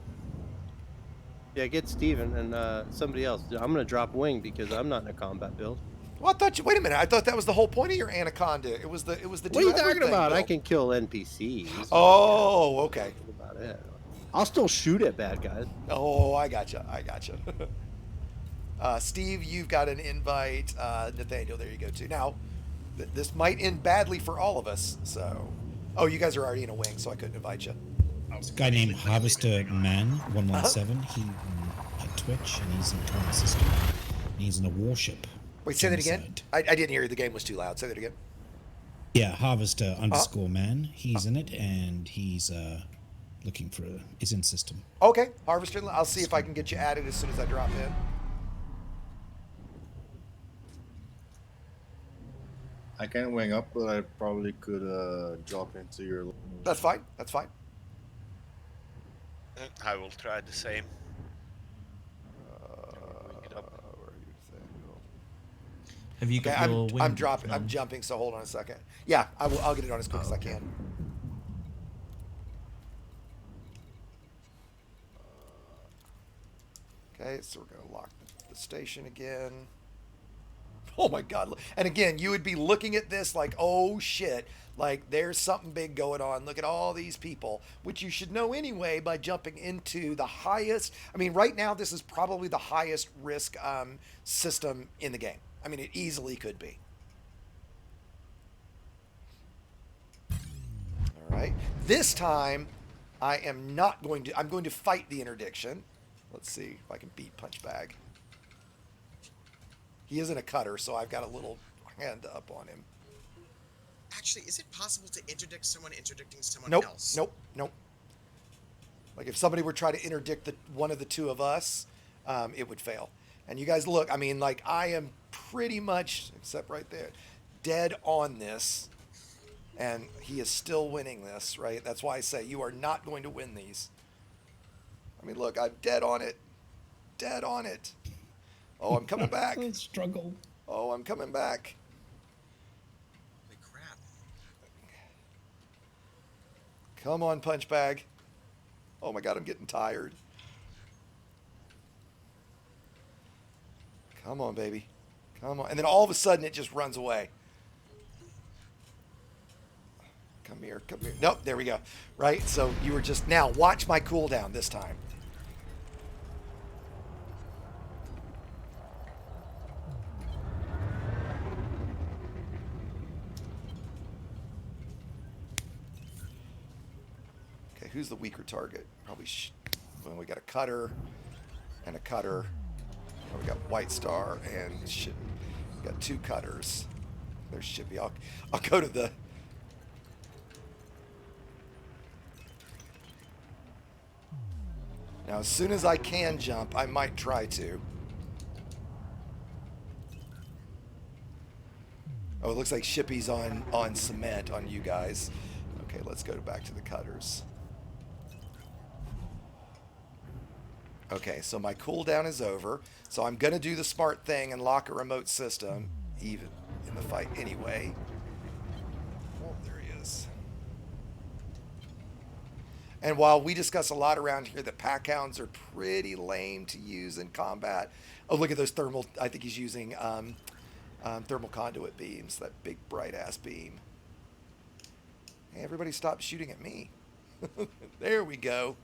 Yeah, get Steven and somebody else. I'm gonna drop wing because I'm not in a combat build.
Well, I thought you. Wait a minute. I thought that was the whole point of your Anaconda. It was the.
What
do
are you talking
everything
about? I
build.
can kill NPCs.
Oh, okay.
That's about it. I'll still shoot at bad guys.
Oh, I gotcha. Steve, you've got an invite. Nathaniel, there you go too. Now, this might end badly for all of us. So, oh, you guys are already in a wing, so I couldn't invite you.
There's a guy named Harvester Man 117. He at Twitch, and he's in the current system. And he's in a warship.
Wait, say that again.
Genocide.
I didn't hear you. The game was too loud. Say that again.
Yeah, Harvester _ Man. He's in it, and he's looking for is in system.
Okay, Harvester. I'll see if I can get you added as soon as I drop in.
I can't wing up, but I probably could drop into your.
That's fine. That's fine.
I will try the same.
Where are you, Nathaniel?
Have you
Okay,
got your wing?
I'm dropping. I'm
on?
jumping. So hold on a second. Yeah, I will. I'll get it on as quick as I can. Okay, so we're gonna lock the station again. Oh my God! And again, you would be looking at this like, oh shit! Like there's something big going on. Look at all these people, which you should know anyway by jumping into the highest. I mean, right now this is probably the highest risk system in the game. I mean, it easily could be. All right. This time, I am not going to. I'm going to fight the interdiction. Let's see if I can beat Punchbag. He isn't a cutter, so I've got a little hand up on him.
Actually, is it possible to interdict someone interdicting someone
Nope.
else?
Nope. Like if somebody were trying to interdict one of the two of us, it would fail. And you guys look. I mean, like I am pretty much, except right there, dead on this. And he is still winning this, right? That's why I say you are not going to win these. I mean, look, I'm dead on it. Dead on it. Oh, I'm coming back.
Struggle.
Oh, I'm coming back.
Holy crap.
Come on, Punchbag. Oh my God, I'm getting tired. Come on, baby. Come on. And then all of a sudden it just runs away. Come here, come here. Nope, there we go. Right? So you were just, now watch my cooldown this time. Okay, who's the weaker target? Probably, well, we got a cutter and a cutter. Oh, we got White Star and shit. We got 2 cutters. There's Shippy. I'll go to the. Now, as soon as I can jump, I might try to. Oh, it looks like Shippy's on cement on you guys. Okay, let's go back to the cutters. Okay, so my cooldown is over. So I'm going to do the smart thing and lock a remote system. in the fight anyway. Oh, there he is. And while we discuss a lot around here that pack hounds are pretty lame to use in combat. Oh, look at those thermal. I think he's using thermal conduit beams. That big bright ass beam. Hey, everybody stop shooting at me. There we go.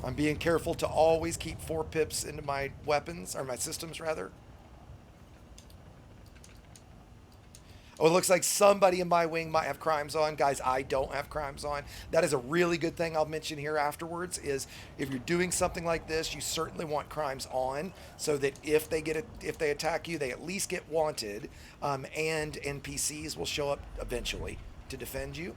I'm being careful to always keep 4 pips into my weapons, or my systems rather. Oh, it looks like somebody in my wing might have crimes on. Guys, I don't have crimes on. That is a really good thing I'll mention here afterwards, is if you're doing something like this, you certainly want crimes on, so that if they attack you, they at least get wanted, and NPCs will show up eventually to defend you.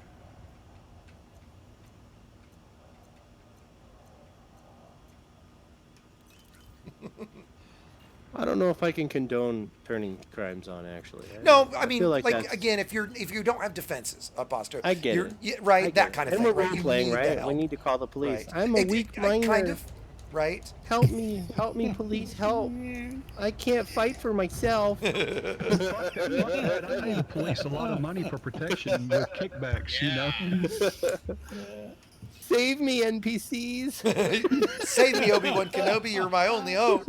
I don't know if I can condone turning crimes on. Actually,
No, I mean,
feel
like
that's-
again, if you don't have defenses, Aposto,
I get it.
yeah, right?
I get
That
it.
kind of
and
thing.
we're
Right? You
playing,
need that
right?
help.
We need to call the police.
Right.
I'm a weak miner.
Kind of, right?
Help me, police, help! I can't fight for myself.
Fuck that. I pay the police a lot of money for protection with kickbacks, you know?
Save me, NPCs!
Save me, Obi-Wan Kenobi. You're my only hope.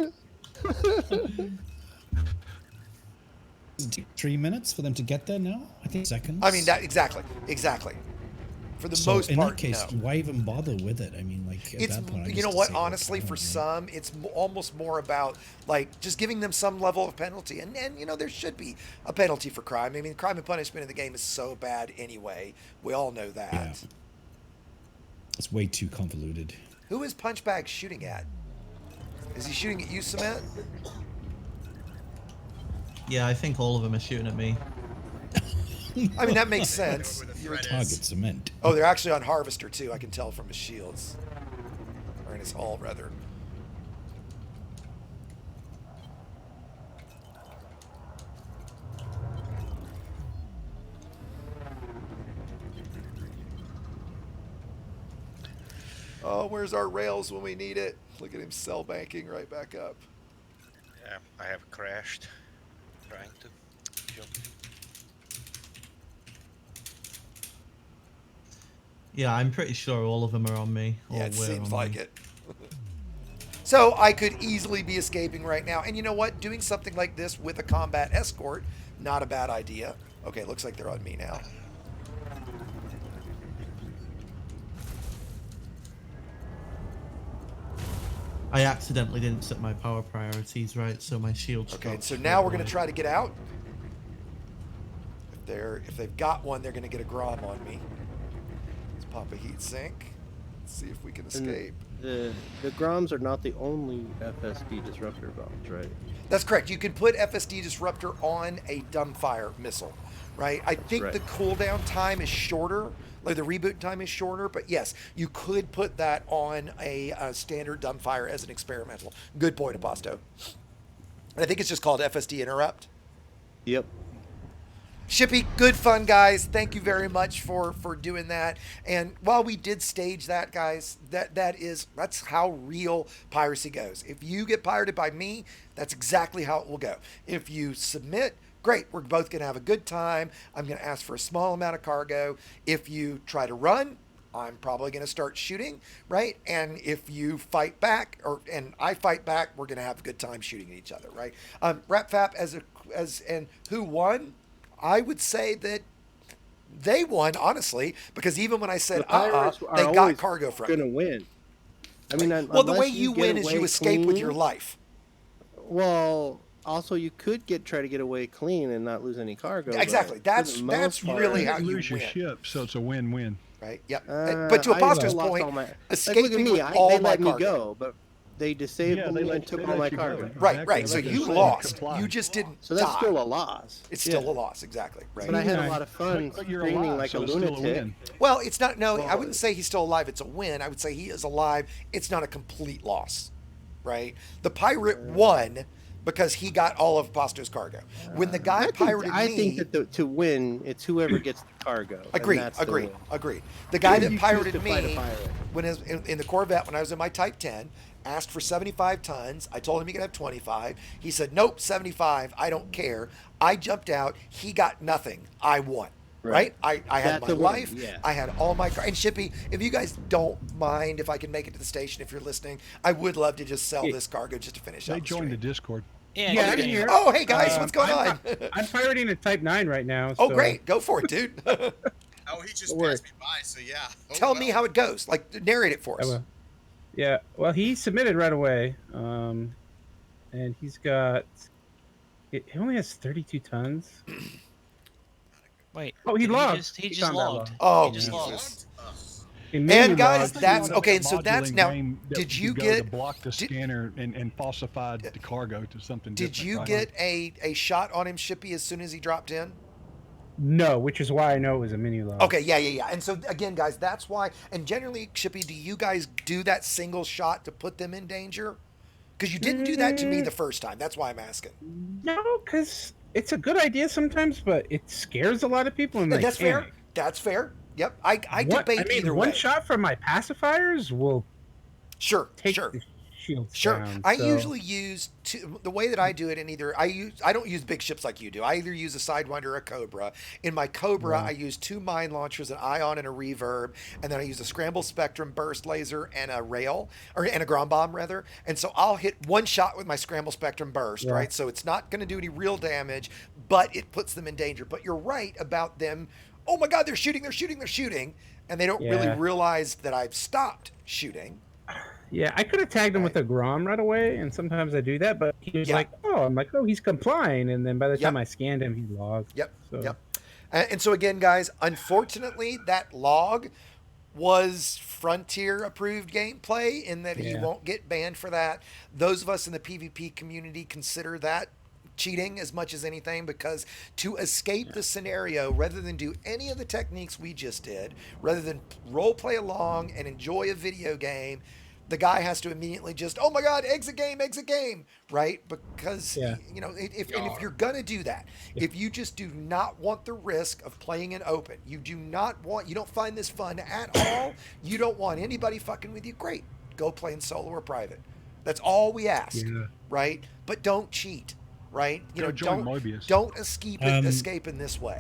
Does it take 3 minutes for them to get there now? I think seconds.
I mean, that exactly. For the
So
most
in
part,
that case,
no.
why even bother with it? I mean, like at
It's,
that point, I
you
just
know what?
disable it.
Honestly,
I don't
for
know.
some, it's almost more about like just giving them some level of penalty, and you know there should be a penalty for crime. I mean, crime and punishment in the game is so bad anyway. We all know that.
Yeah. It's way too convoluted.
Who is Punchbag shooting at? Is he shooting at you, Cement?
Yeah, I think all of them are shooting at me.
I mean, that makes sense.
Target cement.
Oh, they're actually on Harvester too. I can tell from his shields, or in his hull rather. Oh, where's our rails when we need it? Look at him cell banking right back up.
Yeah, I have crashed trying to jump.
Yeah, I'm pretty sure all of them are on me.
Yeah, it
we're
seems
on
like
me.
it. So I could easily be escaping right now. And you know what? Doing something like this with a combat escort, not a bad idea. Okay, it looks like they're on me now.
I accidentally didn't set my power priorities right, so my shield.
Okay, so now we're going to try to get out. If they've got one, they're going to get a Grom on me. Let's pop a heat sink. Let's see if we can escape.
The Groms are not the only FSD disruptor bombs, right?
That's correct. You can put FSD disruptor on a dumbfire missile, right? I think
right.
the cooldown time is shorter, like the reboot time is shorter, but yes, you could put that on a standard dumbfire as an experimental. Good point, Aposto. I think it's just called FSD interrupt.
Yep.
Shippy, good fun, guys. Thank you very much for doing that. And while we did stage that, guys, that's how real piracy goes. If you get pirated by me, that's exactly how it will go. If you submit, great. We're both going to have a good time. I'm going to ask for a small amount of cargo. If you try to run, I'm probably going to start shooting, right? And if you fight back, and I fight back, we're going to have a good time shooting at each other, right? RapFap and who won? I would say that they won, honestly, because even when I said they got cargo from
going to win. I mean,
well, the way you win is you escape with your life.
Well, also you could try to get away clean and not lose any cargo.
Exactly. That's really how you
lose your
win.
ship, so it's a win-win.
Right. Yep. But to Aposto's point, escaping
look
with
at me,
all
they
my
let me
cargo.
go, but they disabled me and took all my cargo.
Right. So you lost. You just didn't.
So that's
die.
still a loss.
It's still a loss. Exactly. Right.
But I had a lot of fun screaming like a lunatic.
Well, it's not. No, I wouldn't say he's still alive. It's a win. I would say he is alive. It's not a complete loss. Right. The pirate won because he got all of Aposto's cargo. When the guy pirated me,
I think that to win, it's whoever gets the cargo.
Agreed. The guy that pirated me, in the Corvette when I was in my Type 10, asked for 75 tons. I told him he could have 25. He said, nope, 75. I don't care. I jumped out. He got nothing. I won. Right? I had my life.
Yeah.
I had all my car. And Shippy, if you guys don't mind, if I can make it to the station, if you're listening, I would love to just sell this cargo just to finish
They
up.
joined the Discord.
Yeah, I'm here.
Oh, hey guys, what's going on?
I'm pirating a Type 9 right now.
Oh,
so-
great. Go for it, dude.
Oh, he just
Don't worry.
passed me by, so yeah. Oh,
Tell
well.
me how it goes. Like, narrate it for
I
us.
will. Yeah, well, he submitted right away, and he's got. He only has 32 tons.
Wait.
Oh, he logged.
He just
found that
logged.
Oh,
He just
Jesus.
logged.
He made
And
me
guys,
log.
that's okay. So that's
Moduling
now.
game that
Did you
go
get?
to block the scanner and falsified the cargo to something
Did
different?
you
right?
get a shot on him, Shippy, as soon as he dropped in?
No, which is why I know it was a mini log.
Okay, yeah. And so again, guys, that's why. And generally, Shippy, do you guys do that single shot to put them in danger? Because you didn't do that to me the first time. That's why I'm asking.
No, because it's a good idea sometimes, but it scares a lot of people. And
That's fair. That's fair. Yep. I debate either
one
way.
shot from my pacifiers will take the shields
Sure.
down.
I
so-
usually use the way that I do it, and I don't use big ships like you do. I either use a Sidewinder or a Cobra. In my Cobra, I use 2 mine launchers, an ion and a reverb, and then I use a scramble spectrum burst laser and a rail, and a ground bomb rather. And so I'll hit one shot with my scramble spectrum burst,
Yeah.
right? So it's not going to do any real damage, but it puts them in danger. But you're right about them. Oh my God, they're shooting, and they don't really
Yeah.
realize that I've stopped shooting.
Yeah, I could have tagged him with a Grom right away, and sometimes I do that, but he was like, I'm like, he's complying, and then by the time I scanned him, he logged.
Yep,
So.
yep. And so again, guys, unfortunately, that log was Frontier approved gameplay in that he
Yeah.
won't get banned for that. Those of us in the PvP community consider that cheating as much as anything, because to escape the scenario, rather than do any of the techniques we just did, rather than role play along and enjoy a video game, the guy has to immediately just, oh my God, exit game, right? Because, you know, if you're going to do that, if you just do not want the risk of playing in open, you don't find this fun at all, you don't want anybody fucking with you, great. Go play in solo or private. That's all we ask, right? But don't cheat, right? You know, don't escape in this way.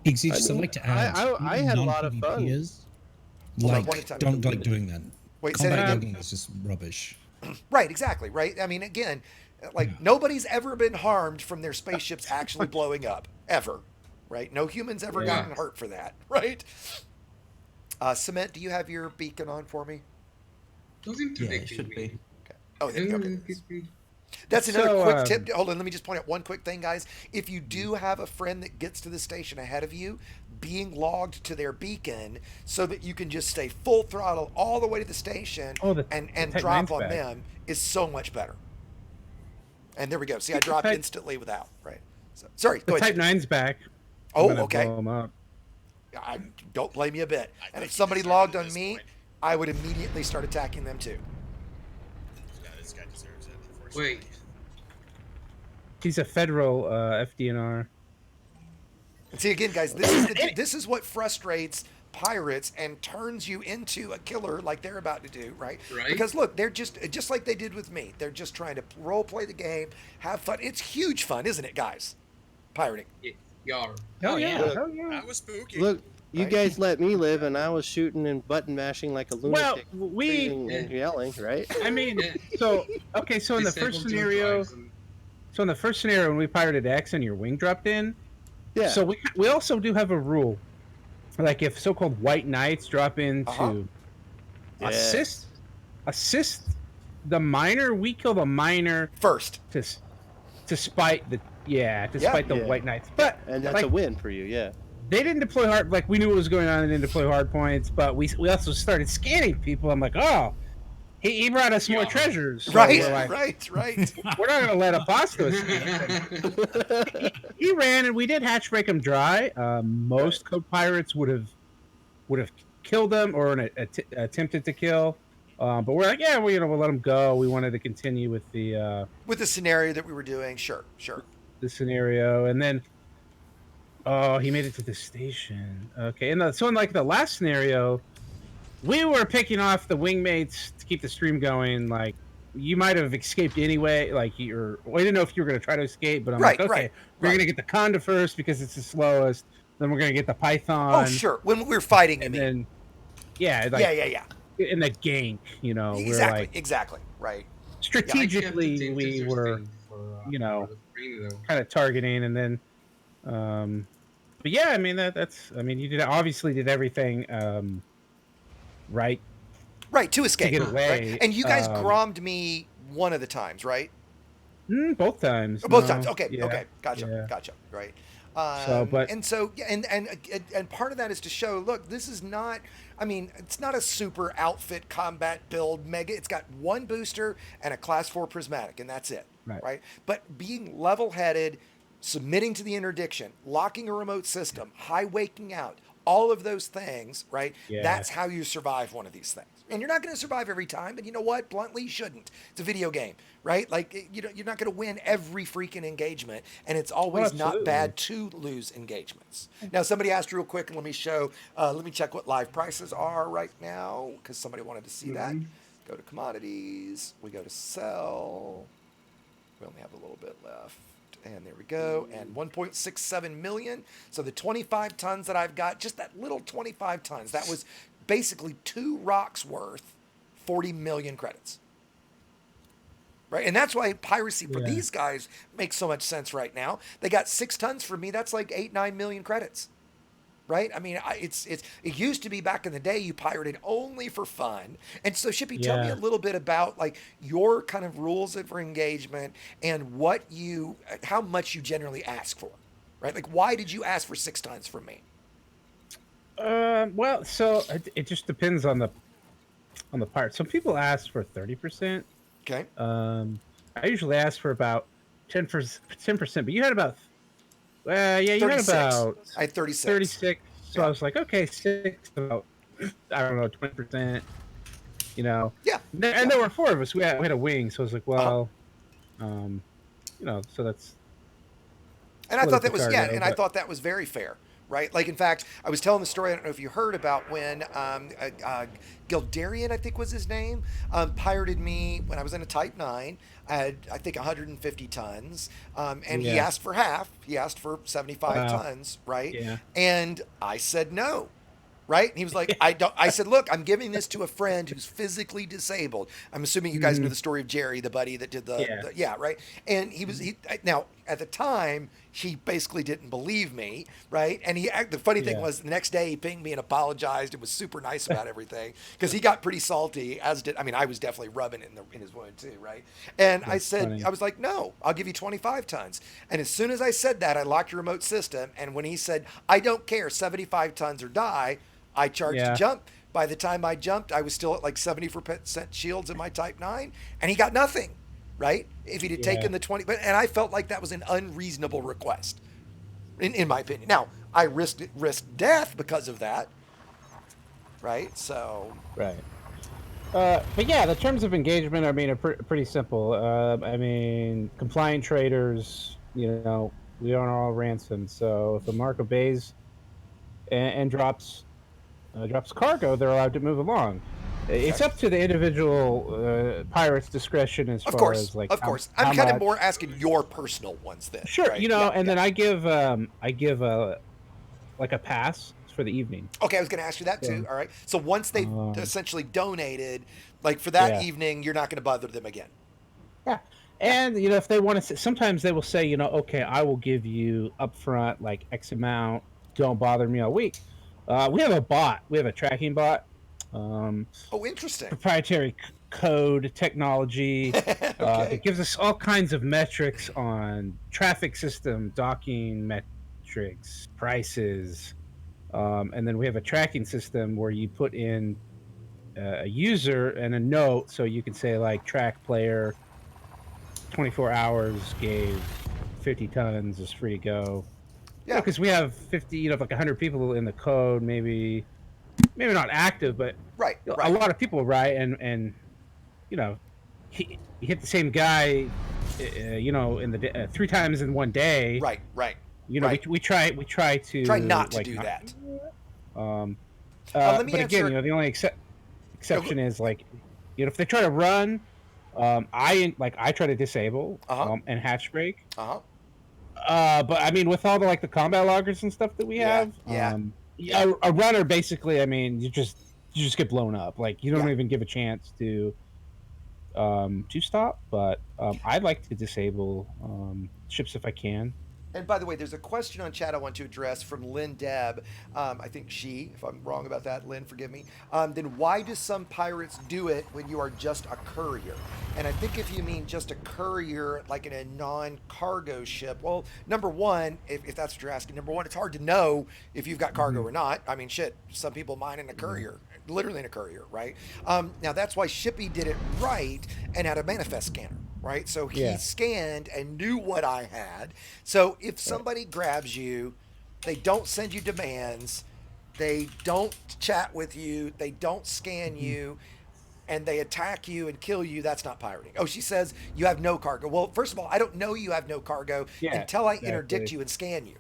I'd like to add.
I had a lot of fun.
Don't like doing that.
Wait, say that
combat
again.
logging is just rubbish.
Right, exactly, right? I mean, again, like nobody's ever been harmed from their spaceships actually blowing up, ever, right? No human's ever gotten hurt for that, right? Cement, do you have your beacon on for me?
It should be.
Oh, there you go. That's another quick tip. Hold on, let me just point out one quick thing, guys. If you do have a friend that gets to the station ahead of you, being logged to their beacon so that you can just stay full throttle all the way to the station and
Type
drop
9's
on
back.
them is so much better. And there we go. See, I dropped instantly without. Right. So, sorry. Go
The
ahead.
Type 9's back.
Oh,
I'm gonna
okay.
blow 'em up.
Don't blame me a bit. And if somebody logged on me, I would immediately start attacking them too.
This guy deserves it, unfortunately.
Wait.
He's a federal FDNR.
And see, again, guys, this is what frustrates pirates and turns you into a killer like they're about to do, right? Because look, they're just like they did with me. They're just trying to role play the game, have fun. It's huge fun, isn't it, guys? Pirating.
Yar.
Hell yeah.
Look,
Hell yeah.
That was spooky.
Look, you guys let me live, and I was shooting and button mashing like a lunatic,
we
breathing and yelling, right?
I mean, so in the first scenario, when we pirated X and your wing dropped in, So we also do have a rule, like if so-called white knights drop in to assist the miner, we kill the miner
first
to spite the white knights. But
and that's a win for you,
They didn't deploy hard. Like we knew what was going on. They didn't deploy hard points, but we also started scanning people. I'm like, oh, he brought us more treasures. So
right.
We're not gonna let Aposto escape. he ran, and we did hatch break him dry. Most code pirates would have killed him or attempted to kill. But we're like, we'll let him go. We wanted to continue with the
scenario that we were doing. Sure.
The scenario, and then. Oh, he made it to the station. Okay, and so in like the last scenario, we were picking off the wingmates to keep the stream going. Like, you might have escaped anyway. Like, well, I didn't know if you were going to try to escape, but I'm like, okay, we're going to get the Conda first because it's the slowest. Then we're going to get the Python.
Oh, sure. When we were fighting,
and then,
yeah.
In the gank, you know,
exactly,
we're like,
exactly, right.
Strategically, we were, you know, kind of targeting, and then, but yeah, I mean I mean, you obviously did everything, right.
Right, to escape.
To get away.
Right? And you guys grommed me one of the times, right?
Both times.
Both times. Okay.
Yeah.
Okay. Gotcha. Right. And part of that is to show, look, this is not, I mean, it's not a super outfit combat build mega. It's got one booster and a class 4 prismatic, and that's it. Right. But being level-headed, submitting to the interdiction, locking a remote system, high waking out, all of those things, right? Yeah. That's how you survive one of these things. And you're not going to survive every time, but you know what? Bluntly, you shouldn't. It's a video game, right? Like, you're not going to win every freaking engagement, and it's always not bad to lose engagements. Now, somebody asked real quick, and let me check what live prices are right now, because somebody wanted to see that. Go to commodities. We go to sell. We only have a little bit left. And there we go. And 1.67 million. So the 25 tons that I've got, just that little 25 tons, that was basically 2 rocks worth 40 million credits. Right? And that's why piracy for these guys makes so much sense right now. They got 6 tons for me. That's like 8-9 million credits. Right? I mean, it used to be back in the day you pirated only for fun. And so, Shippy, tell me a little bit about like your kind of rules for engagement and how much you generally ask for, right? Like, why did you ask for 6 tons from me?
Well, so it just depends on the part. Some people ask for 30%.
Okay.
I usually ask for about 10%, but you had about. You
36.
had about.
I had 36.
36. So I was like, okay, 6, about, I don't know, 20%. You know.
Yeah.
And there were 4 of us. We had a wing, so I was like, well, you know, so that's.
And I thought that was I thought that was very fair. Right? Like, in fact, I was telling the story, I don't know if you heard about when Gildarian, I think was his name, pirated me when I was in a Type 9. I had, I think, 150 tons. And he asked for half. He asked for 75 tons, right?
Yeah.
And I said no. Right? And he was like, I said, look, I'm giving this to a friend who's physically disabled. I'm assuming you guys know the story of Jerry, the buddy that did right? And now, at the time, he basically didn't believe me, right? And the funny thing was, the next day he pinged me and apologized and was super nice about everything because he got pretty salty, I was definitely rubbing it in his wound too, right? And I said, I was like, no, I'll give you 25 tons. And as soon as I said that, I locked your remote system. And when he said, I don't care, 75 tons or die, I charged to jump. By the time I jumped, I was still at like 70% shields in my Type 9, and he got nothing, right? If he'd taken the 20, and I felt like that was an unreasonable request, in my opinion. Now, I risked death because of that, right? So.
Right. But yeah, the terms of engagement, I mean, are pretty simple. I mean, compliant traders, you know, we aren't all ransomed. So if a mark obeys and drops cargo, they're allowed to move along. It's up to the individual pirate's discretion as far as like.
Of course, I'm kind of more asking your personal ones then.
Sure,
right?
You know, then I give like a pass for the evening.
Okay, I was going to ask you that too. All right, so once they've essentially donated, like for that evening, you're not going to bother them again.
Yeah. And, you know, if they want to, sometimes they will say, you know, okay, I will give you upfront like X amount. Don't bother me all week. We have a bot. We have a tracking bot.
Interesting.
Proprietary code technology. It gives us all kinds of metrics on traffic system, docking metrics, prices. And then we have a tracking system where you put in a user and a note. So you can say like track player 24 hours gave 50 tons is free to go. Yeah, because we have 50, you know, like 100 people in the code, maybe not active, but a lot of people, right? And you know, he hit the same guy, you know, in the 3 times in one day.
Right.
You know, we try to
not to do that.
But again, you know, the only Exception is like, if they try to run, I try to disable and hatch break. But I mean, with all the combat loggers and stuff that we have, a runner basically, I mean, you just get blown up. Like you don't even give a chance to stop. But I'd like to disable ships if I can.
And by the way, there's a question on chat I want to address from Lynn Deb. I think she, if I'm wrong about that, Lynn, forgive me. Then why do some pirates do it when you are just a courier? And I think if you mean just a courier, like in a non-cargo ship, well, number one, if that's what you're asking, number one, it's hard to know if you've got cargo or not. I mean, shit, some people mine in a courier, literally in a courier, right? Now, that's why Shippy did it right and had a manifest scanner. Right, so he scanned and knew what I had. So if somebody grabs you, they don't send you demands, they don't chat with you, they don't scan you, and they attack you and kill you, that's not pirating. Oh, she says you have no cargo. Well, first of all, I don't know you have no cargo until I interdict you and scan you.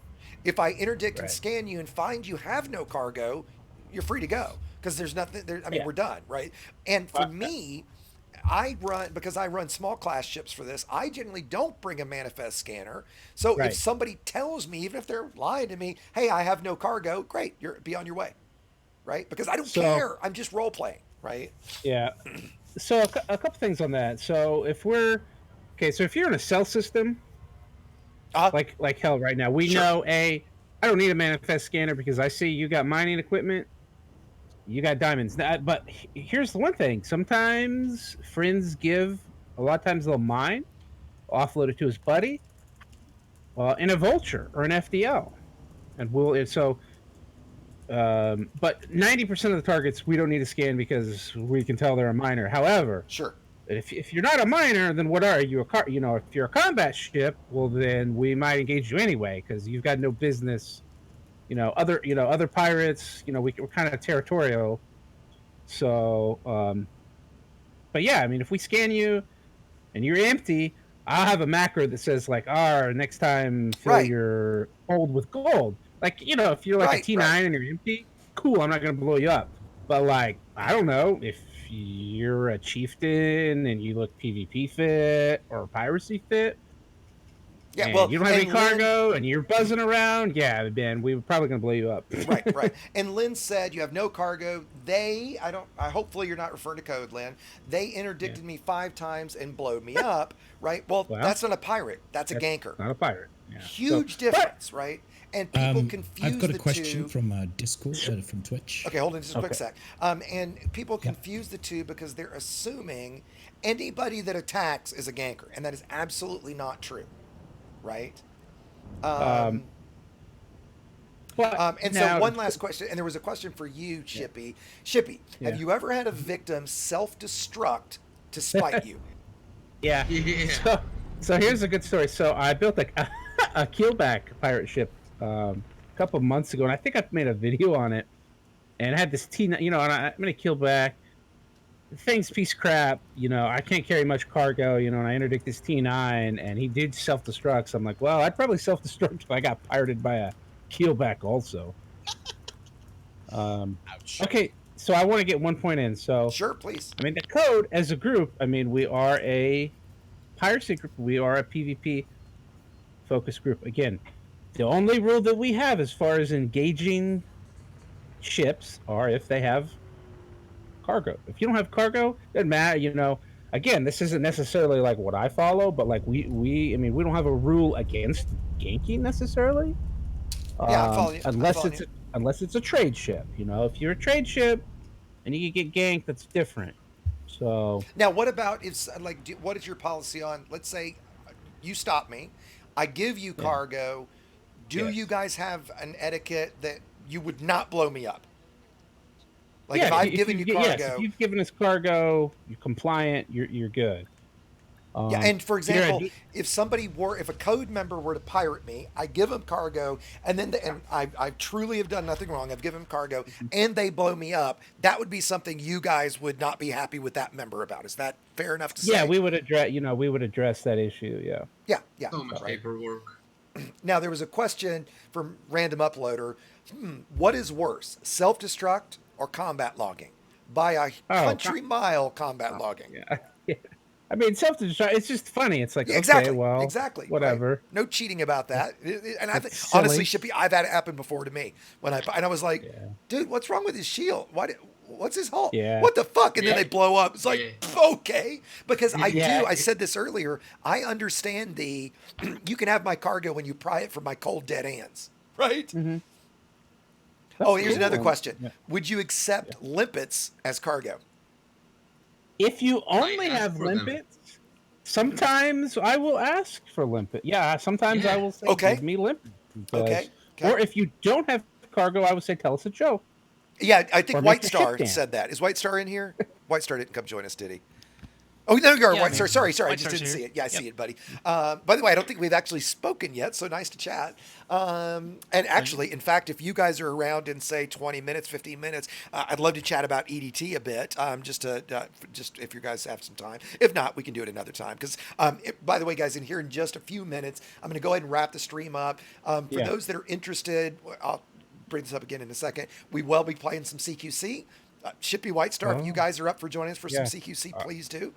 If I interdict and scan you and find you have no cargo, you're free to go because there's nothing there. I mean, we're done, right? And for me, because I run small class ships for this, I generally don't bring a manifest scanner. So if somebody tells me, even if they're lying to me, hey, I have no cargo, great, be on your way, right? Because I don't care. I'm just role playing, right?
Yeah. So a couple things on that. So if you're in a cell system, like hell right now, we know I don't need a manifest scanner because I see you got mining equipment. You got diamonds. But here's the one thing. Sometimes friends a lot of times they'll mine, offload it to his buddy, in a vulture or an FDL. And but 90% of the targets we don't need to scan because we can tell they're a miner. However, if you're not a miner, then what are you? If you're a combat ship, well, then we might engage you anyway because you've got no business. Other pirates, we're kind of territorial. So, but yeah, I mean, if we scan you and you're empty, I'll have a macro that says next time fill your hold with gold. If you're like a T9 and you're empty, cool, I'm not going to blow you up. But I don't know, if you're a chieftain and you look PvP fit or piracy fit,
yeah, well,
you don't have any cargo and you're buzzing around, Ben, we're probably going to blow you up.
Right. And Lynn said you have no cargo. Hopefully you're not referring to code, Lynn. They interdicted me 5 times and blowed me up, right? Well, that's not a pirate. That's a ganker.
Not a pirate. Yeah.
Huge difference, right? And people confuse
I've got a
the
question
two.
from Discord, from Twitch.
Okay, hold on just a quick sec. And people confuse the two because they're assuming anybody that attacks is a ganker, and that is absolutely not true. Right. And so one last question, and there was a question for you, Shippy. Shippy, have you ever had a victim self-destruct to spite you?
Yeah. So here's a good story. So I built a keelback pirate ship a couple of months ago, and I think I've made a video on it. And I had this T9, and I'm gonna keelback. The thing's piece of crap, I can't carry much cargo, and I interdict this T9 and he did self-destruct. So I'm like, well, I'd probably self-destruct if I got pirated by a keelback also.
Ouch.
Okay, so I want to get one point in. So
sure, please.
I mean, the code as a group, I mean, we are a piracy group. We are a PvP focus group. Again, the only rule that we have as far as engaging ships are if they have cargo. If you don't have cargo, it doesn't matter. Again, this isn't necessarily what I follow, but we don't have a rule against ganking necessarily.
Yeah, I'm following you.
Unless it's a trade ship. If you're a trade ship and you get ganked, that's different. So
now, what about if what is your policy on? Let's say you stop me, I give you cargo. Do you guys have an etiquette that you would not blow me up? If I've given you cargo,
if you've given us cargo, you're compliant, you're good.
And for example, if a code member were to pirate me, I give them cargo, and then I truly have done nothing wrong. I've given them cargo, and they blow me up. That would be something you guys would not be happy with that member about. Is that fair enough to say?
Yeah, we would address that issue. Yeah.
Yeah.
So much paperwork.
Now there was a question from Random Uploader. What is worse, self-destruct or combat logging? by a
Oh,
country mile combat logging.
Yeah. I mean, self-destruct. It's just funny. It's like,
Yeah,
okay,
exactly.
well,
Exactly. right?
whatever.
No cheating about that. And I
It's
think, honestly,
silly.
Shippy, I've had it happen before to me and I was like, dude, what's wrong with his shield? What's his hull?
Yeah.
What the fuck? And then they blow up. It's like, okay, because
Yeah.
I said this earlier. I understand the you can have my cargo when you pry it from my cold dead hands, right?
Mm-hmm.
Oh, here's
cool.
another question.
Yeah.
Would you accept limpets as cargo?
If you only
ask
have
for them.
limpets, sometimes I will ask for limpet. Yeah, sometimes I will say,
Okay.
give me limpet.
Okay.
Or if you don't have cargo, I would say, tell us a joke.
Yeah, I think
Or
White
make your ship
Star
dance.
said that. Is White Star in here? White Star didn't come join us, did he? Oh, no, you are,
Yeah,
White
I'm
Star.
here.
Sorry. I
White
just
Star's
didn't see
here.
it. Yeah, I
Yep.
see it, buddy. By the way, I don't think we've actually spoken yet, so nice to chat. And actually, in fact, if you guys are around in, say, 20 minutes, 15 minutes, I'd love to chat about EDT a bit, just if you guys have some time. If not, we can do it another time. Because, by the way, guys, in here in just a few minutes, I'm going to go ahead and wrap the stream up. For those that are interested, I'll bring this up again in a second. We will be playing some CQC. Shippy White Star, if you guys are up for joining us for some CQC, please do.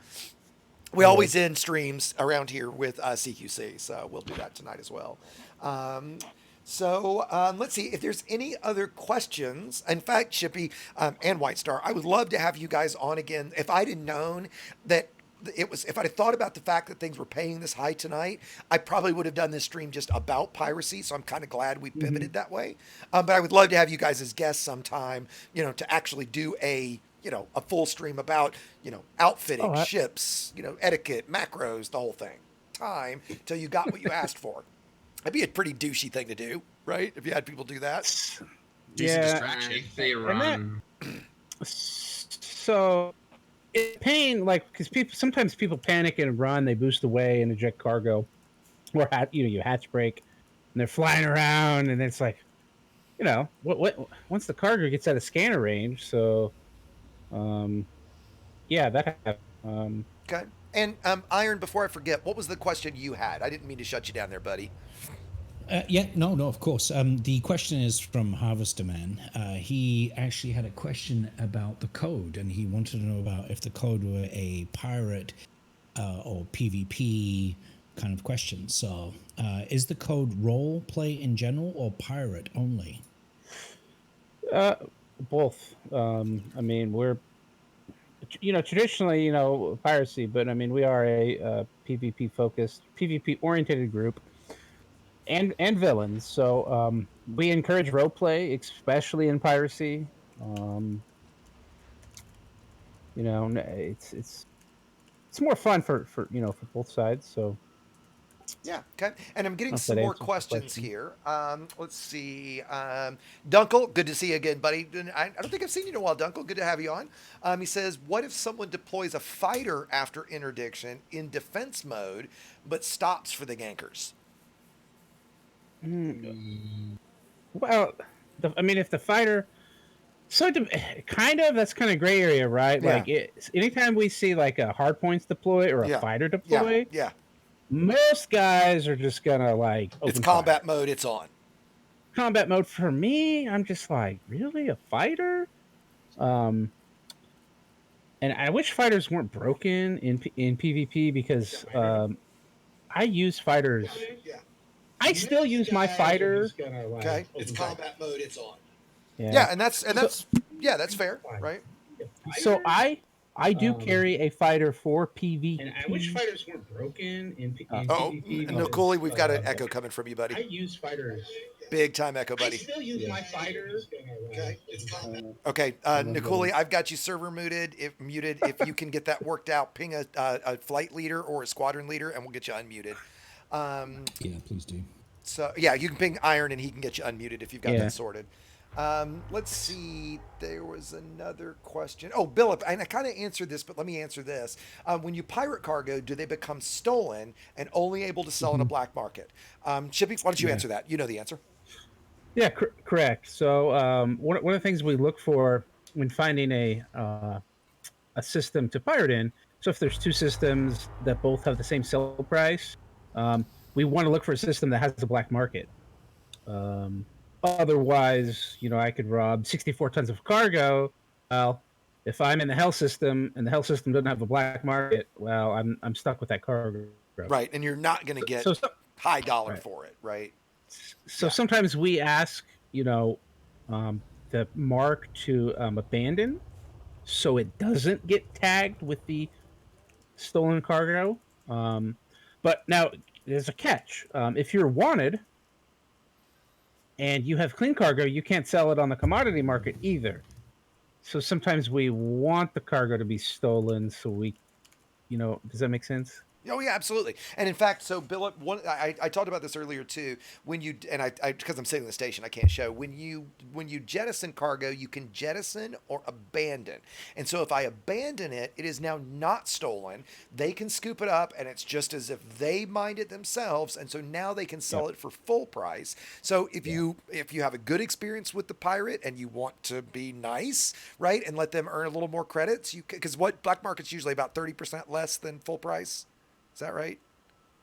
We always end streams around here with CQC, so we'll do that tonight as well. Let's see if there's any other questions. In fact, Shippy and White Star, I would love to have you guys on again. If I'd have known that if I'd have thought about the fact that things were paying this high tonight, I probably would have done this stream just about piracy. So I'm kind of glad we pivoted that way. But I would love to have you guys as guests sometime, to actually do a full stream about, outfitting, ships, etiquette, macros, the whole thing. Time till you got what you asked for. That'd be a pretty douchey thing to do, right? If you had people do that.
Douchey
distraction.
They run.
So, it's pain, because sometimes people panic and run, they boost away and eject cargo, or you hatch break, and they're flying around, and it's like, what once the cargo gets out of scanner range, so, that happens.
Okay. And Iron, before I forget, what was the question you had? I didn't mean to shut you down there, buddy.
No, of course. The question is from Harvester Man. He actually had a question about the code, and he wanted to know about if the code were a pirate or PvP kind of question. So, is the code role play in general or pirate only?
Both. I mean, we're traditionally piracy, but I mean we are a PvP focused, PvP oriented group. And villains, so we encourage role play, especially in piracy. It's more fun for both sides. So
yeah, okay. And I'm getting
Hope
some
that
more
answers the
questions
question.
here. Let's see. Dunkel, good to see you again, buddy. I don't think I've seen you in a while, Dunkel. Good to have you on. He says, what if someone deploys a fighter after interdiction in defense mode, but stops for the gankers?
Well, if the fighter, that's kind of gray area, right?
Yeah.
Like anytime we see like a hard points deploy or a fighter deploy,
Yeah.
most guys are just gonna like
It's
open
combat
fire.
mode. It's on.
Combat mode for me, I'm just like, really, a fighter? And I wish fighters weren't broken in PvP because I use fighters. I still use my fighter.
Okay. It's combat mode. It's on.
Yeah,
Yeah, and that's fair, right?
So I do carry a fighter for PvP.
And I wish fighters weren't broken in
PvP. No, Cooley, we've got an echo coming from you, buddy.
I use fighters.
Big time echo, buddy.
I still use my fighters.
Okay, okay, Nikuli, I've got you server muted. If you can get that worked out, ping a flight leader or a squadron leader, and we'll get you unmuted.
Yeah, please do.
So yeah, you can ping Iron, and he can get you unmuted if you've got that sorted. Let's see. There was another question. Oh, Billip, and I kind of answered this, but let me answer this. When you pirate cargo, do they become stolen and only able to sell in a black market? Chippy, why don't you answer that? You know the answer.
Yeah, correct. So one of the things we look for when finding a system to pirate in, so if there's two systems that both have the same sell price, we want to look for a system that has a black market. Otherwise, I could rob 64 tons of cargo. Well, If I'm in the hell system and the hell system doesn't have a black market, well, I'm stuck with that cargo.
Right, and you're not going to get high dollar for it, right?
So sometimes we ask, the mark to abandon, so it doesn't get tagged with the stolen cargo. But now there's a catch. If you're wanted and you have clean cargo, you can't sell it on the commodity market either. So sometimes we want the cargo to be stolen, so we, does that make sense?
Oh yeah, absolutely. And in fact, so Bill, I talked about this earlier too. When you and I because I'm sitting in the station, I can't show. When you jettison cargo, you can jettison or abandon. And so if I abandon it, it is now not stolen. They can scoop it up, and it's just as if they mined it themselves. And so now they can sell it for full price. So if you have a good experience with the pirate and you want to be nice, right, and let them earn a little more credits, because what black market's usually about 30% less than full price. Is that right?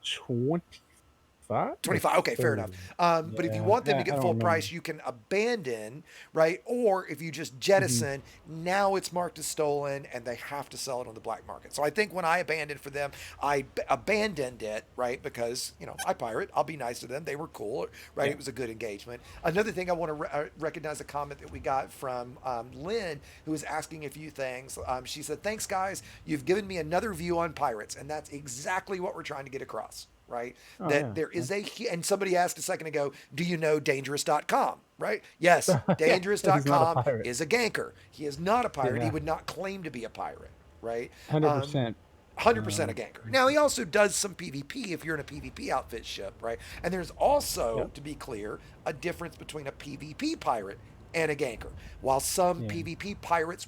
25?
25. Okay, fair enough. But if you want them to get full price, you can abandon, right? Or if you just jettison, now it's marked as stolen and they have to sell it on the black market. So I think when I abandoned for them, I abandoned it, right? Because, I pirate. I'll be nice to them. They were cool, right? Yeah. It was a good engagement. Another thing I want to recognize a comment that we got from Lynn, who was asking a few things. She said, thanks, guys. You've given me another view on pirates. And that's exactly what we're trying to get across. Right? There is and somebody asked a second ago, do you know dangerous.com? Right? Yes, dangerous.com is a ganker. He is not a pirate. Yeah. He would not claim to be a pirate, right?
100%.
100% a ganker. Now, he also does some PvP if you're in a PvP outfit ship, right? And there's also, to be clear, a difference between a PvP pirate and a ganker. While some PvP pilots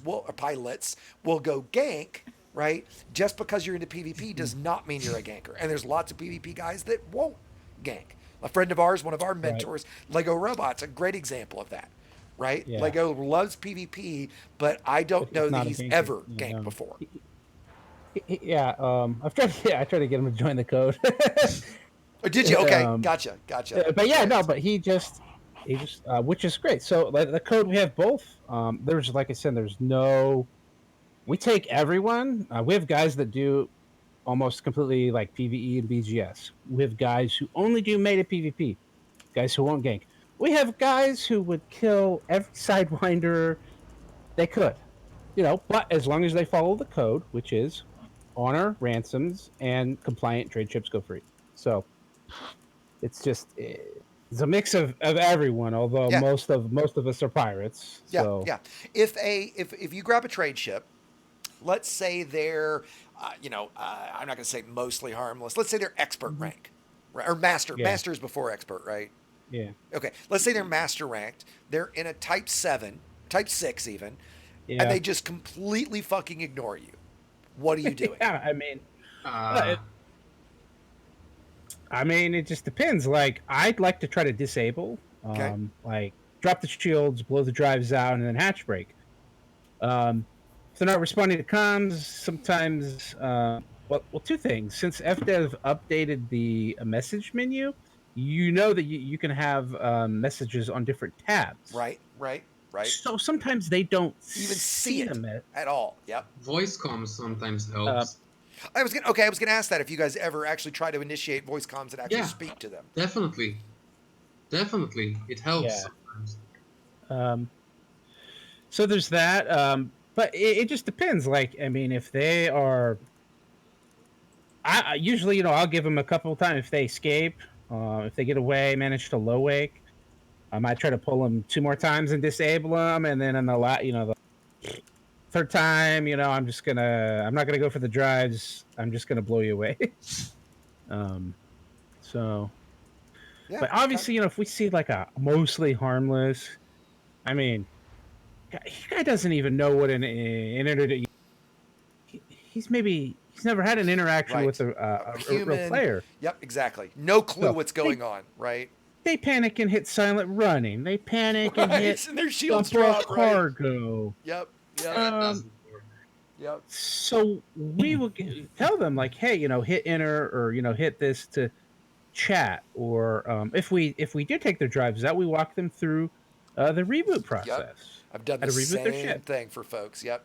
will go gank, right? Just because you're into PvP does not mean you're a ganker. And there's lots of PvP guys that won't gank. A friend of ours, one of our mentors, Lego Robot's a great example of that, right? Yeah. Lego loves PvP, but I don't know that he's ever ganked before.
I tried to get him to join the code.
Oh, did you? Okay, gotcha.
But he just, which is great. So the code, we have both. There's, like I said, there's no. We take everyone. We have guys that do almost completely like PvE and BGS. We have guys who only do meta PvP, guys who won't gank. We have guys who would kill every Sidewinder they could, but as long as they follow the code, which is honor, ransoms, and compliant trade ships go free. So it's a mix of everyone, although most of us are pirates. So.
Yeah. If you grab a trade ship, let's say they're, I'm not going to say mostly harmless. Let's say they're expert rank, right? Or master. Yeah. Master is before expert, right?
Yeah.
Okay. Let's say they're master ranked. They're in a type 7, type 6 even, and they just completely fucking ignore you. What are you doing?
It just depends. Like, I'd like to try to disable, like drop the shields, blow the drives out, and then hatch break. If they're not responding to comms, sometimes, two things. Since FDev updated the message menu, that you can have messages on different tabs.
Right.
So sometimes they don't
even see them at all. Yep.
Voice comms sometimes helps.
I was gonna ask that if you guys ever actually try to initiate voice comms and actually speak to them.
Definitely, it helps sometimes.
So there's that. But it just depends. Like, if they are, I usually, I'll give them a couple of times if they escape, if they get away, manage to low wake. I might try to pull them 2 more times and disable them, and then on the third time, I'm not gonna go for the drives. I'm just gonna blow you away. But obviously, if we see like a mostly harmless, he guy doesn't even know what an internet. He's never had an interaction with a real player.
Yep, exactly. No clue what's going on. Right.
They panic and hit silent running. They panic and hit
and their shields drop.
Cargo.
Yep.
So we will tell them like, hey, hit enter or hit this to chat, or if we do take their drives out, we walk them through the reboot process.
I've done the same thing for folks. Yep.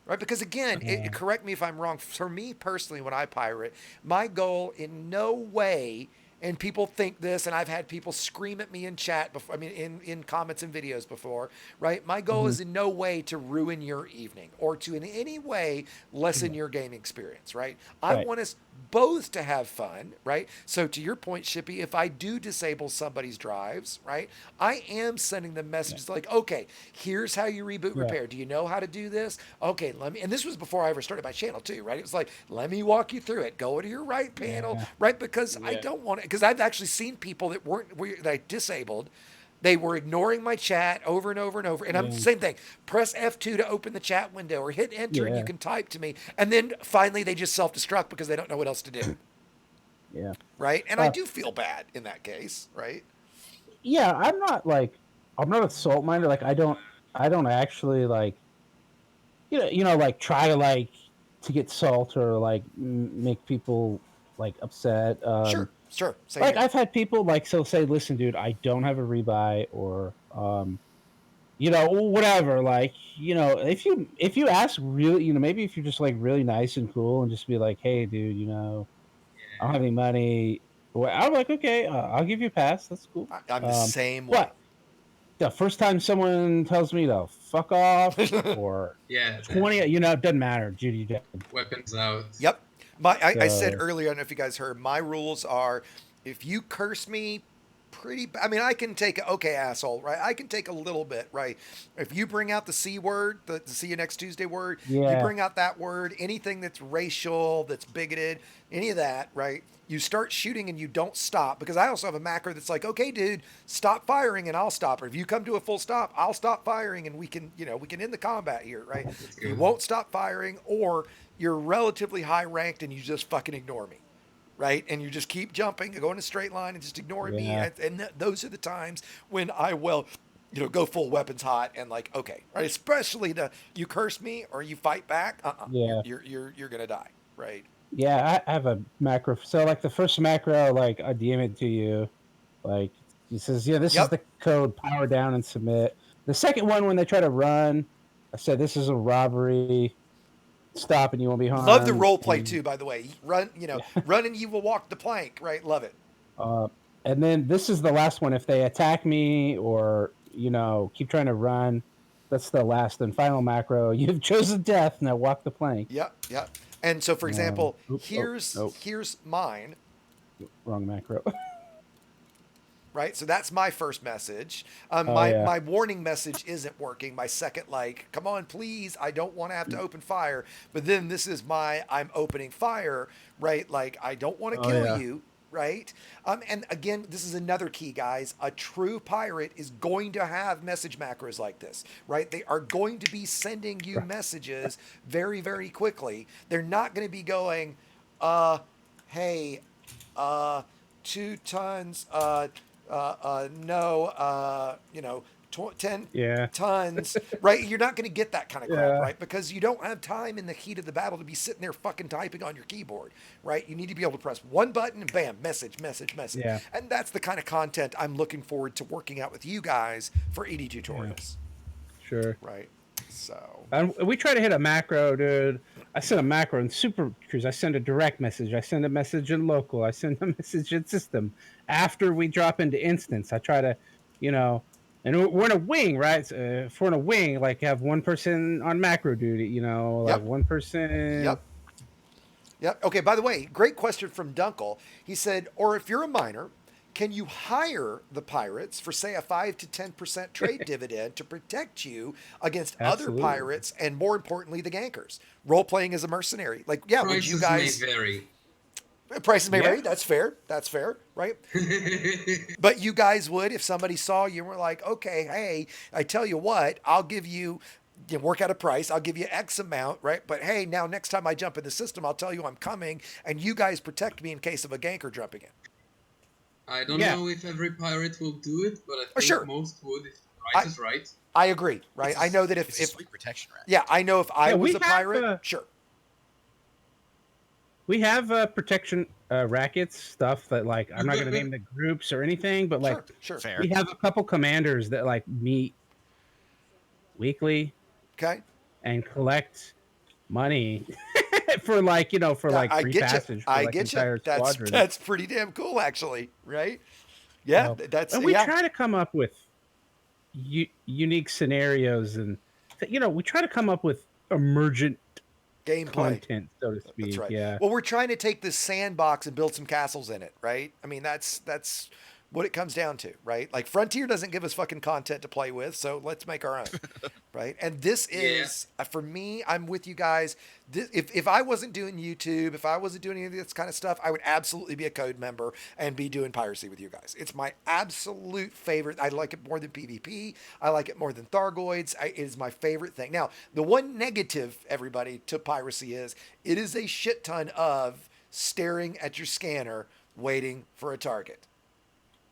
Right, because again, correct me if I'm wrong. For me personally, when I pirate, my goal in no way, and people think this, and I've had people scream at me in chat before. I mean, in comments and videos before. Right, my goal is in no way to ruin your evening or to in any way lessen your gaming experience. Right, I want us both to have fun. Right, so to your point, Shippy, if I do disable somebody's drives, right, I am sending them messages like, okay, here's how you reboot repair. Do you know how to do this? Okay, let me, and this was before I ever started my channel too, right? It was like, let me walk you through it. Go to your right panel, right? Because I don't want it, because I've actually seen people that that I disabled. They were ignoring my chat over and over and over. And I'm same thing. Press F2 to open the chat window or hit enter and you can type to me. And then finally they just self-destruct because they don't know what else to do.
Yeah.
Right? And I do feel bad in that case, right?
Yeah, I'm not a salt miner. Like I don't actually like like try to like to get salt or like make people like upset.
Sure. Same
Like
here.
I've had people like say, listen, dude, I don't have a rebuy or whatever. Like if you ask really, maybe if you're just like really nice and cool and just be like, hey, dude, I don't have any money. Well, I'm like, okay, I'll give you a pass. That's cool.
I'm the same way.
But the first time someone tells me to fuck off or 20, it doesn't matter. Judy,
weapons out.
Yep. I said earlier, I don't know if you guys heard, my rules are if you curse me I mean, I can take, okay, asshole, right? I can take a little bit, right? If you bring out the C word, the see you next Tuesday word, you bring out that word, anything that's racial, that's bigoted, any of that, right? You start shooting and you don't stop, because I also have a macro that's like, okay, dude, stop firing and I'll stop. Or if you come to a full stop, I'll stop firing and we can end the combat here, right? You won't stop firing, or you're relatively high ranked and you just fucking ignore me. Right, and you just keep jumping, go in a straight line, and just ignoring me. And those are the times when I will, go full weapons hot and like, okay, right. Especially you curse me or you fight back. You're gonna die, right?
Yeah, I have a macro. So like the first macro, like I DM it to you, like he says, this is the code, power down and submit. The second one, when they try to run, I said this is a robbery. Stop and you won't be harmed.
Love the role play too, by the way. Run, run and you will walk the plank, right? Love it.
And then this is the last one. If they attack me or keep trying to run, that's the last and final macro. You've chosen death. Now walk the plank.
Yep. And so, for example, here's mine.
Wrong macro.
Right, so that's my first message. My warning message isn't working. My second, like, come on, please, I don't want to have to open fire. But then this is I'm opening fire, right? Like, I don't want to kill you, right? And again, this is another key, guys. A true pirate is going to have message macros like this, right? They are going to be sending you messages very, very quickly. They're not going to be going, hey, 2 tons, 10 tons, right? You're not going to get that kind of crap, right? Because you don't have time in the heat of the battle to be sitting there fucking typing on your keyboard, right? You need to be able to press one button and bam, message.
Yeah.
And that's the kind of content I'm looking forward to working out with you guys for EDTutorials.
Sure.
Right. So.
And we try to hit a macro, dude. I send a macro in Super Cruise. I send a direct message. I send a message in local. I send a message in system. After we drop into instance, I try to, and we're in a wing, right? If we're in a wing, like have one person on macro duty, like one person.
Yep. Okay, by the way, great question from Dunkel. He said, or if you're a miner, can you hire the pirates for, say, a 5 to 10% trade dividend to protect you against other pirates and, more importantly, the gankers? Role playing as a mercenary. Like, yeah, would you guys.
Prices may vary.
Prices may vary. That's fair. That's fair, right? But you guys would, if somebody saw you and were like, okay, hey, I tell you what, I'll give you. Work out a price. I'll give you X amount, right? But hey, now next time I jump in the system, I'll tell you I'm coming, and you guys protect me in case of a ganker jumping in.
I don't know if every pirate will do it, but I think most would if the price is right.
I agree, right? I know that if
sweet protection rack.
Yeah, I know if I was a pirate, sure.
We have protection rackets stuff that like I'm not going to name the groups or anything, but like
sure.
We have a couple commanders that like meet weekly.
Okay.
And collect money for like
I
free
get you.
passage for
I
like
get you.
entire squadrons.
That's pretty damn cool, actually, right? Yeah, that's
and we
yeah.
try to come up with unique scenarios, and we try to come up with emergent
Gameplay,
content, so to speak.
That's right.
Yeah.
Well, we're trying to take this sandbox and build some castles in it, right? I mean, that's what it comes down to, right? Like Frontier doesn't give us fucking content to play with, so let's make our own, right? And this is for me. I'm with you guys. If I wasn't doing YouTube, if I wasn't doing any of this kind of stuff, I would absolutely be a code member and be doing piracy with you guys. It's my absolute favorite. I like it more than PvP. I like it more than Thargoids. It is my favorite thing. Now, the one negative, everybody, to piracy is it is a shit ton of staring at your scanner waiting for a target.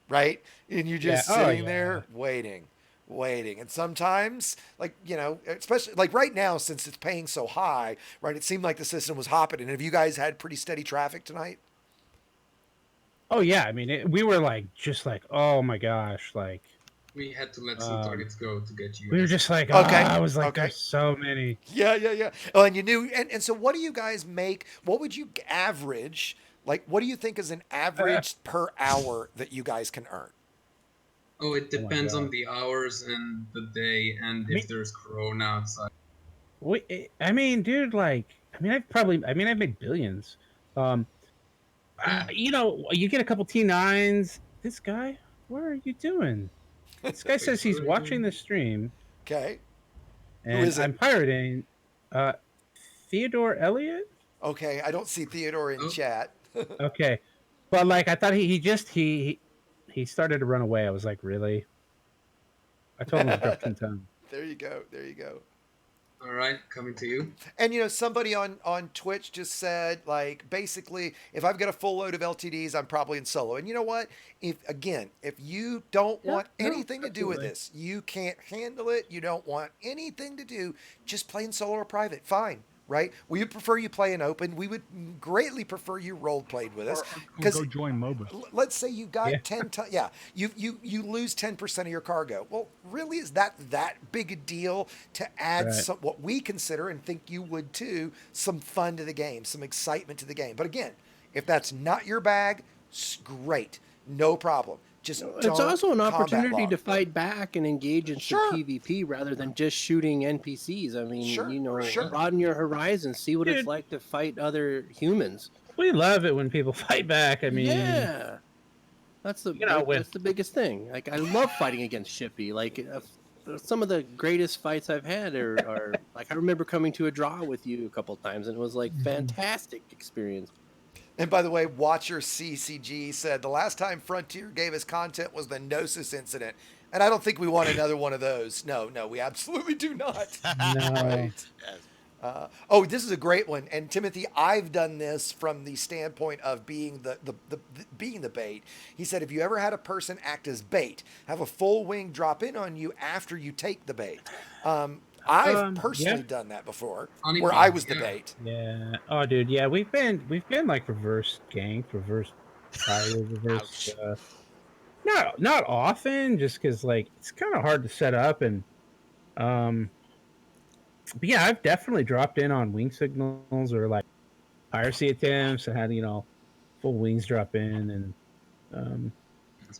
Right? And you're just sitting there waiting. And sometimes, like, especially like right now, since it's paying so high, right? It seemed like the system was hopping. And have you guys had pretty steady traffic tonight?
Oh, yeah. I mean, we were oh my gosh. Like,
we had to let some targets go to get you.
We were just like, I was like, there's so many.
Yeah. Oh, and you knew. And so what do you guys make? What would you average? Like, what do you think is an average per hour that you guys can earn?
Oh, it depends on the hours and the day, and if there's Corona outside.
I mean, dude, I've made billions. You get a couple T9s. This guy, what are you doing? This guy says he's watching the stream.
Okay.
And
who is it?
I'm pirating Theodore Elliott.
Okay, I don't see Theodore in chat.
Okay, but I thought he started to run away. I was like, really? I told him to drop 10 times.
There you go.
All right, coming to you.
And somebody on Twitch just said, like, basically, if I've got a full load of LTDs, I'm probably in solo. And you know what? If you don't want anything to do with this, you can't handle it, you don't want anything to do, just play in solo or private. Fine. Right? We would prefer you play in open. We would greatly prefer you role played with us.
Or go join MOBA.
Let's say you got 10 tons. Yeah, you lose 10% of your cargo. Well, really, is that big a deal to add some, what we consider and think you would too, some fun to the game, some excitement to the game? But again, if that's not your bag, great, no problem. Just
it's also an opportunity to fight back and engage in some PvP rather than just shooting NPCs. I mean, broaden your horizons, see what it's like to fight other humans.
We love it when people fight back. I mean,
yeah, that's the that's the biggest thing. Like, I love fighting against Shippy. Like, some of the greatest fights I've had are like, I remember coming to a draw with you a couple of times, and it was like fantastic experience.
And by the way, Watcher CCG said the last time Frontier gave us content was the Gnosis incident. And I don't think we want another one of those. No, we absolutely do not.
No.
Right. Oh, this is a great one. And Timothy, I've done this from the standpoint of being being the bait. He said, if you ever had a person act as bait, have a full wing drop in on you after you take the bait. I've personally done that before, where I was the bait.
Yeah. Oh, dude. Yeah, we've been like reverse ganked, reverse pirate, reverse. Not often, just because it's kind of hard to set up, and but yeah, I've definitely dropped in on wing signals or like piracy attempts and had full wings drop in, and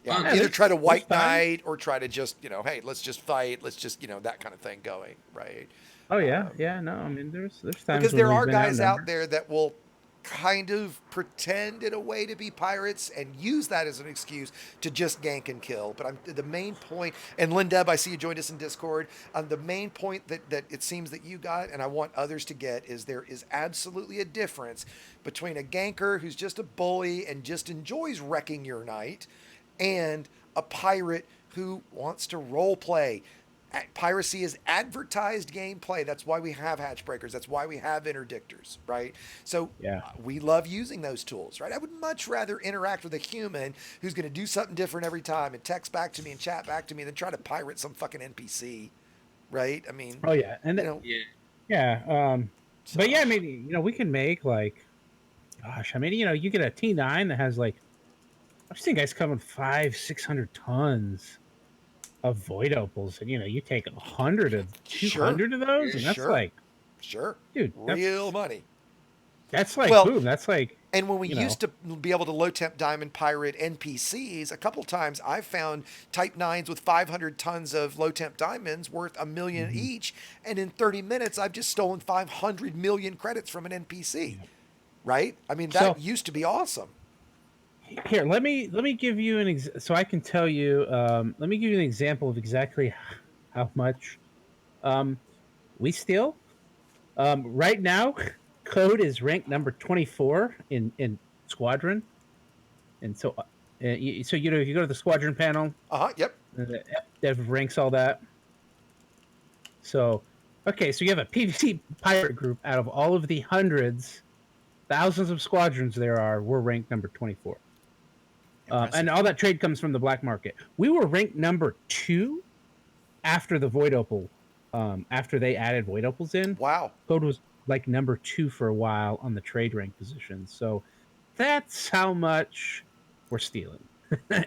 either try to white knight or try to just, hey, let's just fight. Let's just, that kind of thing going, right?
Oh, yeah. No, I mean, there's times
because there are guys out there that will kind of pretend in a way to be pirates and use that as an excuse to just gank and kill. But the main point, and Lindeb, I see you joined us in Discord. The main point that it seems that you got, and I want others to get, is there is absolutely a difference between a ganker who's just a bully and just enjoys wrecking your night, and a pirate who wants to role play. Piracy is advertised gameplay. That's why we have hatch breakers. That's why we have interdictors, right? So we love using those tools, right? I would much rather interact with a human who's going to do something different every time and text back to me and chat back to me than try to pirate some fucking NPC, right? I mean,
but yeah, I mean, we can make you get a T9 that has I've seen guys come with 500-600 tons of void opals, and you take 100 of 200 of those, and that's
Sure.
Dude,
Real money.
That's like
Well,
boom. That's like.
And when we used to be able to low temp diamond pirate NPCs, a couple times I've found Type 9s with 500 tons of low temp diamonds worth $1 million each. And in 30 minutes, I've just stolen 500 million credits from an NPC. Right? I mean, that used to be awesome.
Here, let me give you so I can tell you. Let me give you an example of exactly how much we steal. Right now, Code is ranked number 24 in Squadron, and so if you go to the Squadron panel,
yep,
Dev ranks all that. So, okay, so you have a PvC pirate group out of all of the hundreds, thousands of squadrons there are. We're ranked number 24. And all that trade comes from the black market. We were ranked number 2 after the Void Opal, after they added Void Opals in.
Wow.
Code was like number 2 for a while on the trade rank position. So that's how much we're stealing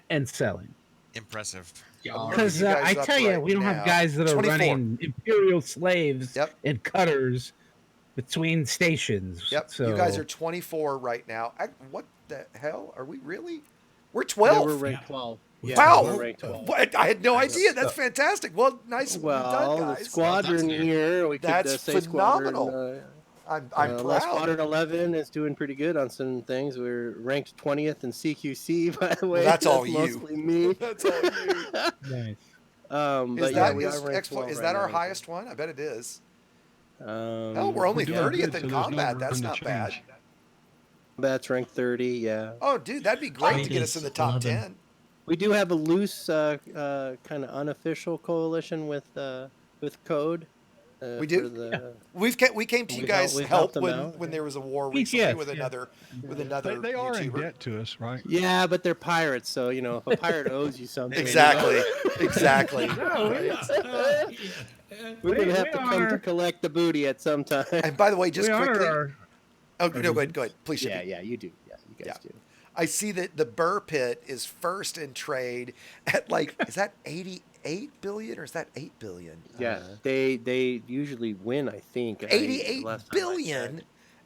and selling.
Impressive.
Because I tell you, we don't have guys that are
24.
running Imperial slaves and cutters between stations.
Yep.
So
you guys are 24 right now. What the hell? Are we really? We're 12.
Yeah, we're ranked 12. Yeah,
wow.
We're ranked 12.
What? I had no idea. That's fantastic. Well, nice done, guys.
The squadron here, we could say
phenomenal.
Squadron,
I'm proud.
Squadron 11 is doing pretty good on some things. We're ranked 20th in CQC, by the way.
Well, that's all you.
Mostly me.
That's all you.
Nice.
Is that our
now.
highest one? I bet it is.
Hell,
we're only 30th in combat. That's not bad.
That's ranked 30, yeah.
Oh, dude, that'd be great to get us in the top 10.
We do have a loose, kind of unofficial coalition with Code.
We do. We came to you guys help when there was a war recently with another
They are in
YouTuber.
debt to us, right?
Yeah, but they're pirates, so if a pirate owes you something.
Exactly. Exactly.
We're gonna have to come to collect the booty at some time.
And by the way, just quickly. Oh no, go ahead. Please.
Yeah, you do. Yeah, you guys do.
I see that the Burr Pit is first in trade at is that 88 billion or is that 8 billion?
Yeah, they usually win, I think.
88 billion,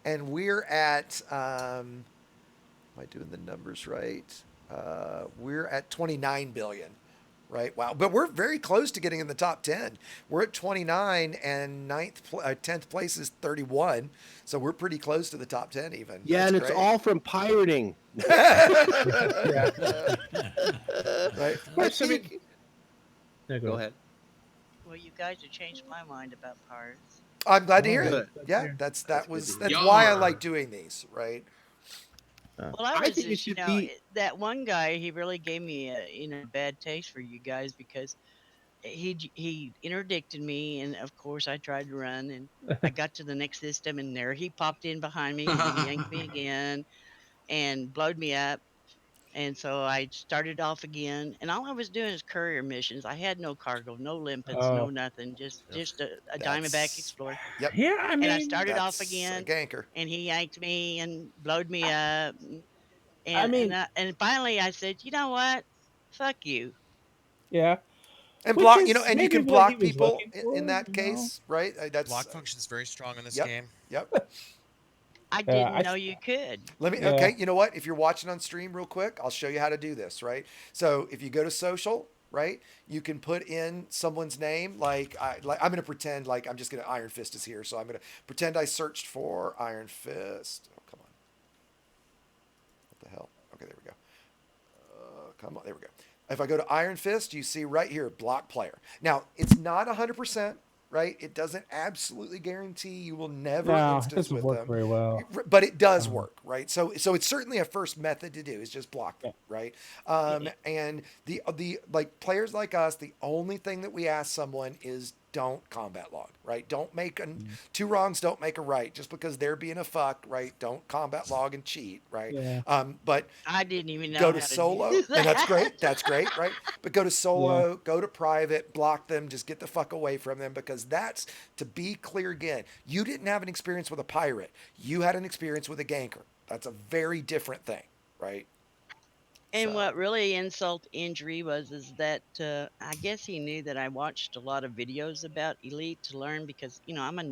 and we're at am I doing the numbers right? We're at 29 billion. Right. Wow. But we're very close to getting in the top 10. We're at 29 and 10th place is 31. So we're pretty close to the top 10 even.
Yeah,
That's
and
great.
it's all from pirating.
Right.
Go ahead.
Well, you guys have changed my mind about pirates.
I'm glad to hear it. Yeah, that's why I like doing these, right?
Well, I was just, that one guy, he really gave me a bad taste for you guys because he interdicted me, and of course I tried to run, and I got to the next system, and there he popped in behind me, and he yanked me again, and blowed me up, and so I started off again, and all I was doing is courier missions. I had no cargo, no limpets, no nothing, just a Diamondback Explorer.
Yep.
Yeah, I mean,
and I started off again, and he yanked me and blowed me up, and finally I said, you know what, fuck you.
Yeah.
And block, and you can block people in that case, right? That's
block function is very strong in this game.
Yep.
I didn't know you could.
Okay, you know what? If you're watching on stream real quick, I'll show you how to do this, right? So if you go to social, right, you can put in someone's name. I'm going to pretend like Iron Fist is here. So I'm going to pretend I searched for Iron Fist. Oh, come on. What the hell? Okay, there we go. Come on, there we go. If I go to Iron Fist, you see right here, block player. Now, it's not 100%. Right, it doesn't absolutely guarantee you will never instance with them,
very well.
But it does work, right? So it's certainly a first method to do is just block them, right? And the players like us, the only thing that we ask someone is don't combat log, right? Don't make two wrongs, don't make a right. Just because they're being a fuck, right? Don't combat log and cheat, right?
Yeah.
But
I didn't even know
go
how
to
to
solo,
do that.
and that's great. That's great, right? But go to solo, go to private, block them, just get the fuck away from them because that's, to be clear again, you didn't have an experience with a pirate. You had an experience with a ganker. That's a very different thing, right?
And what really insult injury is that I guess he knew that I watched a lot of videos about Elite to learn because I'm a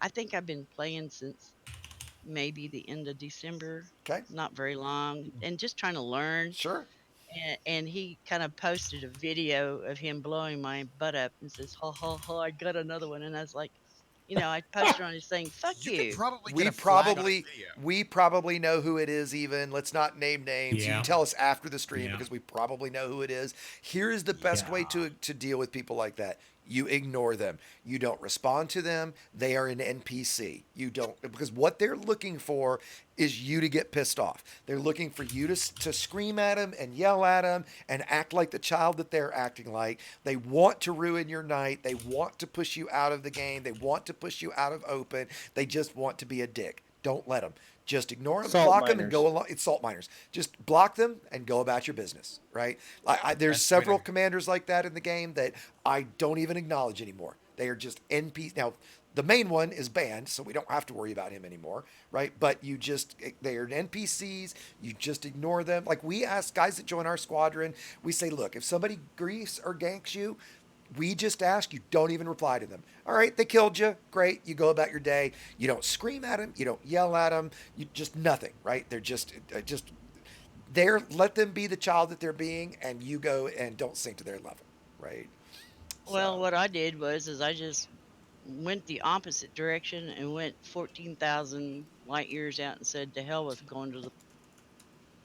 I think I've been playing since maybe the end of December.
Okay.
Not very long, and just trying to learn.
Sure.
And he kind of posted a video of him blowing my butt up and says, "Ha ha ha! I got another one." And I was like, I posted on his thing, "Fuck
You could
you."
probably
We
get a flag on his
probably
video.
we probably know who it is. Even let's not name names. You
Yeah.
can tell us after the stream
Yeah.
because we probably know who it is. Here's the best way to deal with people like that. You ignore them. You don't respond to them. They are an NPC. You don't, because what they're looking for is you to get pissed off. They're looking for you to scream at them and yell at them and act like the child that they're acting like. They want to ruin your night. They want to push you out of the game. They want to push you out of open. They just want to be a dick. Don't let them. Just ignore them,
Salt
block them, and
miners.
go along. It's salt miners. Just block them and go about your business, right? There's several commanders like that in the game that I don't even acknowledge anymore. They are just NPCs. Now, the main one is banned, so we don't have to worry about him anymore, right? But they are NPCs. You just ignore them. Like we ask guys that join our squadron, we say, look, if somebody griefs or ganks you, we just ask you don't even reply to them. All right, they killed you. Great. You go about your day. You don't scream at them. You don't yell at them. You just nothing, right? They're just there. Let them be the child that they're being, and you go and don't sink to their level, right?
Well, what I did is I just went the opposite direction and went 14,000 light years out and said, to hell with going to the.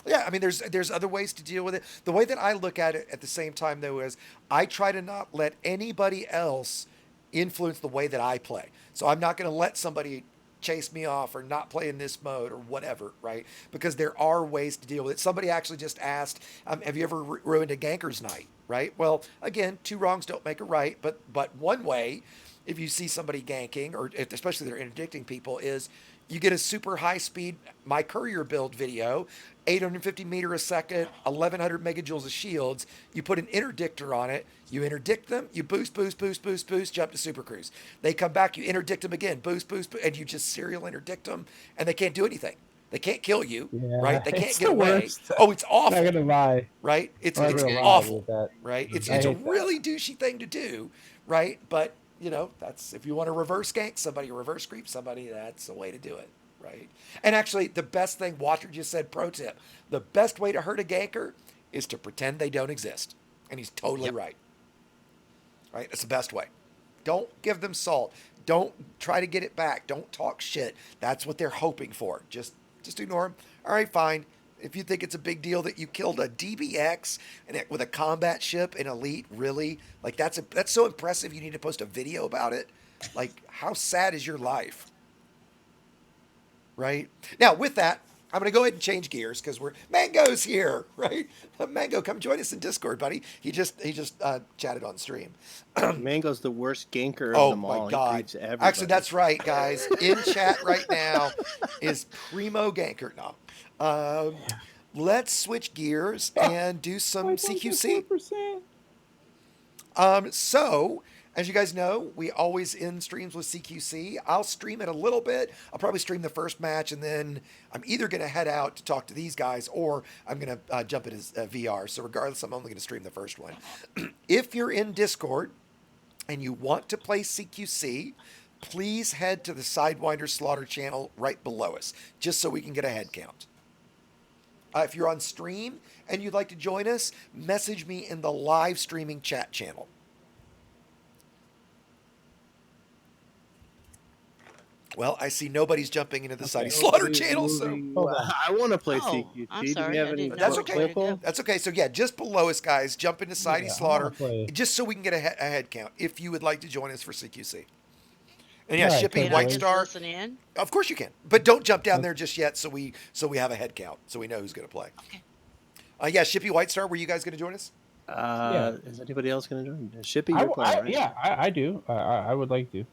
Yeah, I mean, there's other ways to deal with it. The way that I look at it at the same time, though, is I try to not let anybody else influence the way that I play. So I'm not going to let somebody chase me off or not play in this mode or whatever, right? Because there are ways to deal with it. Somebody actually just asked, have you ever ruined a ganker's night, right? Well, again, two wrongs don't make a right, but one way, if you see somebody ganking, or especially they're interdicting people, is you get a super high speed My Courier build video, 850 meter a second, 1100 megajoules of shields. You put an interdictor on it, you interdict them, you boost, jump to super cruise. They come back, you interdict them again, boost, and you just serial interdict them, and they can't do anything. They can't kill you, right? They can't get away. Oh, it's awful.
Not gonna lie,
right? It's
lie
awful,
with that.
right? It's
I
a
hate that.
really douchey thing to do, right? But that's if you want to reverse gank somebody, or reverse creep somebody, that's the way to do it, right? And actually, the best thing Walter just said, pro tip, the best way to hurt a ganker is to pretend they don't exist, and he's totally right. Right? That's the best way. Don't give them salt. Don't try to get it back. Don't talk shit. That's what they're hoping for. Just ignore them. All right, fine. If you think it's a big deal that you killed a DBX with a combat ship in Elite, really? Like that's so impressive. You need to post a video about it. Like, how sad is your life? Right? Now, with that, I'm going to go ahead and change gears because Mango's here, right? Mango, come join us in Discord, buddy. He just chatted on stream.
Mango's the worst ganker of
Oh
them all.
my God!
He creeps everybody.
Actually, that's right, guys. In chat right now is primo ganker. No, let's switch gears and do some CQC. So, as you guys know, we always end streams with CQC. I'll stream it a little bit. I'll probably stream the first match, and then I'm either going to head out to talk to these guys, or I'm going to jump into VR. So regardless, I'm only going to stream the first one. If you're in Discord and you want to play CQC, please head to the Sidewinder Slaughter channel right below us, just so we can get a head count. If you're on stream and you'd like to join us, message me in the live streaming chat channel. Well, I see nobody's jumping into the Sidey Slaughter channel, so
I want to play CQC.
I'm
Do
sorry,
we have
I
any
didn't know
That's
which
okay.
way to go.
That's okay. So yeah, just below us, guys, jump into Sidey
Yeah, I
Slaughter,
wanna play.
just so we can get a head count. If you would like to join us for CQC, and yeah,
All right,
Shippy
Can I
White
just
Star.
listen in?
Of course you can, but don't jump down there just yet. So we have a head count, so we know who's going to play.
Okay.
Yeah, Shippy White Star, were you guys going to join us?
Is anybody else going to join? Shippy, you're playing, right?
Yeah, I do. I would like to.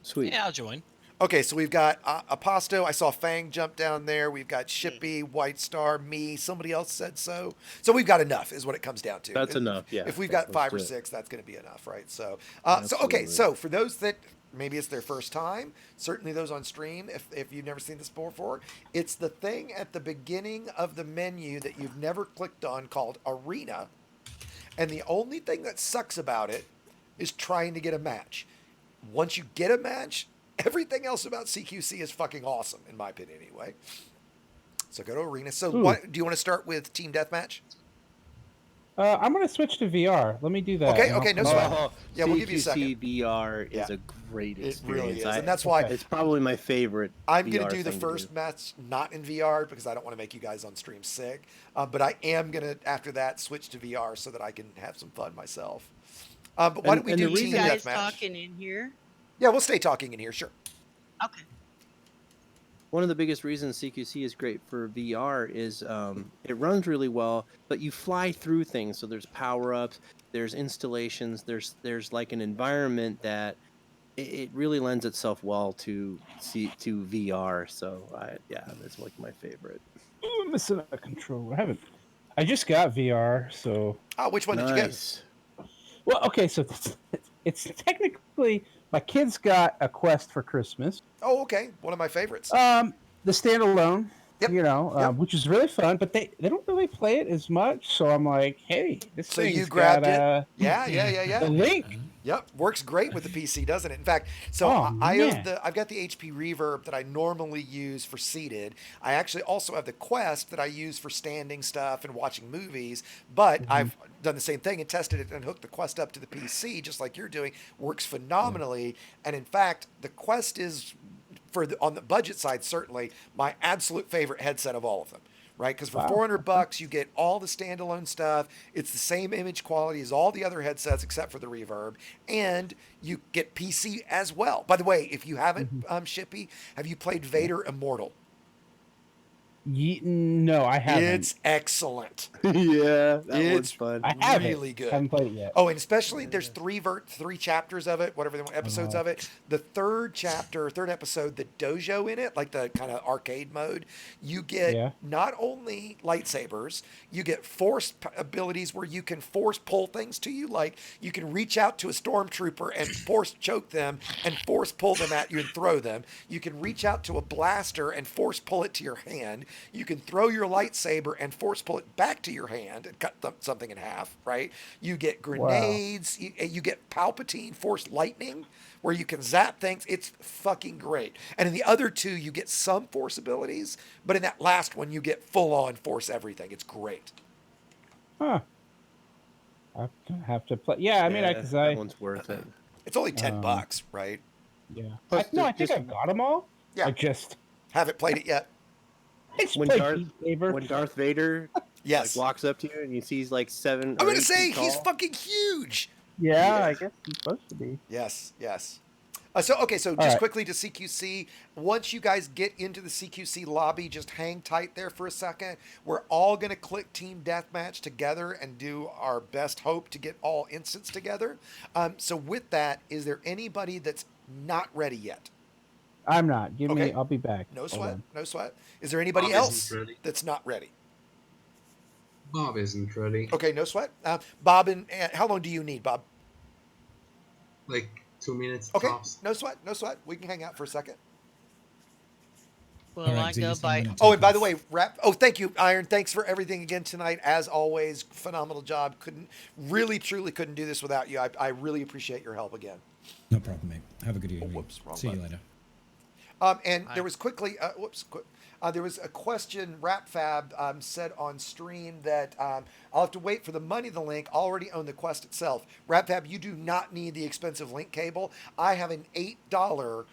Sweet.
Yeah, I'll join.
Okay, so we've got Aposto. I saw Fang jump down there. We've got Shippy, White Star, me. Somebody else said so. So we've got enough, is what it comes down to.
That's enough, yeah.
If we've got
Let's
5 or
do it.
6, that's going to be enough, right? So,
Absolutely.
so for those that maybe it's their first time, certainly those on stream, if you've never seen this before, it's the thing at the beginning of the menu that you've never clicked on called Arena. And the only thing that sucks about it is trying to get a match. Once you get a match, everything else about CQC is fucking awesome, in my opinion, anyway. So go to Arena. So
Ooh.
what do you want to start with Team Deathmatch?
I'm gonna switch to VR. Let me do that.
Okay, no sweat. Yeah, we'll
CQC
give you a second.
VR is a great experience.
It really is, and that's why
it's probably my favorite.
I'm
going
to do the first match not in VR because I don't want to make you guys on stream sick. But I am going to, after that, switch to VR so that I can have some fun myself. But why don't we do Team Deathmatch?
You guys talking in here?
Yeah, we'll stay talking in here, sure.
Okay.
One of the biggest reasons CQC is great for VR is it runs really well, but you fly through things. So there's power-ups, there's installations, there's like an environment that it really lends itself well to VR. So that's like my favorite.
Ooh, I'm missing a controller. I just got VR, so.
Oh, which one did you get?
Well, okay, so it's technically my kids got a Quest for Christmas.
Oh, okay, one of my favorites.
The standalone, which is really fun, but they don't really play it as much. So I'm like, hey, this
so
thing's
you grabbed
got,
it? Yeah.
The Link.
Yep, works great with the PC, doesn't it? In fact, I've got the HP Reverb that I normally use for seated. I actually also have the Quest that I use for standing stuff and watching movies. But I've done the same thing and tested it and hooked the Quest up to the PC, just like you're doing. Works phenomenally, and in fact, the Quest is on the budget side certainly my absolute favorite headset of all of them. Right, because for $400 you get all the standalone stuff. It's the same image quality as all the other headsets except for the reverb, and you get PC as well. By the way, if you haven't, Shippy, have you played Vader Immortal?
No, I haven't.
It's excellent.
Yeah, it's
fun.
I have really good.
I haven't played it yet.
Oh, and especially there's three chapters of it, whatever the episodes of it. The third episode, the dojo in it, like the kind of arcade mode, you get not only lightsabers, you get force abilities where you can force pull things to you, like you can reach out to a stormtrooper and force choke them and force pull them at you and throw them. You can reach out to a blaster and force pull it to your hand. You can throw your lightsaber and force pull it back to your hand and cut something in half, right? You get grenades. Wow. You get Palpatine force lightning where you can zap things. It's fucking great. And in the other two, you get some force abilities, but in that last one, you get full on force everything. It's great.
Huh. I'm going to have to play. Yeah, I mean,
that one's worth it.
It's only $10, right?
Yeah. I think I've got them all.
Yeah.
I just
haven't played it yet.
When Darth Vader walks up to you and you see he's like 7
I'm gonna say he's fucking huge.
Yeah, I guess he's supposed to be.
Yes. So just quickly to CQC, once you guys get into the CQC lobby, just hang tight there for a second. We're all going to click Team Deathmatch together and do our best hope to get all instants together. So with that, is there anybody that's not ready yet?
I'm not. I'll be back.
No sweat. Is there anybody else that's not ready?
Bob isn't ready.
Okay, no sweat. Bob, and how long do you need, Bob?
Like 2 minutes.
Okay,
tops.
no sweat. We can hang out for a second.
Well, I go by.
Oh, and by the way, thank you, Iron. Thanks for everything again tonight. As always, phenomenal job. Truly couldn't do this without you. I really appreciate your help again.
No problem, mate. Have a good evening. See you later.
There was there was a question RapFab said on stream that I'll have to wait for the money the link. I already own the Quest itself. RapFab, you do not need the expensive link cable. I have an $8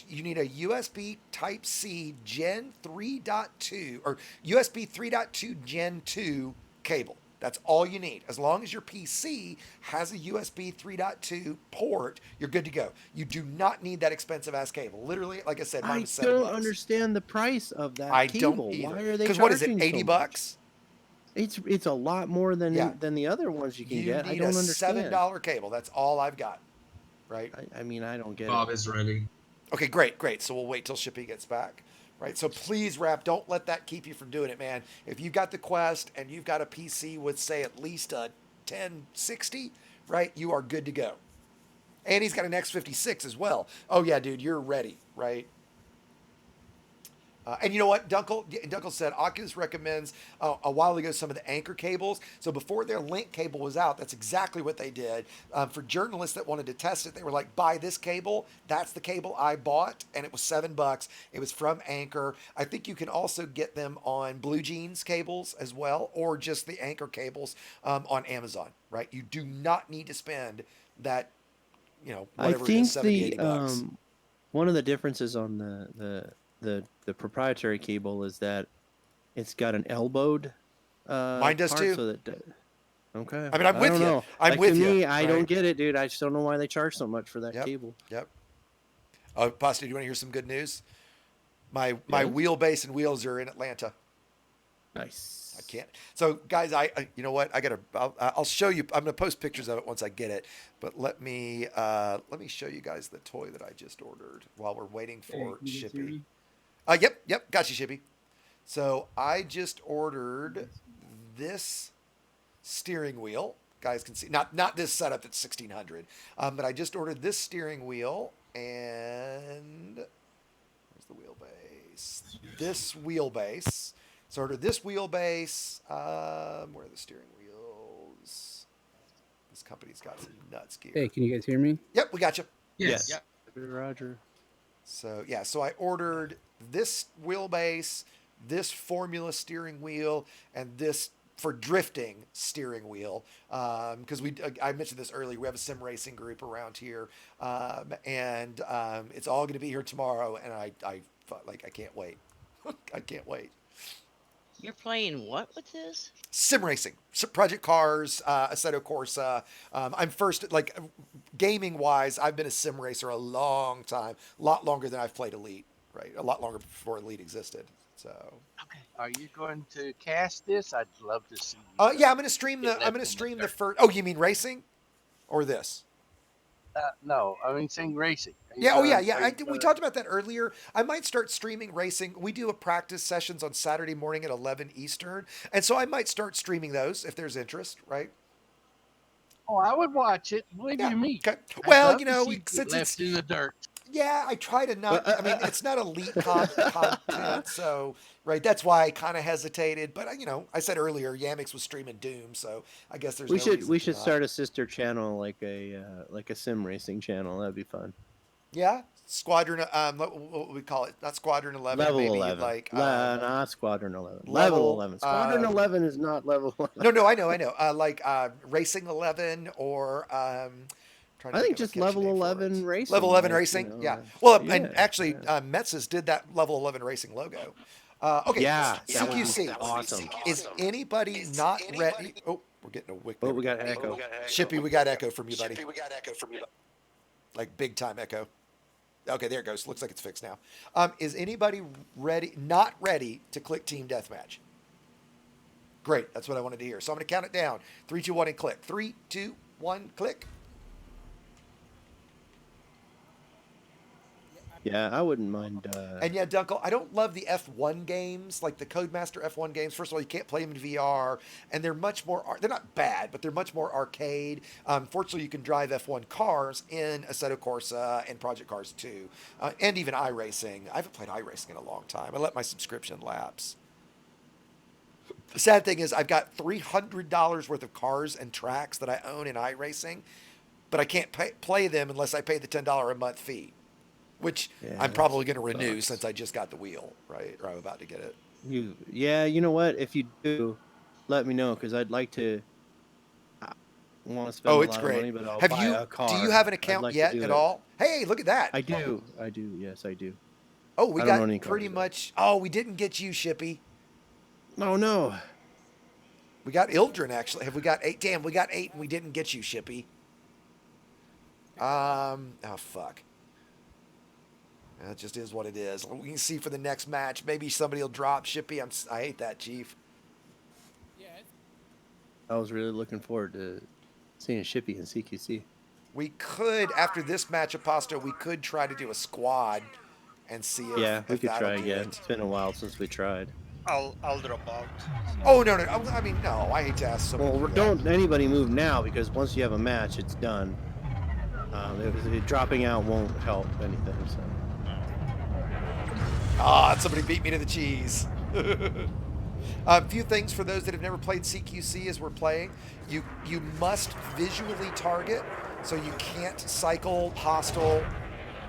you need a USB Type-C Gen 3.2 or USB 3.2 Gen 2 cable. That's all you need. As long as your PC has a USB 3.2 port, you're good to go. You do not need that expensive ass cable. Literally, like I said, mine was $7.
I don't understand the price of that cable.
Don't either.
Why are they
Because what is it,
charging
$80?
It's a lot more than the other ones you can get. I don't understand.
$7 cable. That's all I've got. Right?
I mean, I don't get
Bob
it.
is ready.
Okay, great. So we'll wait till Shippy gets back. Right, so please, Rap, don't let that keep you from doing it, man. If you've got the Quest and you've got a PC with, say, at least a 1060, right, you are good to go. And he's got an X56 as well. Oh, yeah, dude, you're ready, right? And you know what? Dunkel said Oculus recommends a while ago some of the anchor cables. So before their link cable was out, that's exactly what they did. For journalists that wanted to test it, they were like, buy this cable. That's the cable I bought, and it was $7. It was from Anchor. I think you can also get them on Blue Jeans cables as well, or just the Anchor cables on Amazon, right? You do not need to spend that, whatever it is, 70, 80 bucks.
One of the differences on the proprietary cable is that it's got an elbowed
mine does
part,
too.
so that, okay.
I mean, I'm with you.
Know.
I'm with
to
you.
Me, I
right?
don't get it, dude. I just don't know why they charge so much for that cable.
Yep. Oh, Pasta, do you want to hear some good news? My wheelbase and wheels are in Atlanta.
Nice.
I can't. So, guys, you know what? I'll show you. I'm gonna post pictures of it once I get it. But let me show you guys the toy that I just ordered while we're waiting for Shippy. Yep, got you, Shippy. So I just ordered this steering wheel. Guys can see not this setup that's $1,600, but I just ordered this steering wheel, and where's the wheelbase? This wheelbase. So I ordered this wheelbase. Where are the steering wheels? This company's got some nuts gear.
Hey, can you guys hear me?
Yep, we got you.
Yes.
Yep. Roger.
So so I ordered this wheelbase, this Formula steering wheel, and this for drifting steering wheel. Because I mentioned this earlier, we have a sim racing group around here, and it's all going to be here tomorrow, and I can't wait. I can't wait.
You're playing what with this?
Sim racing, Project Cars, Assetto Corsa. I'm first, gaming wise, I've been a sim racer a long time, a lot longer than I've played Elite, right? A lot longer before Elite existed. So.
Okay. Are you going to cast this? I'd love to see.
Yeah, I'm going to stream the first. Oh, you mean racing, or this?
No, I mean saying racing.
Yeah. We talked about that earlier. I might start streaming racing. We do a practice sessions on Saturday morning at 11 Eastern, and so I might start streaming those if there's interest, right?
Oh, I would watch it. Believe you me.
Okay. Well,
since it's in the dirt.
Yeah, I try to not. I mean, it's not elite content, so right. That's why I kind of hesitated. But I said earlier, Yamix was streaming Doom, so I guess there's.
We should start a sister channel, like a sim racing channel. That'd be fun.
Yeah, Squadron. What we call it? Not Squadron 11.
Level
maybe
11.
Not
Squadron 11. Level 11. Squadron 11 is not level 11.
No, I know. Racing 11 or.
I think just level 11 racing.
Level 11 racing, yeah. Well, and actually, Metz's did that level 11 racing logo. Okay.
Yeah.
CQC.
Awesome.
Is anybody not ready? Oh, we're getting a wick.
Oh, we got echo.
Shippy, we got echo from you, buddy. Like big time echo. Okay, there it goes. Looks like it's fixed now. Is anybody not ready to click Team Deathmatch? Great. That's what I wanted to hear. So I'm going to count it down. 3, 2, 1, and click. 3, 2, 1, click.
Yeah, I wouldn't mind.
And yeah, Dunkel, I don't love the F1 games, like the Codemaster F1 games. First of all, you can't play them in VR, and they're much more. They're not bad, but they're much more arcade. Fortunately, you can drive F1 cars in Assetto Corsa and Project Cars 2, and even iRacing. I haven't played iRacing in a long time. I let my subscription lapse. The sad thing is, I've got $300 worth of cars and tracks that I own in iRacing, but I can't play them unless I pay the $10 a month fee. Which I'm probably going to renew since I just got the wheel, right? Or I'm about to get it.
You know what? If you do, let me know because I'd like to. I want to spend a lot of money, but I'll buy a car.
Do you have an account yet at all? Hey, look at that!
I do. Yes, I do.
Oh, we got pretty much. Oh, we didn't get you, Shippy.
Oh no.
We got Ildren actually. Have we got 8? Damn, we got 8 and we didn't get you, Shippy. Oh fuck. It just is what it is. We can see for the next match. Maybe somebody will drop Shippy. I hate that, Chief.
I was really looking forward to seeing Shippy in CQC.
We could, after this match, Aposto, we could try to do a squad and see if.
Yeah, we could try again. It's been a while since we tried.
I'll drop out.
Oh no! I mean, no. I hate to ask somebody.
Well, don't anybody move now because once you have a match, it's done. Dropping out won't help anything. So.
Somebody beat me to the cheese. A few things for those that have never played CQC as we're playing. You must visually target, so you can't cycle hostile,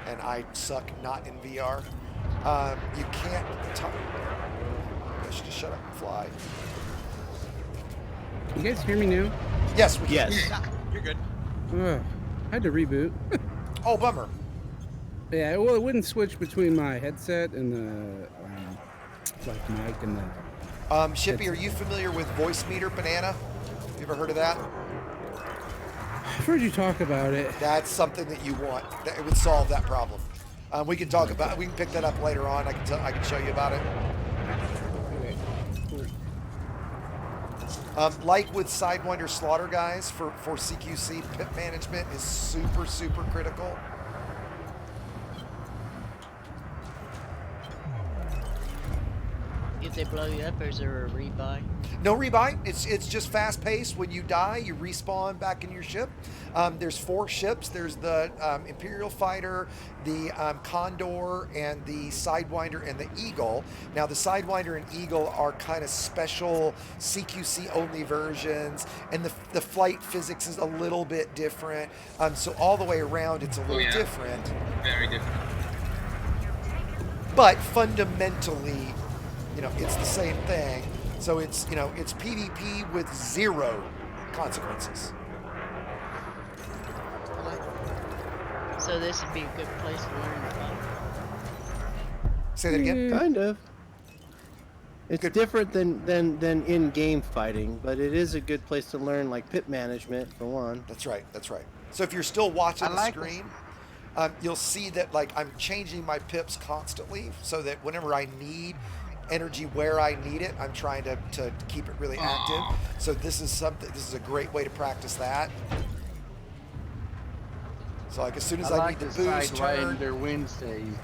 and I suck not in VR. You can't... I should just shut up and fly.
You guys hear me now?
Yes, we can.
Yes.
Yeah, you're good.
I had to reboot.
Oh, bummer.
Yeah, well, it wouldn't switch between my headset and the like mic and the.
Shippy, are you familiar with Voice Meter Banana? You ever heard of that?
I've heard you talk about it.
That's something that you want. It would solve that problem. We can talk about. We can pick that up later on. I can show you about it.
Okay. Cool.
Like with Sidewinder Slaughter guys for CQC, pit management is super critical.
If they blow you up, or is there a rebuy?
No rebuy. It's just fast paced. When you die, you respawn back in your ship. There's 4 ships. There's the Imperial Fighter, the Condor, and the Sidewinder and the Eagle. Now the Sidewinder and Eagle are kind of special CQC only versions, and the flight physics is a little bit different. So all the way around, it's a little different.
Very different.
But fundamentally, it's the same thing. So it's PvP with 0 consequences.
So this would be a good place to learn about.
Say that again?
Kind of. It's different than in-game fighting, but it is a good place to learn, like pit management, for one.
That's right. So if you're still watching the stream, you'll see that I'm changing my pips constantly, so that whenever I need energy where I need it, I'm trying to keep it really active. So this is a great way to practice that. So as soon as I need to boost turn,
their Wednesdays.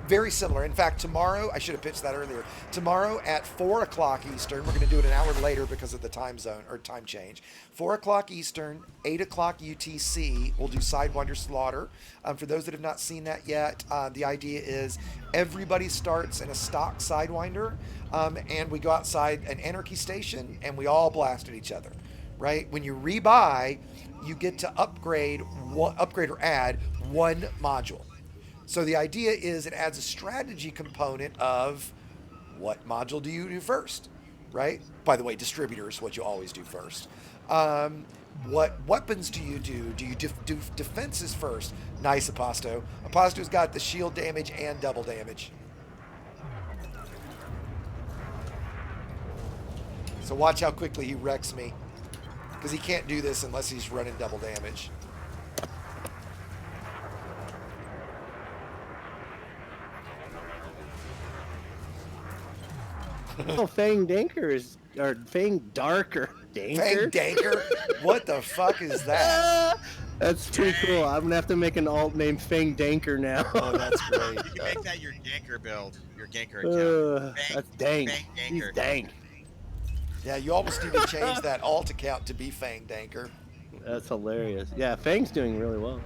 very similar. In fact, tomorrow, I should have pitched that earlier. Tomorrow at 4 o'clock Eastern, we're going to do it an hour later because of the time zone or time change. 4 o'clock Eastern, 8 o'clock UTC, we'll do Sidewinder Slaughter. For those that have not seen that yet, the idea is everybody starts in a stock Sidewinder, and we go outside an Anarchy station, and we all blast at each other, right? When you rebuy, you get to upgrade or add 1 module. So the idea is it adds a strategy component of what module do you do first, right? By the way, distributor is what you always do first. What weapons do you do? Do you do defenses first? Nice, Aposto. Aposto's got the shield damage and double damage. So watch how quickly he wrecks me, because he can't do this unless he's running double damage.
Oh, Fang Danker or Fang Darker. Danker?
Fang Danker? What the fuck is that?
That's pretty cool. I'm gonna have to make an alt named Fang Danker now.
Oh, that's great.
You can make that your ganker build, your ganker account.
That's dank. He's dank.
Yeah, you almost need to change that alt account to be Fang Danker.
That's hilarious. Yeah, Fang's doing really well.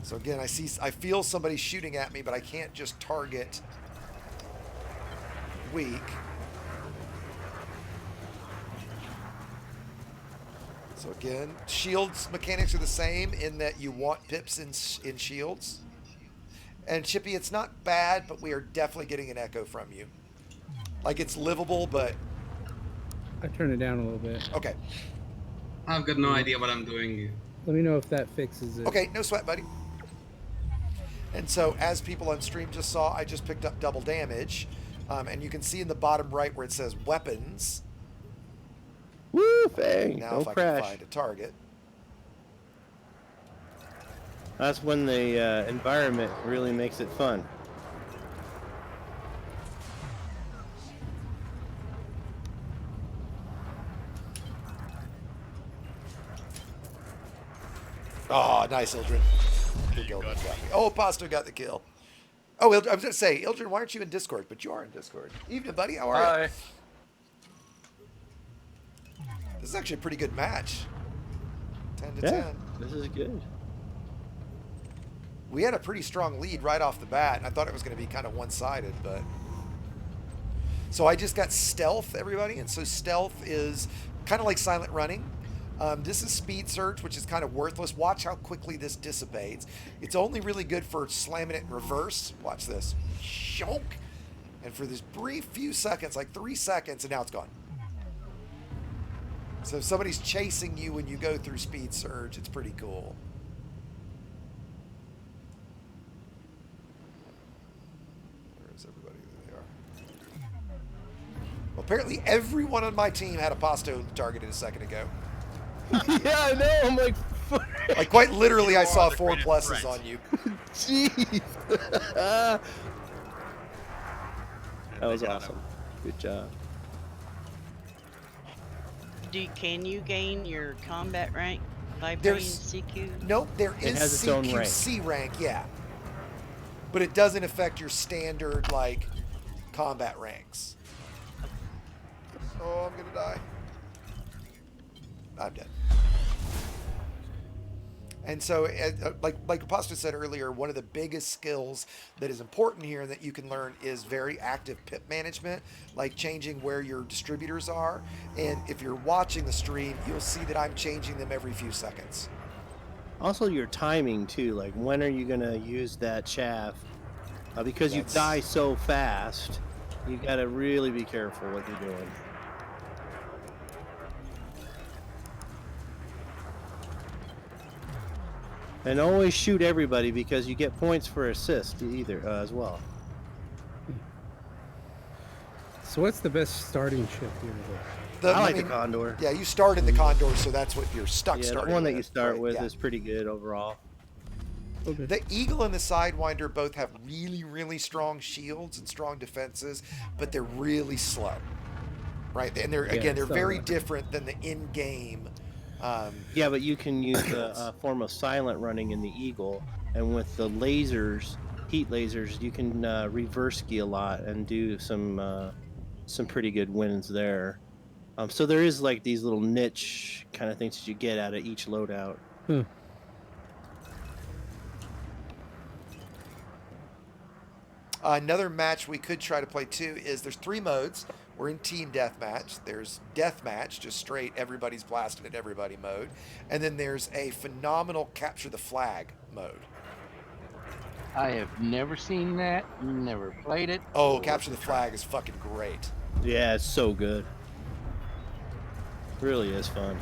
So again, I feel somebody shooting at me, but I can't just target weak. So again, shields mechanics are the same in that you want pips in shields. And Chippy, it's not bad, but we are definitely getting an echo from you. Like, it's livable, but...
I turned it down a little bit.
Okay.
I've got no idea what I'm doing.
Let me know if that fixes it.
Okay, no sweat, buddy. And so, as people on stream just saw, I just picked up double damage. And you can see in the bottom right where it says weapons.
Woo, Fang!
Now,
Don't
if I
crash.
can find a target.
That's when the environment really makes it fun.
Oh, nice, Ildren. Oh, Pasto got the kill. Oh, I was going to say, Ildren, why aren't you in Discord? But you are in Discord. Evening, buddy. How are you? This is actually a pretty good match. 10 to
Yeah,
10.
this is good.
We had a pretty strong lead right off the bat, and I thought it was going to be kind of one-sided, but... So I just got stealth, everybody, and so stealth is kind of like silent running. This is speed surge, which is kind of worthless. Watch how quickly this dissipates. It's only really good for slamming it in reverse. Watch this. Shonk! And for this brief few seconds, like 3 seconds, and now it's gone. So if somebody's chasing you when you go through speed surge, it's pretty cool. Where's everybody? There they are. Well, apparently everyone on my team had a Pasto targeted a second ago.
Yeah, I know. I'm like...
Like, quite literally, I saw 4 pluses on you.
Jeez. That was awesome. Good job.
Can you gain your combat rank by playing CQ?
Nope, there
It
is
has its own rank.
CQC rank, yeah. But it doesn't affect your standard, like, combat ranks. Oh, I'm gonna die. I'm dead. And so, like Apostle said earlier, one of the biggest skills that is important here and that you can learn is very active pip management, like changing where your distributors are. And if you're watching the stream, you'll see that I'm changing them every few seconds.
Also, your timing too. Like, when are you gonna use that chaff? Because you die so fast, you gotta really be careful what you're doing. And always shoot everybody because you get points for assist either as well.
So what's the best starting ship here?
I like the Condor.
Yeah, you start in the Condor, so that's what you're stuck
Yeah,
starting
the one that
with,
you start
right?
with
Yeah.
is pretty good overall.
Okay.
The Eagle and the Sidewinder both have really, really strong shields and strong defenses, but they're really slow, right? And they're they're very different than the in-game.
Yeah, but you can use a form of silent running in the Eagle, and with the lasers, heat lasers, you can reverse ski a lot and do some pretty good wins there. So there is like these little niche kind of things that you get out of each loadout.
Another match we could try to play too is there's 3 modes. We're in team deathmatch. There's deathmatch, just straight everybody's blasting at everybody mode. And then there's a phenomenal capture the flag mode.
I have never seen that, never played it.
Oh, capture the flag is fucking great.
Yeah, it's so good. Really is fun.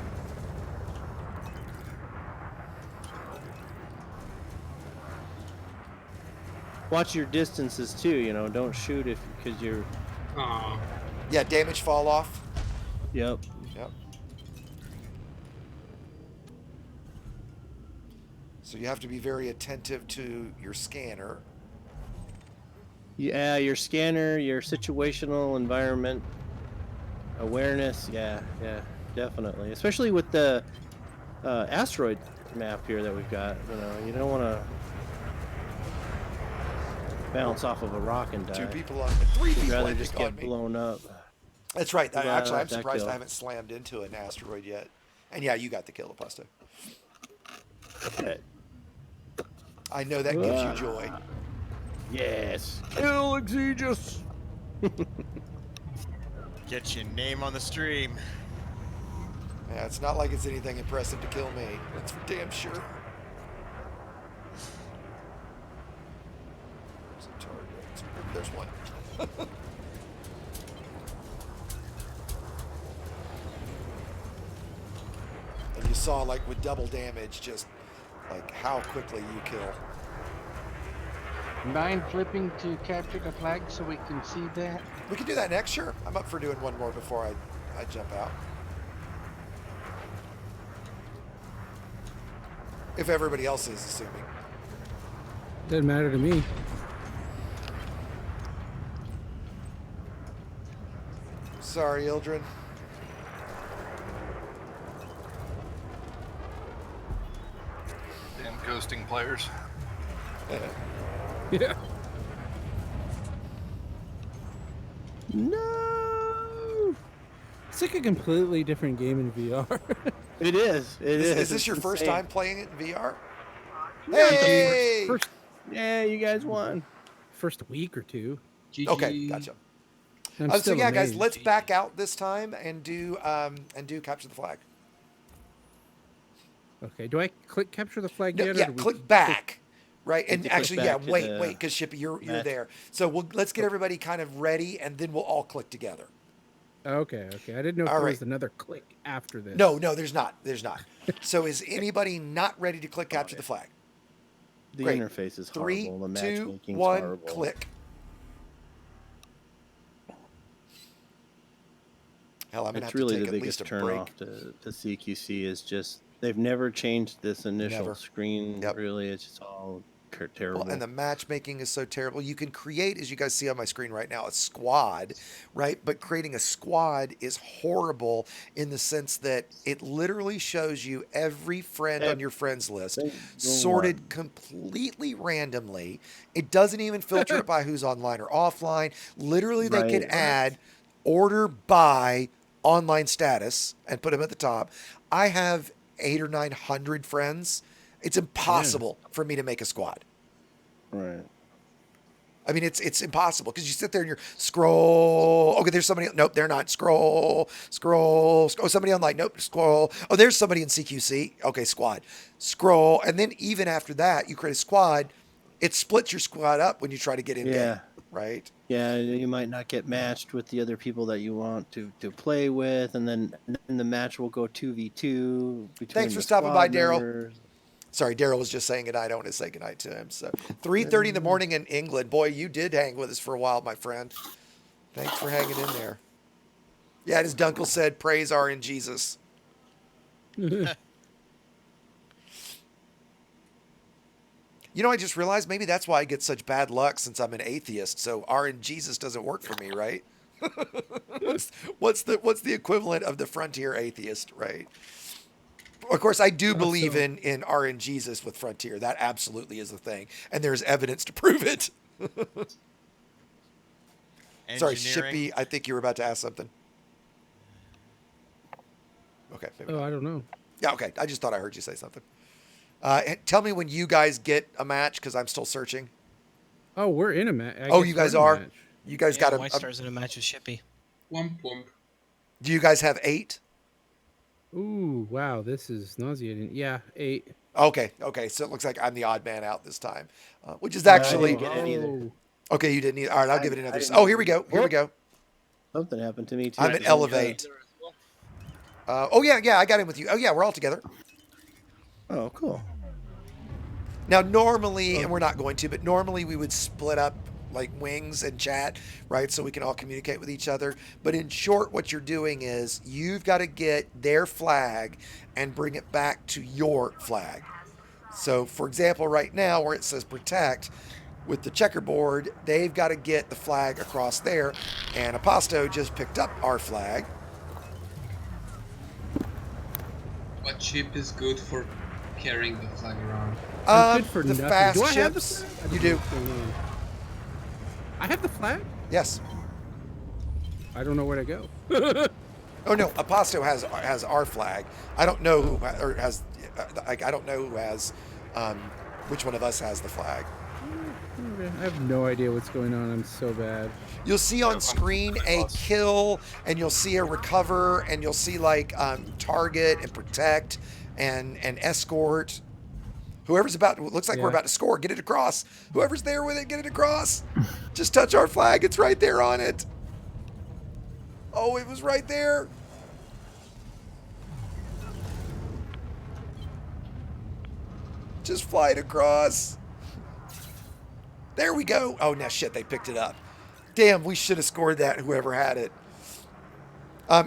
Watch your distances too, you know, don't shoot because you're...
Yeah, damage fall off.
Yep.
Yep. So you have to be very attentive to your scanner.
Yeah, your scanner, your situational environment awareness, yeah, definitely. Especially with the asteroid map here that we've got, you know, you don't want to bounce off of a rock and die.
2 people on 3 people.
You'd rather
I
just
think,
get
on me.
blown up.
That's right. Actually, I'm
that
surprised
kill.
I haven't slammed into an asteroid yet. And yeah, you got the kill, Aposto.
Okay.
I know that gives you joy.
Yes. Kill Exegius.
Get your name on the stream.
Yeah, it's not like it's anything impressive to kill me. That's for damn sure. There's a target. There's one. And you saw, like, with double damage, just, like, how quickly you kill.
Mind flipping to capture the flag so we can see that?
We can do that next, sure. I'm up for doing one more before I jump out. If everybody else is, assuming.
Doesn't matter to me.
Sorry, Ildren.
And ghosting players.
Yeah.
No.
It's like a completely different game in VR.
It is.
Is this
It's
your first
insane.
time playing it in VR?
Yeah,
Hey!
yeah, you guys won. First week or two.
Okay, gotcha.
I'm
So
still
yeah, guys,
amazed.
let's back out this time and do capture the flag.
Okay, do I click capture the flag
No,
yet?
yeah,
or do we
click back, right?
You have
And
to click
actually, yeah,
back to
wait,
the
because Shippy, you're
match.
there. So let's get everybody kind of ready, and then we'll all click together.
Okay. I didn't know if
All
there
right.
was another click after this.
No, there's not. So is anybody not ready to click capture the flag?
The
Great.
interface is
3,
horrible. The
2,
matchmaking's
1,
horrible.
click. Hell, I'm gonna
It's
have
really
to take
the
at least
biggest
a break.
turnoff to CQC is just they've never changed this initial
Never.
screen. Really, it's just all terrible.
Well, and the matchmaking is so terrible. You can create, as you guys see on my screen right now, a squad, right? But creating a squad is horrible in the sense that it literally shows you every friend on your friends list, sorted completely randomly. It doesn't even filter it by who's online or offline. Literally, they could add order by online status and put them at the top. I have 800 or 900 friends. It's impossible for me to make a squad.
Right.
I mean, it's impossible because you sit there and you're scroll. Okay, there's somebody. Nope, they're not. Scroll. Oh, somebody online. Nope, scroll. Oh, there's somebody in CQC. Okay, squad. Scroll. And then even after that, you create a squad. It splits your squad up when you try to get in game, right?
Yeah, you might not get matched with the other people that you want to play with, and then the match will go 2v2 between
Thanks for
the
stopping by,
squad
Daryl.
members.
Sorry, Daryl was just saying goodnight. I want to say goodnight to him. So 3:30 in the morning in England. Boy, you did hang with us for a while, my friend. Thanks for hanging in there. Yeah, as Dunkel said, praise are in Jesus. You know, I just realized maybe that's why I get such bad luck since I'm an atheist. So R in Jesus doesn't work for me, right? What's the equivalent of the frontier atheist, right? Of course, I do believe in R in Jesus with Frontier. That absolutely is a thing. And there's evidence to prove it. Sorry, Shippy, I think you were about to ask something. Okay. Maybe not.
I don't know.
Yeah, okay. I just thought I heard you say something. Tell me when you guys get a match, because I'm still searching.
Oh, we're in a match.
Oh, you guys are?
Match.
You guys got
White Star's in a match with Shippy.
Womp womp.
Do you guys have 8?
Ooh, wow, this is nauseating. Yeah, 8.
Okay. So it looks like I'm the odd man out this time, which is actually.
I didn't get it either.
Okay, you didn't either. All right, I'll give it another. Oh, here we go.
Something happened to me too.
I'm at Elevate. Oh yeah, I got in with you. Oh yeah, we're all together.
Oh, cool.
Now, normally, and we're not going to, but normally we would split up like wings and chat, right? So we can all communicate with each other. But in short, what you're doing is you've got to get their flag and bring it back to your flag. So, for example, right now where it says protect with the checkerboard, they've got to get the flag across there. And Aposto just picked up our flag.
What ship is good for carrying the flag around?
I'm good for
The
nothing.
fast
Do I have the
ships.
flag?
You do.
I have the flag?
Yes.
I don't know where to go.
Oh no, Aposto has our flag. I don't know who has. I don't know who has. Which one of us has the flag?
I have no idea what's going on. I'm so bad.
You'll see on screen a kill, and you'll see a recover, and you'll see like target and protect and escort. Whoever's looks like we're about to score, get it across. Whoever's there with it, get it across. Just touch our flag. It's right there on it. Oh, it was right there. Just fly it across. There we go. Oh, now shit, they picked it up. Damn, we should have scored that, whoever had it.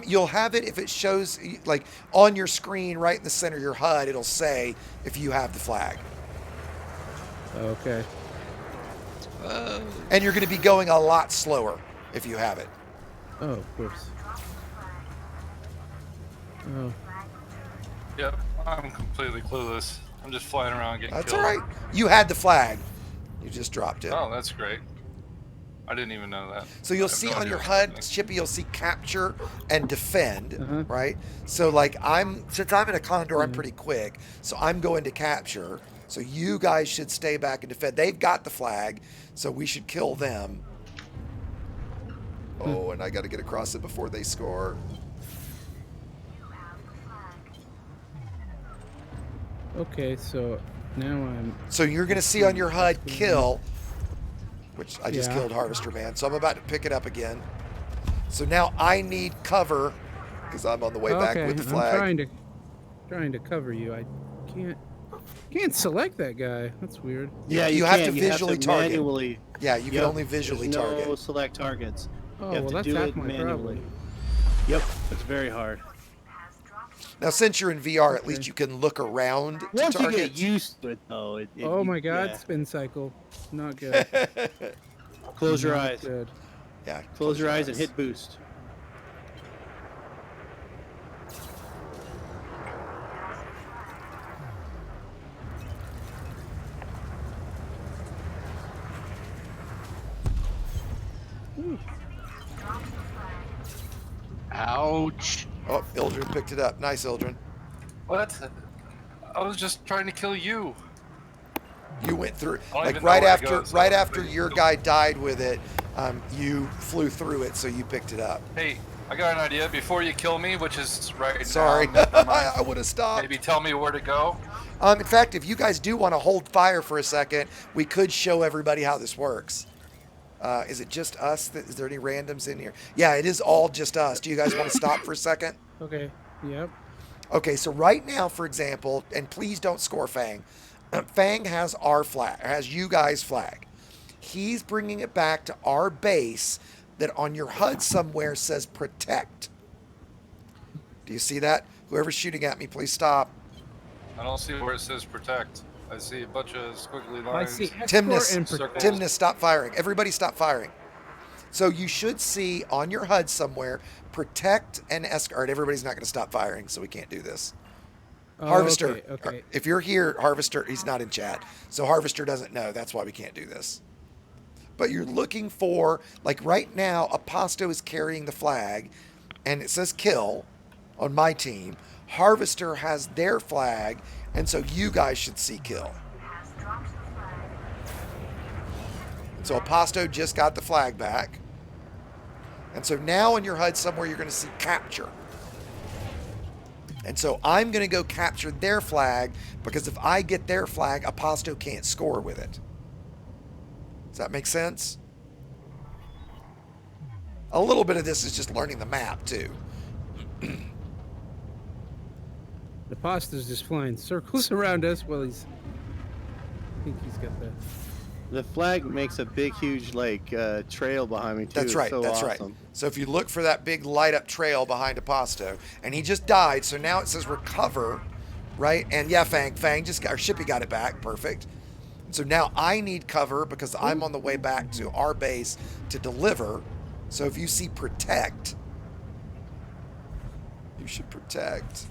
You'll have it if it shows, like, on your screen right in the center of your HUD, it'll say if you have the flag.
Okay.
And you're going to be going a lot slower if you have it.
Oh, of course. Oh.
Yep, I'm completely clueless. I'm just flying around getting
That's
killed.
all right. You had the flag. You just dropped it.
Oh, that's great. I didn't even know that.
So you'll see on your HUD, Chippy, you'll see capture and defend, right? So like since I'm in a condor, I'm pretty quick. So I'm going to capture. So you guys should stay back and defend. They've got the flag, so we should kill them. Oh, and I got to get across it before they score.
Okay, so now I'm...
So you're going to see on your HUD kill, which I just killed Harvester Man. So I'm about to pick it up again. So now I need cover because I'm on the way back with the flag.
I'm trying to cover you. I can't select that guy. That's weird.
Yeah, you have to visually target.
Manually.
Yeah, you can only visually target.
No select targets.
Oh,
you have to
that's
do
half
it
my
manually.
problem.
Yep, it's very hard.
Now, since you're in VR, at least you can look around to
Once
target.
you get used to it, though.
Oh my God, spin cycle. Not good.
Close your
Not
eyes.
Good.
Yeah.
Close your eyes and hit boost.
Ouch.
Oh, Ildren picked it up. Nice, Ildren.
What? I was just trying to kill you.
You went through,
I don't
like
even know
right
where I
after,
go, so
right
I'm
after
pretty
your
cool.
guy died with it, you flew through it, so you picked it up.
Hey, I got an idea. Before you kill me, which is right
Sorry,
now. Never mind.
I would have stopped.
Maybe tell me where to go.
In fact, if you guys do want to hold fire for a second, we could show everybody how this works. Is it just us? Is there any randoms in here? Yeah, it is all just us. Do you guys want to stop for a second?
Okay. Yep.
Okay, so right now, for example, and please don't score Fang. Fang has our flag, has you guys' flag. He's bringing it back to our base that on your HUD somewhere says protect. Do you see that? Whoever's shooting at me, please stop.
I don't see where it says protect. I see a bunch of squiggly lines.
I see Timness.
Timness, stop firing. Everybody stop firing. So you should see on your HUD somewhere, protect and escort. Everybody's not going to stop firing, so we can't do this.
Oh,
Harvester,
okay.
if you're here, Harvester, he's not in chat. So Harvester doesn't know. That's why we can't do this. But you're looking for, like right now, Aposto is carrying the flag, and it says kill on my team. Harvester has their flag, and so you guys should see kill. And so Aposto just got the flag back. And so now in your HUD somewhere, you're going to see capture. And so I'm going to go capture their flag, because if I get their flag, Aposto can't score with it. Does that make sense? A little bit of this is just learning the map, too.
The pasta's just flying circles around us while he's... I think he's got the...
The flag makes a big, huge, trail behind me, too.
That's right,
It's so awesome.
right. So if you look for that big light-up trail behind Aposto, and he just died, so now it says recover, right? And yeah, Fang just got, or Shippy got it back, perfect. So now I need cover because I'm on the way back to our base to deliver. So if you see protect, you should protect.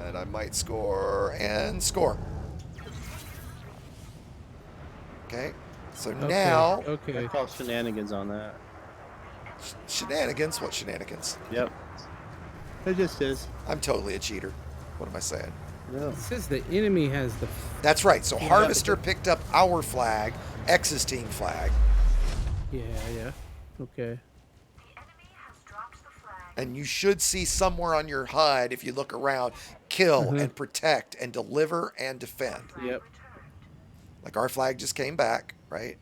And I might score and score. Okay. So now...
I call shenanigans on that.
Shenanigans? What shenanigans?
Yep. It just is.
I'm totally a cheater. What am I saying?
No.
It says the enemy has the...
That's right. So Harvester picked up our flag, X's team flag.
Yeah. Okay.
And you should see somewhere on your HUD, if you look around, kill and protect and deliver and defend.
Yep.
Like our flag just came back, right?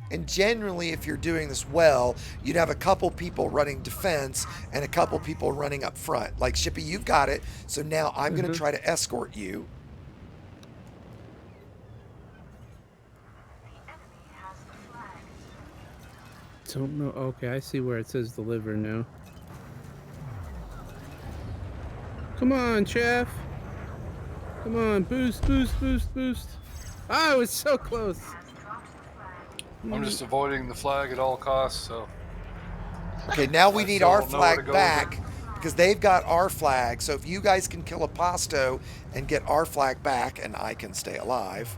And generally, if you're doing this well, you'd have a couple people running defense and a couple people running up front. Like, Shippy, you've got it. So now I'm going to try to escort you.
Don't know. Okay, I see where it says deliver now. Come on, Chef. Come on, boost. Ah, I was so close.
I'm just avoiding the flag at all costs, so...
Okay, now we need our
still know where to
flag
go
back because they've got our flag. So if you guys can kill Aposto and get our flag back, and I can stay alive,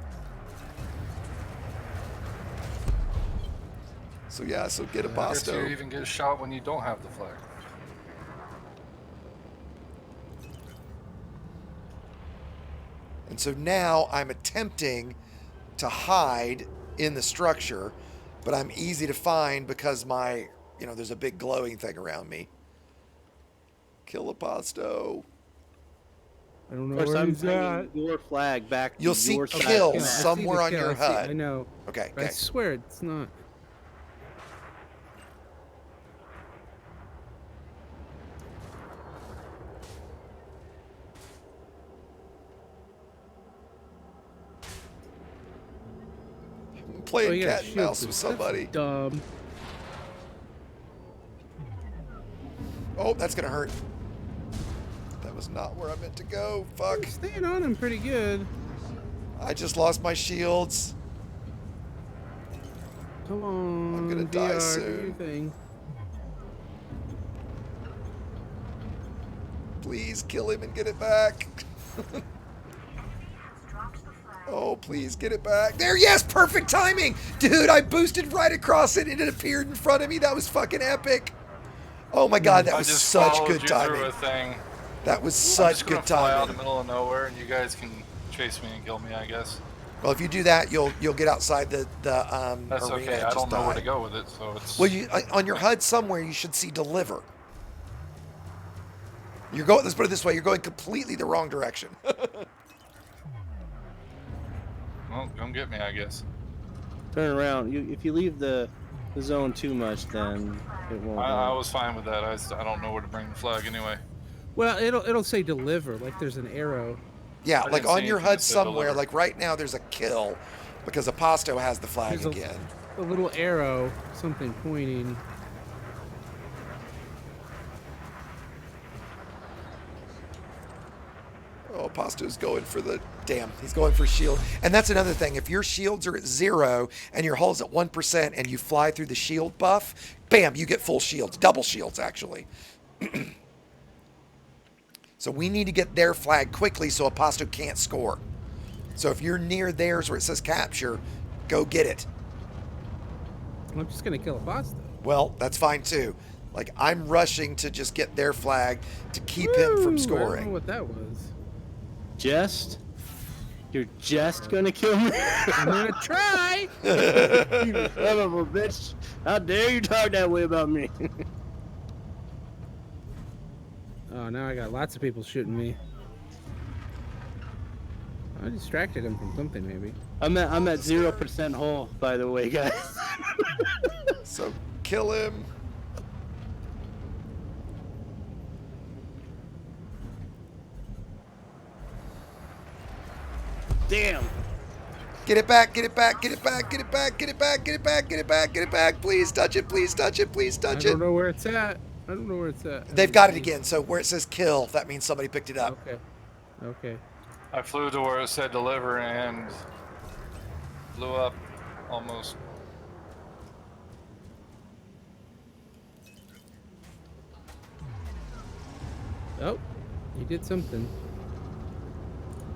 So yeah, so get a
I guess you
Aposto.
even get shot when you don't have the flag.
And so now I'm attempting to hide in the structure, but I'm easy to find because there's a big glowing thing around me. Kill Aposto.
I don't know
Of course,
where
I'm
he's at.
bringing your flag back to
You'll see
your side.
kill
I see the
somewhere on
kill,
your HUD.
I know.
Okay,
But I
okay.
swear it's not.
I'm playing
you got
cat and
shield
mouse with
boost. That's
somebody.
dumb.
Oh, that's gonna hurt. That was not where I meant to go. Fuck.
You're staying on him pretty good.
I just lost my shields.
Come on.
I'm gonna die soon.
Do your thing.
Please kill him and get it back. Oh, please get it back. There, yes, perfect timing. Dude, I boosted right across it and it appeared in front of me. That was fucking epic. Oh my God, that was such good timing.
Through a thing.
That was
I'm
such
just
good
gonna fly out in the
timing.
middle of nowhere, and you guys can chase me and kill me, I guess.
Well, if you do that, you'll get outside the
That's
arena
okay.
and
I
just
don't know where
die.
to go with it, so it's.
Well, on your HUD somewhere you should see deliver. You're going. Let's put it this way: you're going completely the wrong direction.
Well, come get me, I guess.
Turn around. If you leave the zone too much, then it won't.
I was fine with that. I don't know where to bring the flag anyway.
Well, it'll say deliver, like there's an arrow.
Yeah,
I
like
didn't see
on your
anything
HUD
that said
somewhere.
deliver.
Like right now, there's a kill because Aposto has the flag
There's
again.
a little arrow, something pointing.
Oh, Aposto's going for the damn. He's going for shield, and that's another thing. If your shields are at 0 and your hull's at 1%, and you fly through the shield buff, bam, you get full shields, double shields actually. So we need to get their flag quickly so Aposto can't score. So if you're near theirs where it says capture, go get it.
I'm just gonna kill a boss though.
Well, that's fine too. Like I'm rushing to just get their flag to keep him from
I don't
scoring.
know what that was.
You're just gonna kill me?
I'm gonna try.
You son of a bitch! How dare you talk that way about me?
Oh, now I got lots of people shooting me. I distracted him from something, maybe.
I'm at 0% hull, by the way, guys.
So kill him.
Damn.
Get it back, get it back, get it back, get it back, get it back, get it back, get it back, get it back. Please touch it, please touch it, please touch
I
it.
don't know where it's at. I don't know where it's at.
They've got it again. So where it says kill, that means somebody picked it up.
Okay. Okay.
I flew to where it said deliver and blew up almost.
Oh, you did something.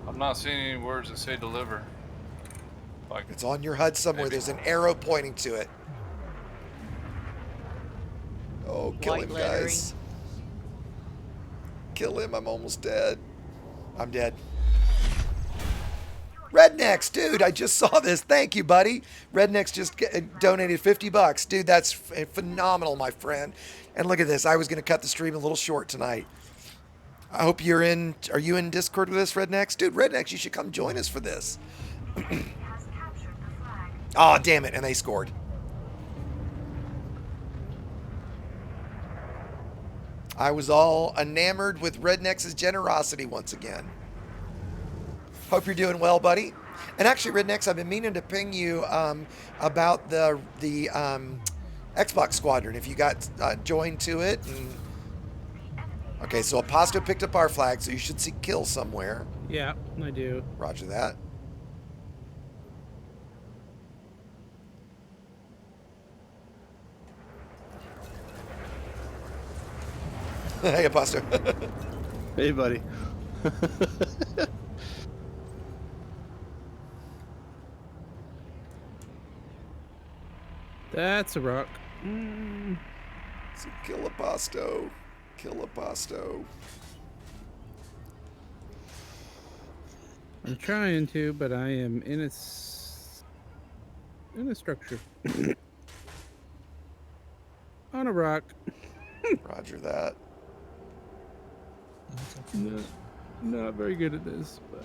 I'm not seeing any words that say deliver. Like,
It's on your HUD somewhere. There's an arrow pointing to it. Oh, kill
White
him,
lettering.
guys. Kill him. I'm almost dead. I'm dead. Rednecks, dude, I just saw this. Thank you, buddy. Rednecks just donated $50. Dude, that's phenomenal, my friend. And look at this. I was going to cut the stream a little short tonight. I hope you're in. Are you in Discord with us, Rednecks? Dude, Rednecks, you should come join us for this. Oh, damn it. And they scored. I was all enamored with Rednecks' generosity once again. Hope you're doing well, buddy. And actually, Rednecks, I've been meaning to ping you about the Xbox Squadron. If you got joined to it. And... Okay, so Aposto picked up our flag, so you should see kill somewhere.
Yeah, I do.
Roger that. Hey, Aposto.
Hey, buddy.
That's a rock.
So kill a Basto. Kill a Basto.
I'm trying to, but I am in a structure. On a rock.
Roger that.
Not very good at this, but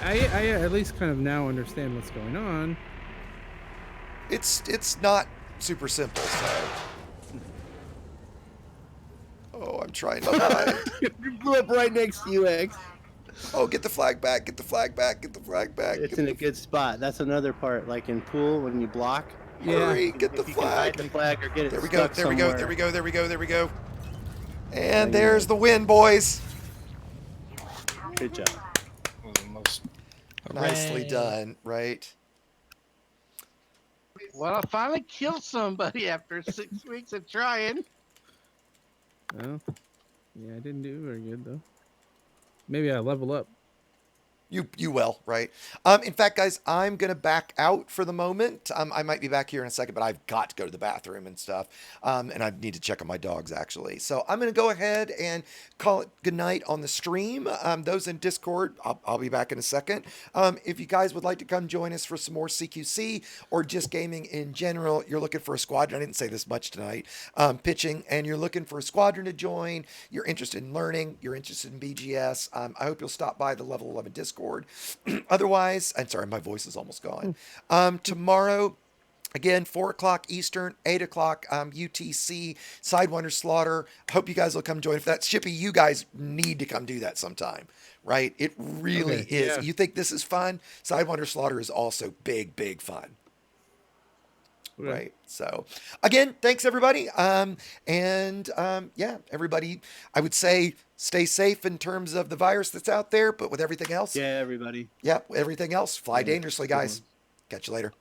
I at least kind of now understand what's going on.
It's not super simple, so. Oh, I'm trying to hide.
You blew up right next to you, X.
Oh, get the flag back, get the flag back, get the flag back.
It's in a good spot. That's another part, like in pool when you block.
Hurry, get the
If you can hide
flag.
the flag or get it
There we go,
stuck
there we go,
somewhere.
there we go, there we go, there we go. And there's the win, boys.
Good job.
Nicely done, right?
Well, I finally killed somebody after 6 weeks of trying.
Oh, yeah, I didn't do very good though. Maybe I level up.
You will, right? In fact, guys, I'm going to back out for the moment. I might be back here in a second, but I've got to go to the bathroom and stuff. And I need to check on my dogs, actually. So I'm going to go ahead and call it good night on the stream. Those in Discord, I'll be back in a second. If you guys would like to come join us for some more CQC or just gaming in general, you're looking for a squadron. I didn't say this much tonight. Pitching, and you're looking for a squadron to join. You're interested in learning. You're interested in BGS. I hope you'll stop by the Level 11 Discord. Otherwise, I'm sorry, my voice is almost gone. Tomorrow, again, 4 o'clock Eastern, 8 o'clock UTC, Sidewinder Slaughter. I hope you guys will come join. If that's Shippy, you guys need to come do that sometime, right? It really is.
Yeah.
You think this is fun? Sidewinder Slaughter is also big, big fun. Right. So again, thanks everybody. Yeah, everybody, I would say stay safe in terms of the virus that's out there, but with everything else.
Yeah, everybody.
Yeah, everything else, fly dangerously, guys. Catch you later.